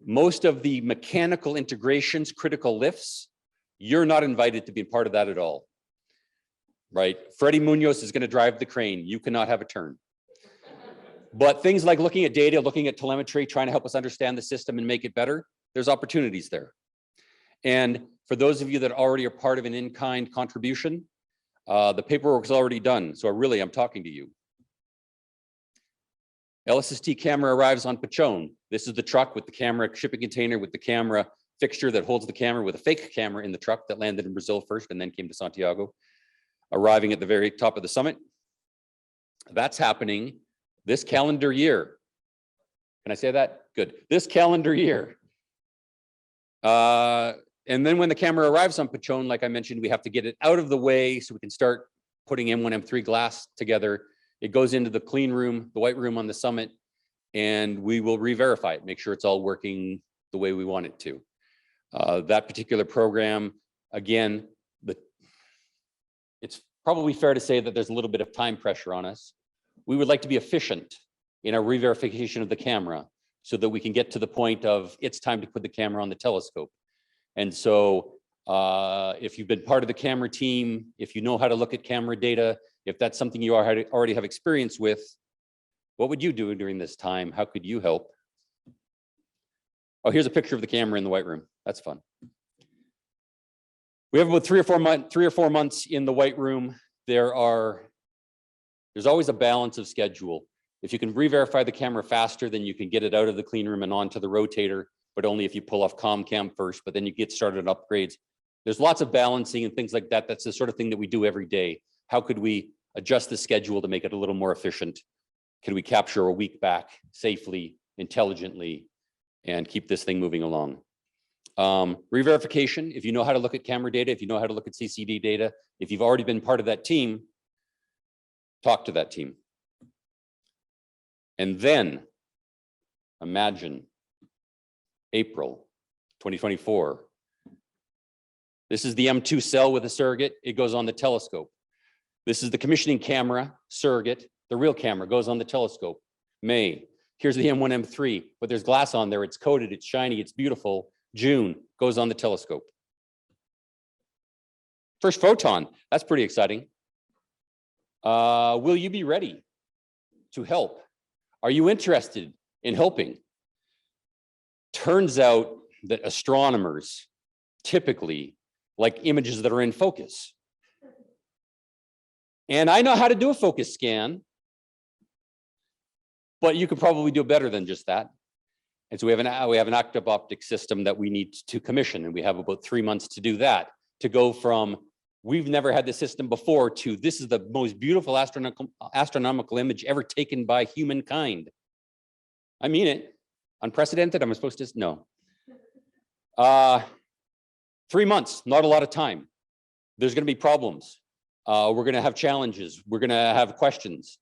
Most of the mechanical integrations, critical lifts, you're not invited to be a part of that at all, right? Freddie Munoz is going to drive the crane. You cannot have a turn. But things like looking at data, looking at telemetry, trying to help us understand the system and make it better, there's opportunities there. And for those of you that already are part of an in-kind contribution, the paperwork is already done. So I'm talking to you. LSST camera arrives on Pachon. This is the truck with the camera shipping container with the camera fixture that holds the camera with a fake camera in the truck that landed in Brazil first and then came to Santiago, arriving at the very top of the summit. That's happening this calendar year. Can I say that? Good. This calendar year. And then when the camera arrives on Pachon, like I mentioned, we have to get it out of the way so we can start putting M1, M3 glass together. It goes into the clean room, the white room on the summit, and we will re-verify it, make sure it's all working the way we want it to. That particular program, again, it's probably fair to say that there's a little bit of time pressure on us. We would like to be efficient in our re-verification of the camera so that we can get to the point of it's time to put the camera on the telescope. And so if you've been part of the camera team, if you know how to look at camera data, if that's something you already have experience with, what would you do during this time? How could you help? Oh, here's a picture of the camera in the white room. That's fun. We have about 3 or 4 months in the white room. There's always a balance of schedule. If you can re-verify the camera faster, then you can get it out of the clean room and onto the rotator, but only if you pull off ComCam first, but then you get started on upgrades. There's lots of balancing and things like that. That's the sort of thing that we do every day. How could we adjust the schedule to make it a little more efficient? Can we capture a week back safely, intelligently, and keep this thing moving along? Re-verification, if you know how to look at camera data, if you know how to look at CCD data, if you've already been part of that team, talk to that team. And then imagine April 2024. This is the M2 cell with a surrogate. It goes on the telescope. This is the commissioning camera surrogate. The real camera goes on the telescope. May. Here's the M1, M3, but there's glass on there. It's coated, it's shiny, it's beautiful. June goes on the telescope. First photon, that's pretty exciting. Will you be ready to help? Are you interested in helping? Turns out that astronomers typically like images that are in focus. And I know how to do a focus scan, but you could probably do better than just that. And so we have an active optic system that we need to commission, and we have about 3 months to do that, to go from we've never had this system before to this is the most beautiful astronomical image ever taken by humankind. I mean it. Unprecedented, am I supposed to? No. 3 months, not a lot of time. There's going to be problems. We're going to have challenges. We're going to have questions.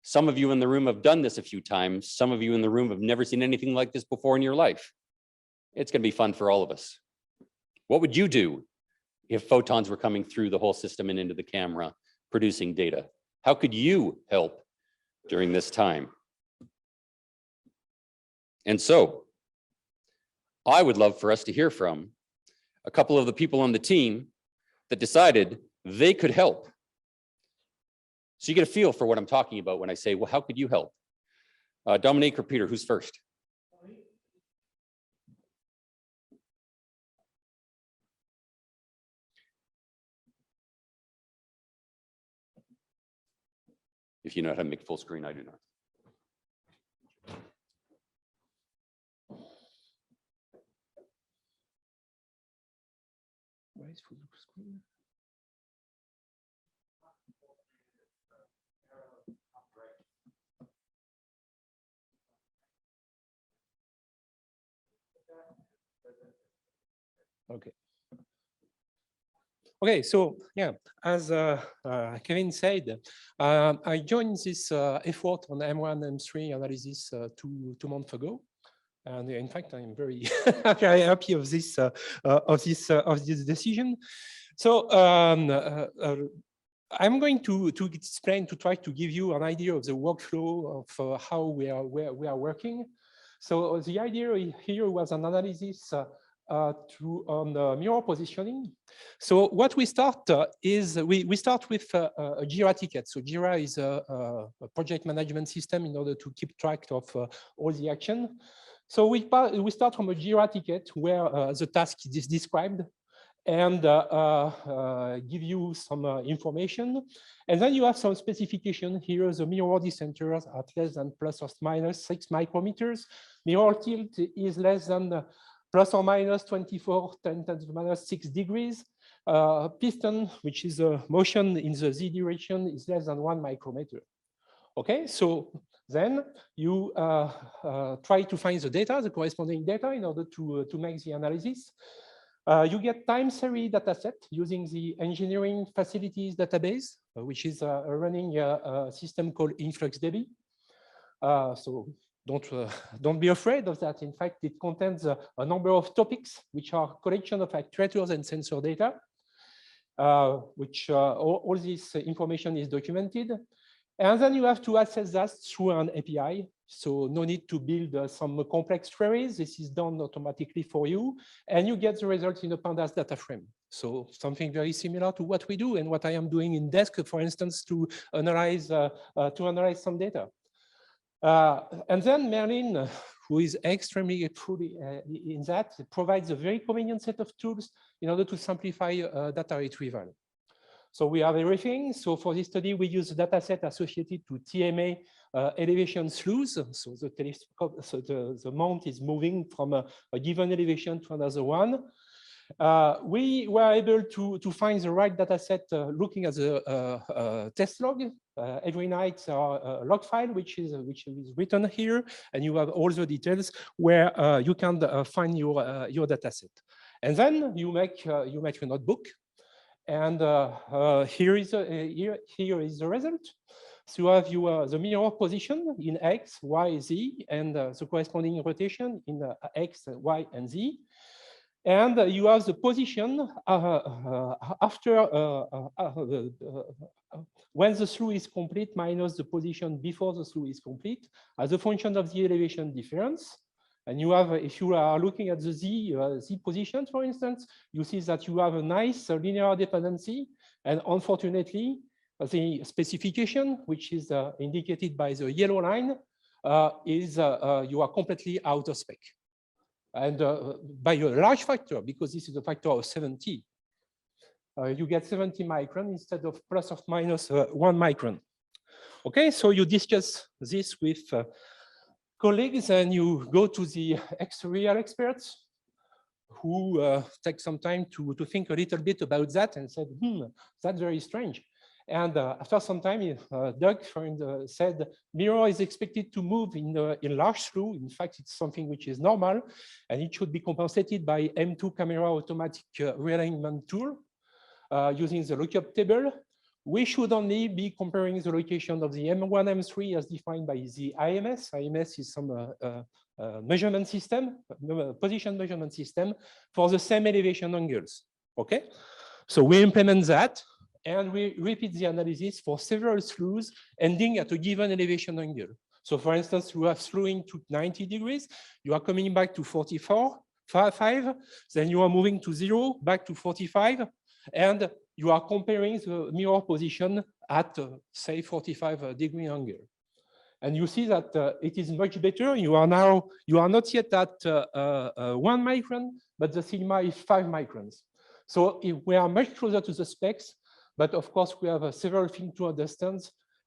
Some of you in the room have done this a few times. Some of you in the room have never seen anything like this before in your life. It's going to be fun for all of us. What would you do if photons were coming through the whole system and into the camera, producing data? How could you help during this time? And so I would love for us to hear from a couple of the people on the team that decided they could help. So you get a feel for what I'm talking about when I say, well, how could you help? Dominique or Peter, who's first? If you know how to make full screen, I do not. Where is full screen? Okay. Okay, so yeah, as Kevin said, I joined this effort on M1, M3 analysis two months ago. And in fact, I'm very, very happy of this decision. So I'm going to explain, to try to give you an idea of the workflow of how we are working. So the idea here was an analysis on mirror positioning. So what we start is we start with a Jira ticket. So Jira is a project management system in order to keep track of all the action. So we start from a Jira ticket where the task is described and give you some information. And then you have some specification here. The mirror decenters at less than plus or minus 6 micrometers. Mirror tilt is less than plus or minus 24 10 to the minus 6 degrees. Piston, which is a motion in the z direction, is less than 1 micrometer. Okay, so then you try to find the data, the corresponding data, in order to make the analysis. You get time series data set using the engineering facilities database, which is running a system called InfluxDB. So don't be afraid of that. In fact, it contains a number of topics, which are collection of actuators and sensor data, which all this information is documented. And then you have to access that through an API. So no need to build some complex queries. This is done automatically for you. And you get the results in a pandas data frame. So something very similar to what we do and what I am doing in Desk, for instance, to analyze some data. And then Merlin, who is extremely fully in that, provides a very convenient set of tools in order to simplify data retrieval. So we have everything. So for this study, we use a data set associated to TMA elevation slews. So the telescope, so the mount is moving from a given elevation to another one. We were able to find the right data set looking at the test log. Every night a log file, which is written here, and you have all the details where you can find your data set. And then you make a notebook. And here is the result. So you have the mirror position in X, Y, Z, and the corresponding rotation in X, Y, and Z. And you have the position after when the slew is complete minus the position before the slew is complete as a function of the elevation difference. And you have, if you are looking at the Z position, for instance, you see that you have a nice linear dependency. And unfortunately, the specification, which is indicated by the yellow line, is you are completely out of spec. And by a large factor, because this is a factor of 70, you get 70 micron instead of plus or minus 1 micron. Okay, so you discuss this with colleagues and you go to the real experts who take some time to think a little bit about that and said, that's very strange. And after some time, Doug said, mirror is expected to move in large slew. In fact, it's something which is normal, and it should be compensated by M2 camera automatic realignment tool using the lookup table. We should only be comparing the location of the M1, M3 as defined by the IMS. IMS is some measurement system, position measurement system for the same elevation angles. Okay, so we implement that. And we repeat the analysis for several slews ending at a given elevation angle. So for instance, you have slewing to 90 degrees, you are coming back to 44, 5, then you are moving to 0, back to 45, and you are comparing the mirror position at, say, 45-degree angle. And you see that it is much better. You are not yet at 1 micron, but the sigma is 5 microns. So we are much closer to the specs, but of course we have several things to understand,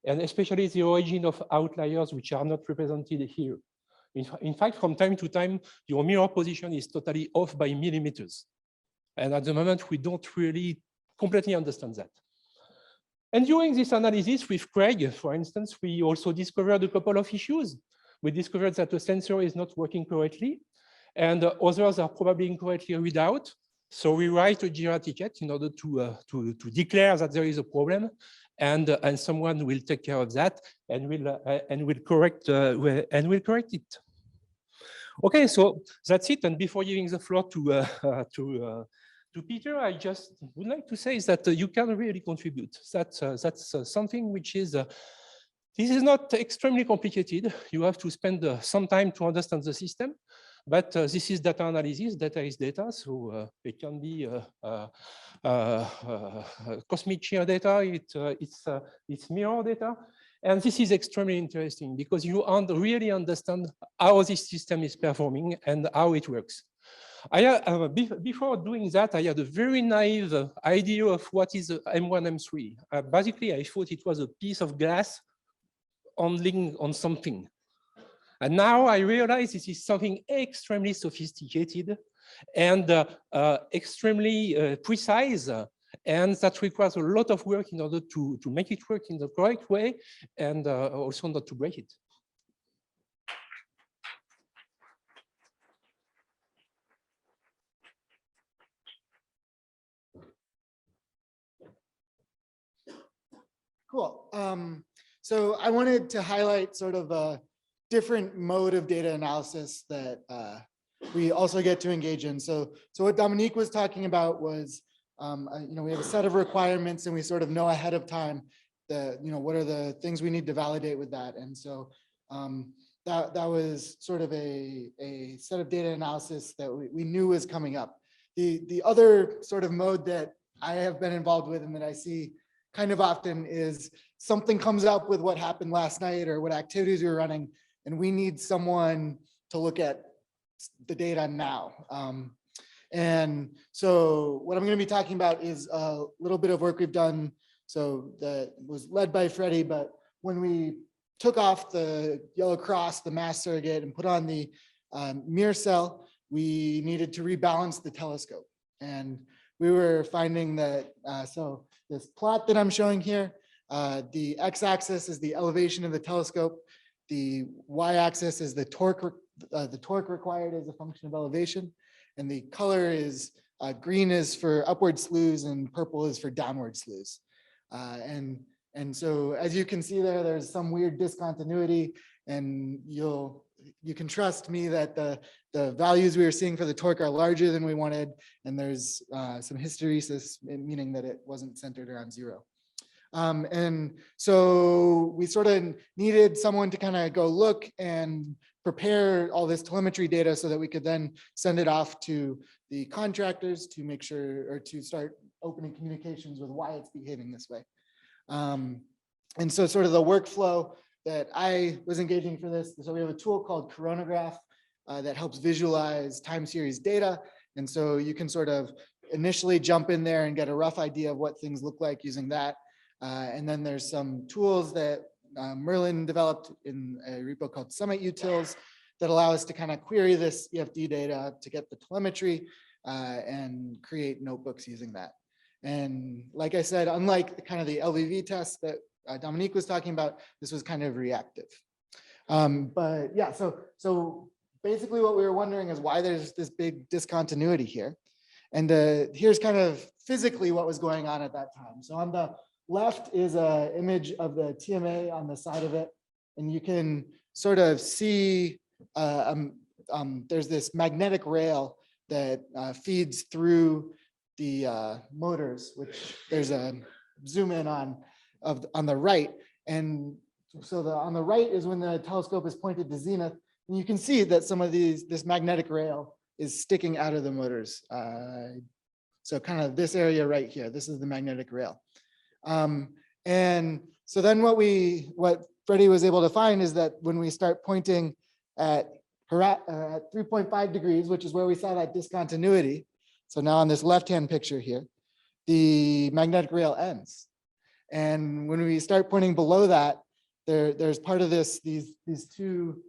and especially the origin of outliers, which are not represented here. In fact, from time to time, your mirror position is totally off by millimeters. And at the moment, we don't really completely understand that. And during this analysis with Craig, for instance, we also discovered a couple of issues. We discovered that the sensor is not working correctly, and others are probably incorrectly read out. So we write a JIRA ticket in order to declare that there is a problem, and someone will take care of that and will correct it. Okay, so that's it. And before giving the floor to Peter, I just would like to say is that you can really contribute. That's something which is, this is not extremely complicated. You have to spend some time to understand the system, but this is data analysis. Data is data, so it can be cosmic shear data. It's mirror data. And this is extremely interesting because you really understand how this system is performing and how it works. Before doing that, I had a very naive idea of what is M1, M3. Basically, I thought it was a piece of glass on something. And now I realize this is something extremely sophisticated and extremely precise. And that requires a lot of work in order to make it work in the correct way and also not to break it. Cool. So I wanted to highlight sort of a different mode of data analysis that we also get to engage in. So what Dominique was talking about was, we have a set of requirements and we sort of know ahead of time what are the things we need to validate with that. And so that was sort of a set of data analysis that we knew was coming up. The other sort of mode that I have been involved with and that I see kind of often is something comes up with what happened last night or what activities we were running, and we need someone to look at the data now. And so what I'm going to be talking about is a little bit of work we've done. So that was led by Freddie, but when we took off the yellow cross, the mass surrogate, and put on the mirror cell, we needed to rebalance the telescope. And we were finding that, so this plot that I'm showing here, the x-axis is the elevation of the telescope. The y-axis is the torque required as a function of elevation. And the color is green is for upward slews and purple is for downward slews. And so as you can see there, there's some weird discontinuity, and you can trust me that the values we were seeing for the torque are larger than we wanted, and there's some hysteresis, meaning that it wasn't centered around 0. And so we sort of needed someone to kind of go look and prepare all this telemetry data so that we could then send it off to the contractors to make sure, or to start opening communications with why it's behaving this way. And so sort of the workflow that I was engaging for this, so we have a tool called Coronagraph that helps visualize time series data. And so you can sort of initially jump in there and get a rough idea of what things look like using that. And then there's some tools that Merlin developed in a repo called Summit Utils that allow us to kind of query this EFD data to get the telemetry and create notebooks using that. And like I said, unlike the kind of the LVV test that Dominique was talking about, this was kind of reactive. But yeah, so basically what we were wondering is why there's this big discontinuity here. And here's kind of physically what was going on at that time. So on the left is an image of the TMA on the side of it. And you can sort of see there's this magnetic rail that feeds through the motors, which there's a zoom in on the right. And so on the right is when the telescope is pointed to zenith. And you can see that some of this magnetic rail is sticking out of the motors. So kind of this area right here, this is the magnetic rail. And so then what Freddie was able to find is that when we start pointing at 3.5 degrees, which is where we saw that discontinuity. So now on this left-hand picture here, the magnetic rail ends. And when we start pointing below that, there's part of these two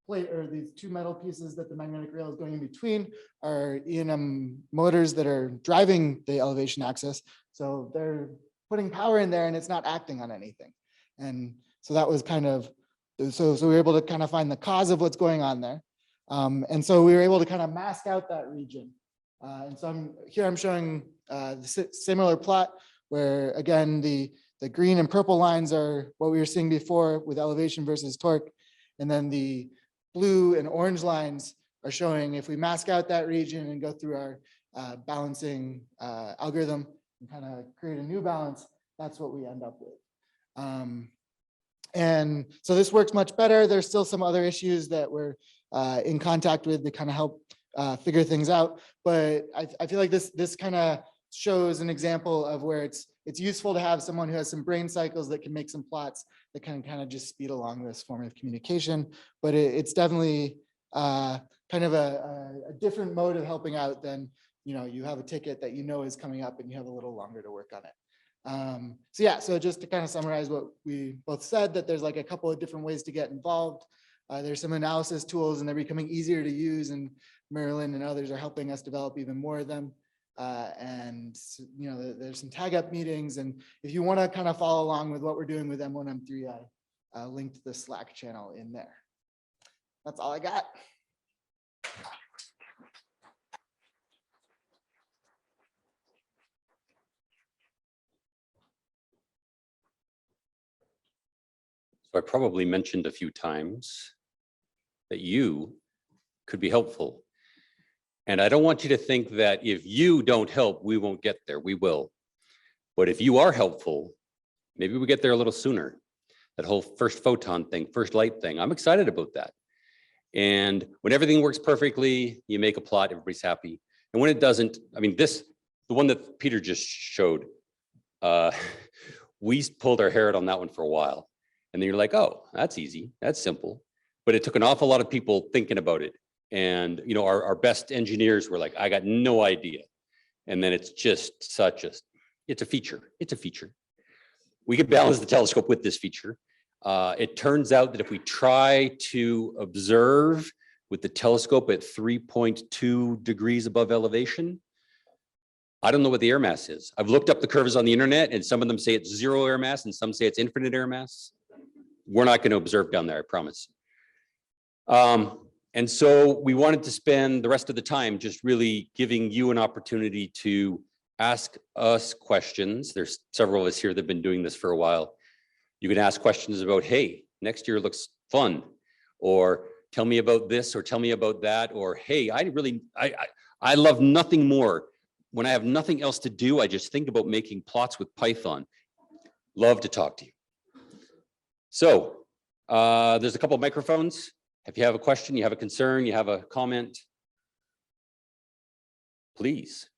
these two metal pieces that the magnetic rail is going in between are E&M motors that are driving the elevation axis. So they're putting power in there and it's not acting on anything. And so that was kind of, so we were able to kind of find the cause of what's going on there. And so we were able to kind of mask out that region. And so I'm showing the similar plot where again, the green and purple lines are what we were seeing before with elevation versus torque. And then the blue and orange lines are showing if we mask out that region and go through our balancing algorithm and kind of create a new balance, that's what we end up with. And so this works much better. There's still some other issues that we're in contact with to kind of help figure things out. But I feel like this kind of shows an example of where it's useful to have someone who has some brain cycles that can make some plots that can kind of just speed along this form of communication. But it's definitely kind of a different mode of helping out than, you have a ticket that is coming up and you have a little longer to work on it. So yeah, so just to kind of summarize what we both said, that there's like a couple of different ways to get involved. There's some analysis tools and they're becoming easier to use, and Marilyn and others are helping us develop even more of them. And there's some tag up meetings, and if you want to kind of follow along with what we're doing with M1, M3, I linked the Slack channel in there. That's all I got. So I probably mentioned a few times that you could be helpful. And I don't want you to think that if you don't help, we won't get there. We will. But if you are helpful, maybe we get there a little sooner. That whole first photon thing, first light thing, I'm excited about that. And when everything works perfectly, you make a plot, everybody's happy. And when it doesn't, I mean, the one that Peter just showed, we pulled our hair out on that one for a while. And then you're like, oh, that's easy, that's simple. But it took an awful lot of people thinking about it. And our best engineers were like, I got no idea. And then it's just it's a feature. It's a feature. We could balance the telescope with this feature. It turns out that if we try to observe with the telescope at 3.2 degrees above elevation, I don't know what the air mass is. I've looked up the curves on the internet and some of them say it's 0 air mass and some say it's infinite air mass. We're not going to observe down there, I promise. And so we wanted to spend the rest of the time just really giving you an opportunity to ask us questions. There's several of us here that have been doing this for a while. You can ask questions about, hey, next year looks fun, or tell me about this, or tell me about that, or hey, I love nothing more. When I have nothing else to do, I just think about making plots with Python. Love to talk to you. So there's a couple of microphones. If you have a question, you have a concern, you have a comment, please.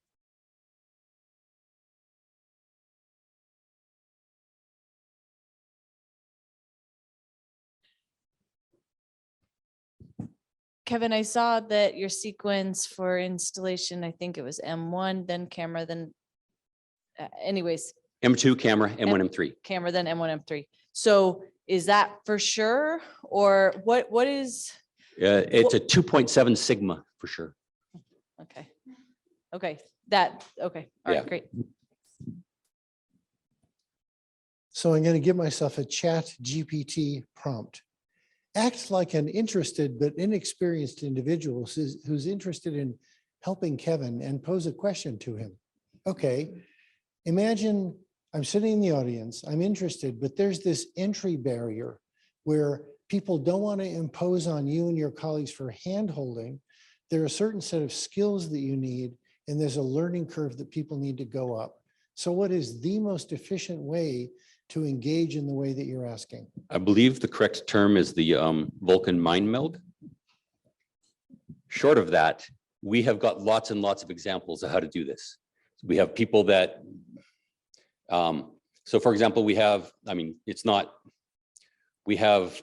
Kevin, I saw that your sequence for installation, I think it was M1, then camera, then anyways. M2 camera, M1, M3. Camera, then M1, M3. So is that for sure? Or what is? It's a 2.7 sigma for sure. Okay. Okay. All right, Yeah. great. So I'm going to give myself a chat GPT prompt. Act like an interested but inexperienced individual who's interested in helping Kevin and pose a question to him. Okay, imagine I'm sitting in the audience, I'm interested, but there's this entry barrier where people don't want to impose on you and your colleagues for hand-holding. There are a certain set of skills that you need, and there's a learning curve that people need to go up. So what is the most efficient way to engage in the way that you're asking? I believe the correct term is the Vulcan mind meld. Short of that, we have got lots and lots of examples of how to do this. We have people that, so for example, we have, I mean, it's not, we have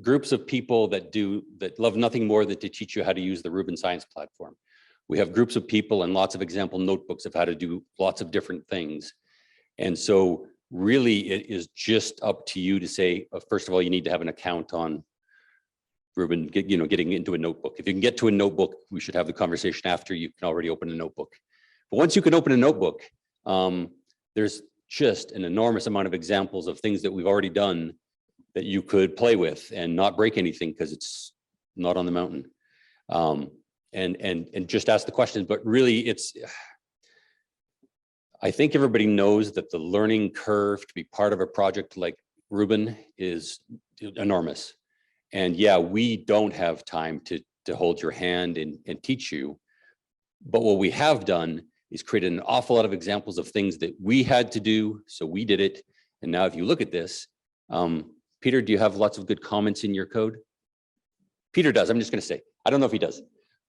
groups of people that love nothing more than to teach you how to use the Rubin Science Platform. We have groups of people and lots of example notebooks of how to do lots of different things. And so really it is just up to you to say, first of all, you need to have an account on Rubin, getting into a notebook. If you can get to a notebook, we should have the conversation after you can already open a notebook. But once you can open a notebook, there's just an enormous amount of examples of things that we've already done that you could play with and not break anything because it's not on the mountain. And just ask the questions, but really I think everybody knows that the learning curve to be part of a project like Rubin is enormous. And yeah, we don't have time to hold your hand and teach you. But what we have done is created an awful lot of examples of things that we had to do. So we did it. And now if you look at this, Peter, do you have lots of good comments in your code? Peter does, I'm just gonna say, I don't know if he does.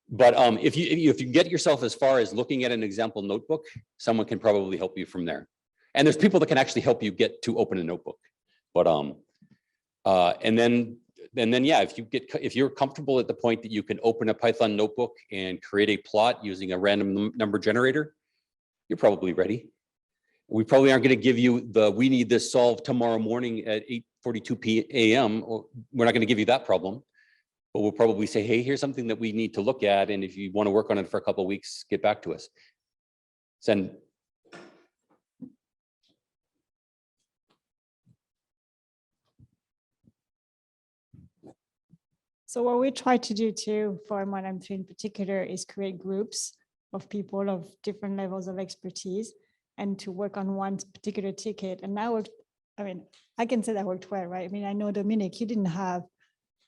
But if you get yourself as far as looking at an example notebook, someone can probably help you from there. And there's people that can actually help you get to open a notebook. But and then yeah, if you're comfortable at the point that you can open a Python notebook and create a plot using a random number generator, you're probably ready. We probably aren't going to give you we need this solved tomorrow morning at 8:42 a.m. We're not going to give you that problem, but we'll probably say, hey, here's something that we need to look at. And if you want to work on it for a couple of weeks, get back to us. Send. So what we try to do too for M1M3 in particular is create groups of people of different levels of expertise and to work on one particular ticket. And that worked, I mean, I can say that worked well, right? I mean, I know Dominic, you didn't have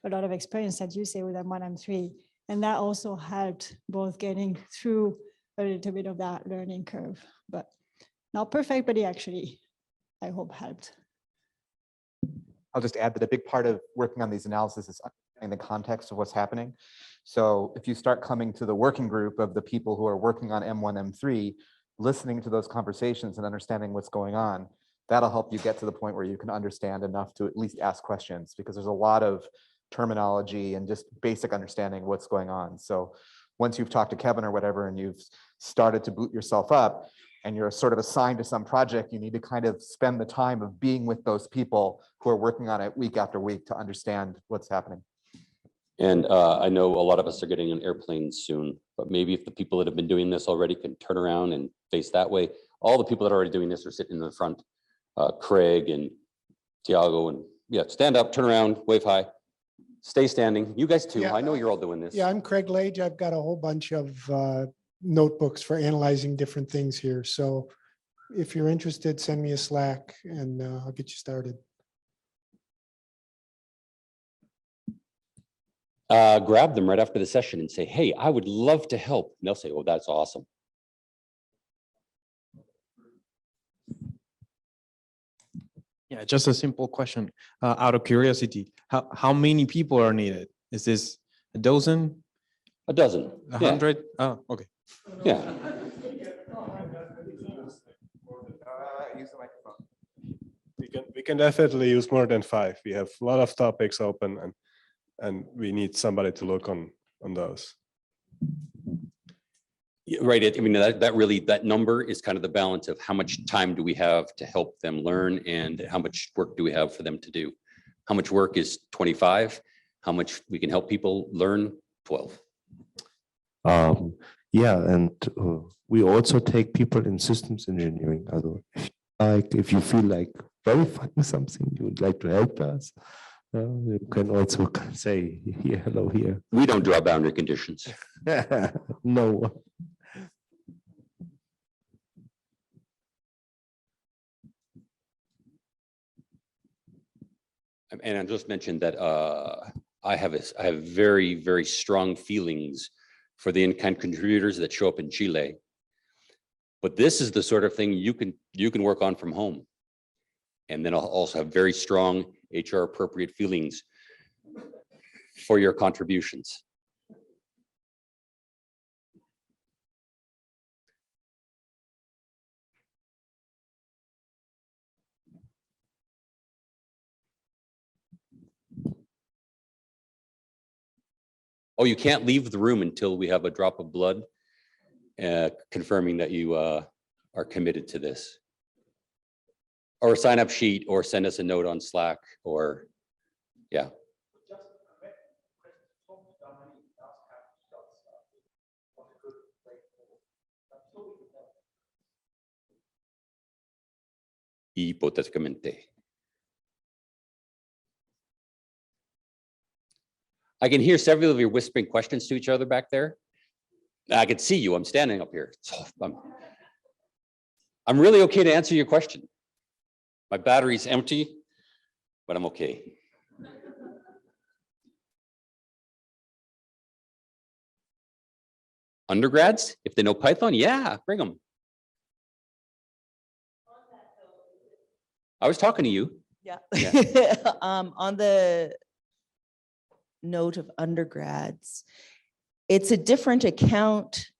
a lot of experience that you say with M1M3. And that also helped both getting through a little bit of that learning curve, but not perfect, but it actually, I hope, helped. I'll just add that a big part of working on these analyses is understanding the context of what's happening. So if you start coming to the working group of the people who are working on M1, M3, listening to those conversations and understanding what's going on, that'll help you get to the point where you can understand enough to at least ask questions, because there's a lot of terminology and just basic understanding of what's going on. So once you've talked to Kevin or whatever, and you've started to boot yourself up, and you're sort of assigned to some project, you need to kind of spend the time of being with those people who are working on it week after week to understand what's happening. And I know a lot of us are getting on airplanes soon, but maybe if the people that have been doing this already can turn around and face that way. All the people that are already doing this are sitting in the front. Craig and Tiago, and yeah, stand up, turn around, wave hi, stay standing. You guys too. Yeah. I know you're all doing this. Yeah, I'm Craig Lage. I've got a whole bunch of notebooks for analyzing different things here. So if you're interested, send me a Slack and I'll get you started. Grab them right after the session and say, hey, I would love to help. And they'll say, oh, that's awesome. Yeah, just a simple question. Out of curiosity, how many people are needed? Is this a dozen? A dozen. 100? Oh, okay. Yeah. We can definitely use more than 5. We have a lot of topics open, and we need somebody to look on those. Yeah, right. I mean, that number is kind of the balance of how much time do we have to help them learn and how much work do we have for them to do. How much work is 25? How much we can help people learn? 12. Yeah, and we also take people in systems engineering. Like if you feel like verifying something, you would like to help us, you can also say here, hello here. We don't draw boundary conditions. No. And I just mentioned that I have very, very strong feelings for the in-kind contributors that show up in Chile. But this is the sort of thing you can work on from home. And then I'll also have very strong HR appropriate feelings for your contributions. Oh, you can't leave the room until we have a drop of blood confirming that you are committed to this. Or a sign up sheet, or send us a note on Slack, or yeah. Hipotéticamente. I can hear several of you whispering questions to each other back there. I can see you. I'm standing up here. So I'm really okay to answer your question. My battery's empty, but I'm okay. Undergrads, if they know Python, yeah, bring them. I was talking to you. Yeah. Yeah. On the note of undergrads, it's a different account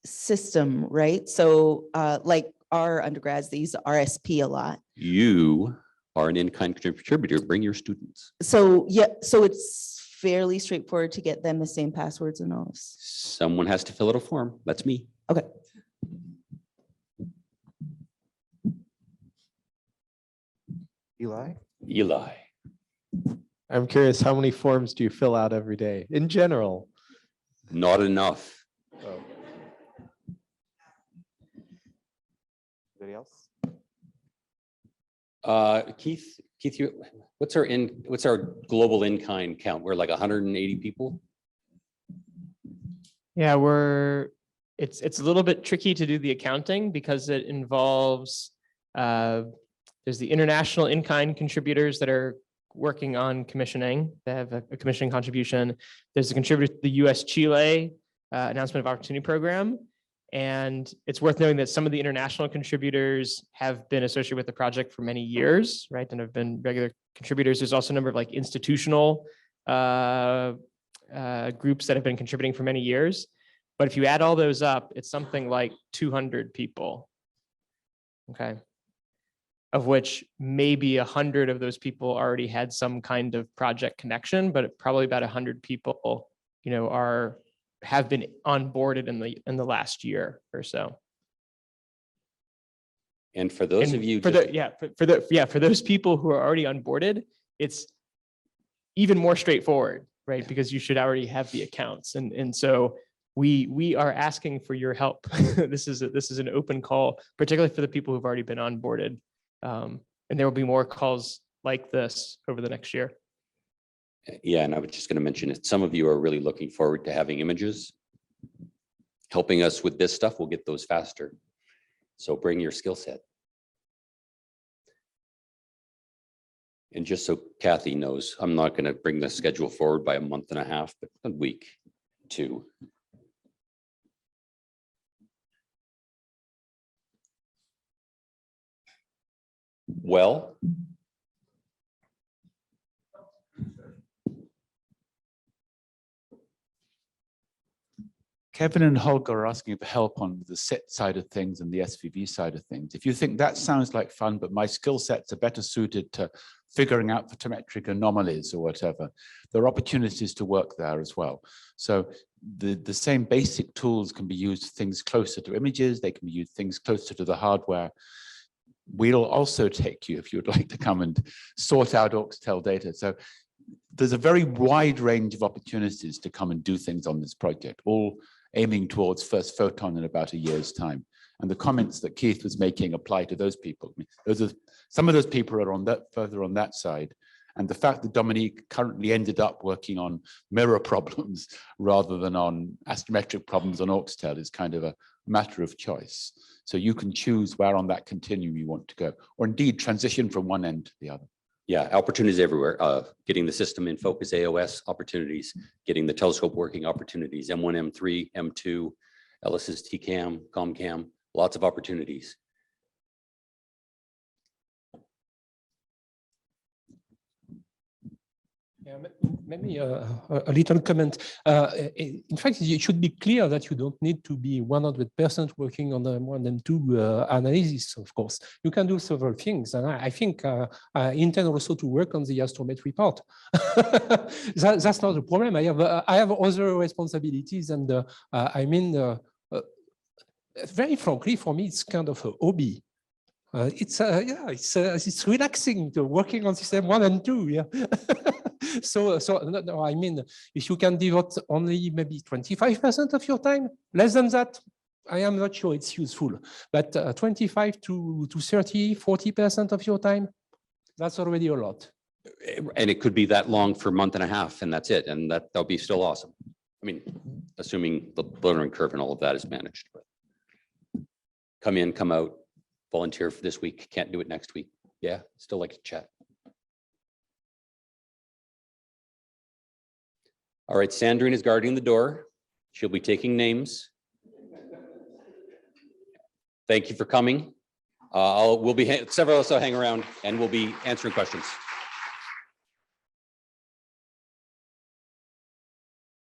system, right? So like our undergrads, they use RSP a lot. You are an in-kind contributor. Bring your students. So yeah, so it's fairly straightforward to get them the same passwords and all this. Someone has to fill out a form. That's me. Okay. Eli? Eli. I'm curious, how many forms do you fill out every day in general? Not enough. Oh. Anybody else? Keith, what's our global in-kind count? We're like 180 people. Yeah, it's a little bit tricky to do the accounting because it involves, there's the international in-kind contributors that are working on commissioning. They have a commissioning contribution. There's a contributor to the US-Chile Announcement of Opportunity Program. And it's worth noting that some of the international contributors have been associated with the project for many years, right? And have been regular contributors. There's also a number of like institutional groups that have been contributing for many years. But if you add all those up, it's something like 200 people, okay? Of which maybe 100 of those people already had some kind of project connection, but probably about 100 people, you know, have been onboarded in the last year or so. And for those of you, for those people who are already onboarded, it's even more straightforward, right? Because you should already have the accounts, and so we are asking for your help. This is an open call, particularly for the people who've already been onboarded, and there will be more calls like this over the next year. yeah, and I was just going to mention it. Some of you are really looking forward to having images. Helping us with this stuff, we'll get those faster. So bring your skill set. And just so Kathy knows, I'm not going to bring the schedule forward by a month and a half, but a week, 2. Well, Kevin and Holger are asking for help on the set side of things and the SVV side of things. If you think that sounds like fun, but my skill sets are better suited to figuring out photometric anomalies or whatever, there are opportunities to work there as well. So the same basic tools can be used for things closer to images. They can be used things closer to the hardware. We'll also take you if you would like to come and sort out Auxtel data. So there's a very wide range of opportunities to come and do things on this project, all aiming towards first photon in about a year's time. And the comments that Keith was making apply to those people. I mean, some of those people are on that further on that side. And the fact that Dominique currently ended up working on mirror problems rather than on astrometric problems on Auxtel is kind of a matter of choice. So you can choose where on that continuum you want to go, or indeed transition from one end to the other. yeah, opportunities everywhere. Getting the system in focus, AOS opportunities, getting the telescope working opportunities, M1, M3, M2, LSS TCAM, ComCam, lots of opportunities. Yeah, maybe a little comment. In fact, it should be clear that you don't need to be 100% working on the M1 and M2 analysis, of course. You can do several things. And I think I intend also to work on the astrometry part. That's not a problem. I have other responsibilities. And I mean, very frankly, for me, it's kind of a hobby. It's relaxing to working on system 1 and 2. Yeah. So no, I mean, if you can devote only maybe 25% of your time, less than that, I am not sure it's useful. But 25 to 30, 40% of your time, that's already a lot. And it could be that long for a month and a half, and that's it. And that'll be still awesome. I mean, assuming the learning curve and all of that is managed. But come in, come out, volunteer for this week, can't do it next week. Yeah, still like to chat. All right, Sandrine is guarding the door. She'll be taking names. Thank you for coming. We'll be several of us will hang around and we'll be answering questions.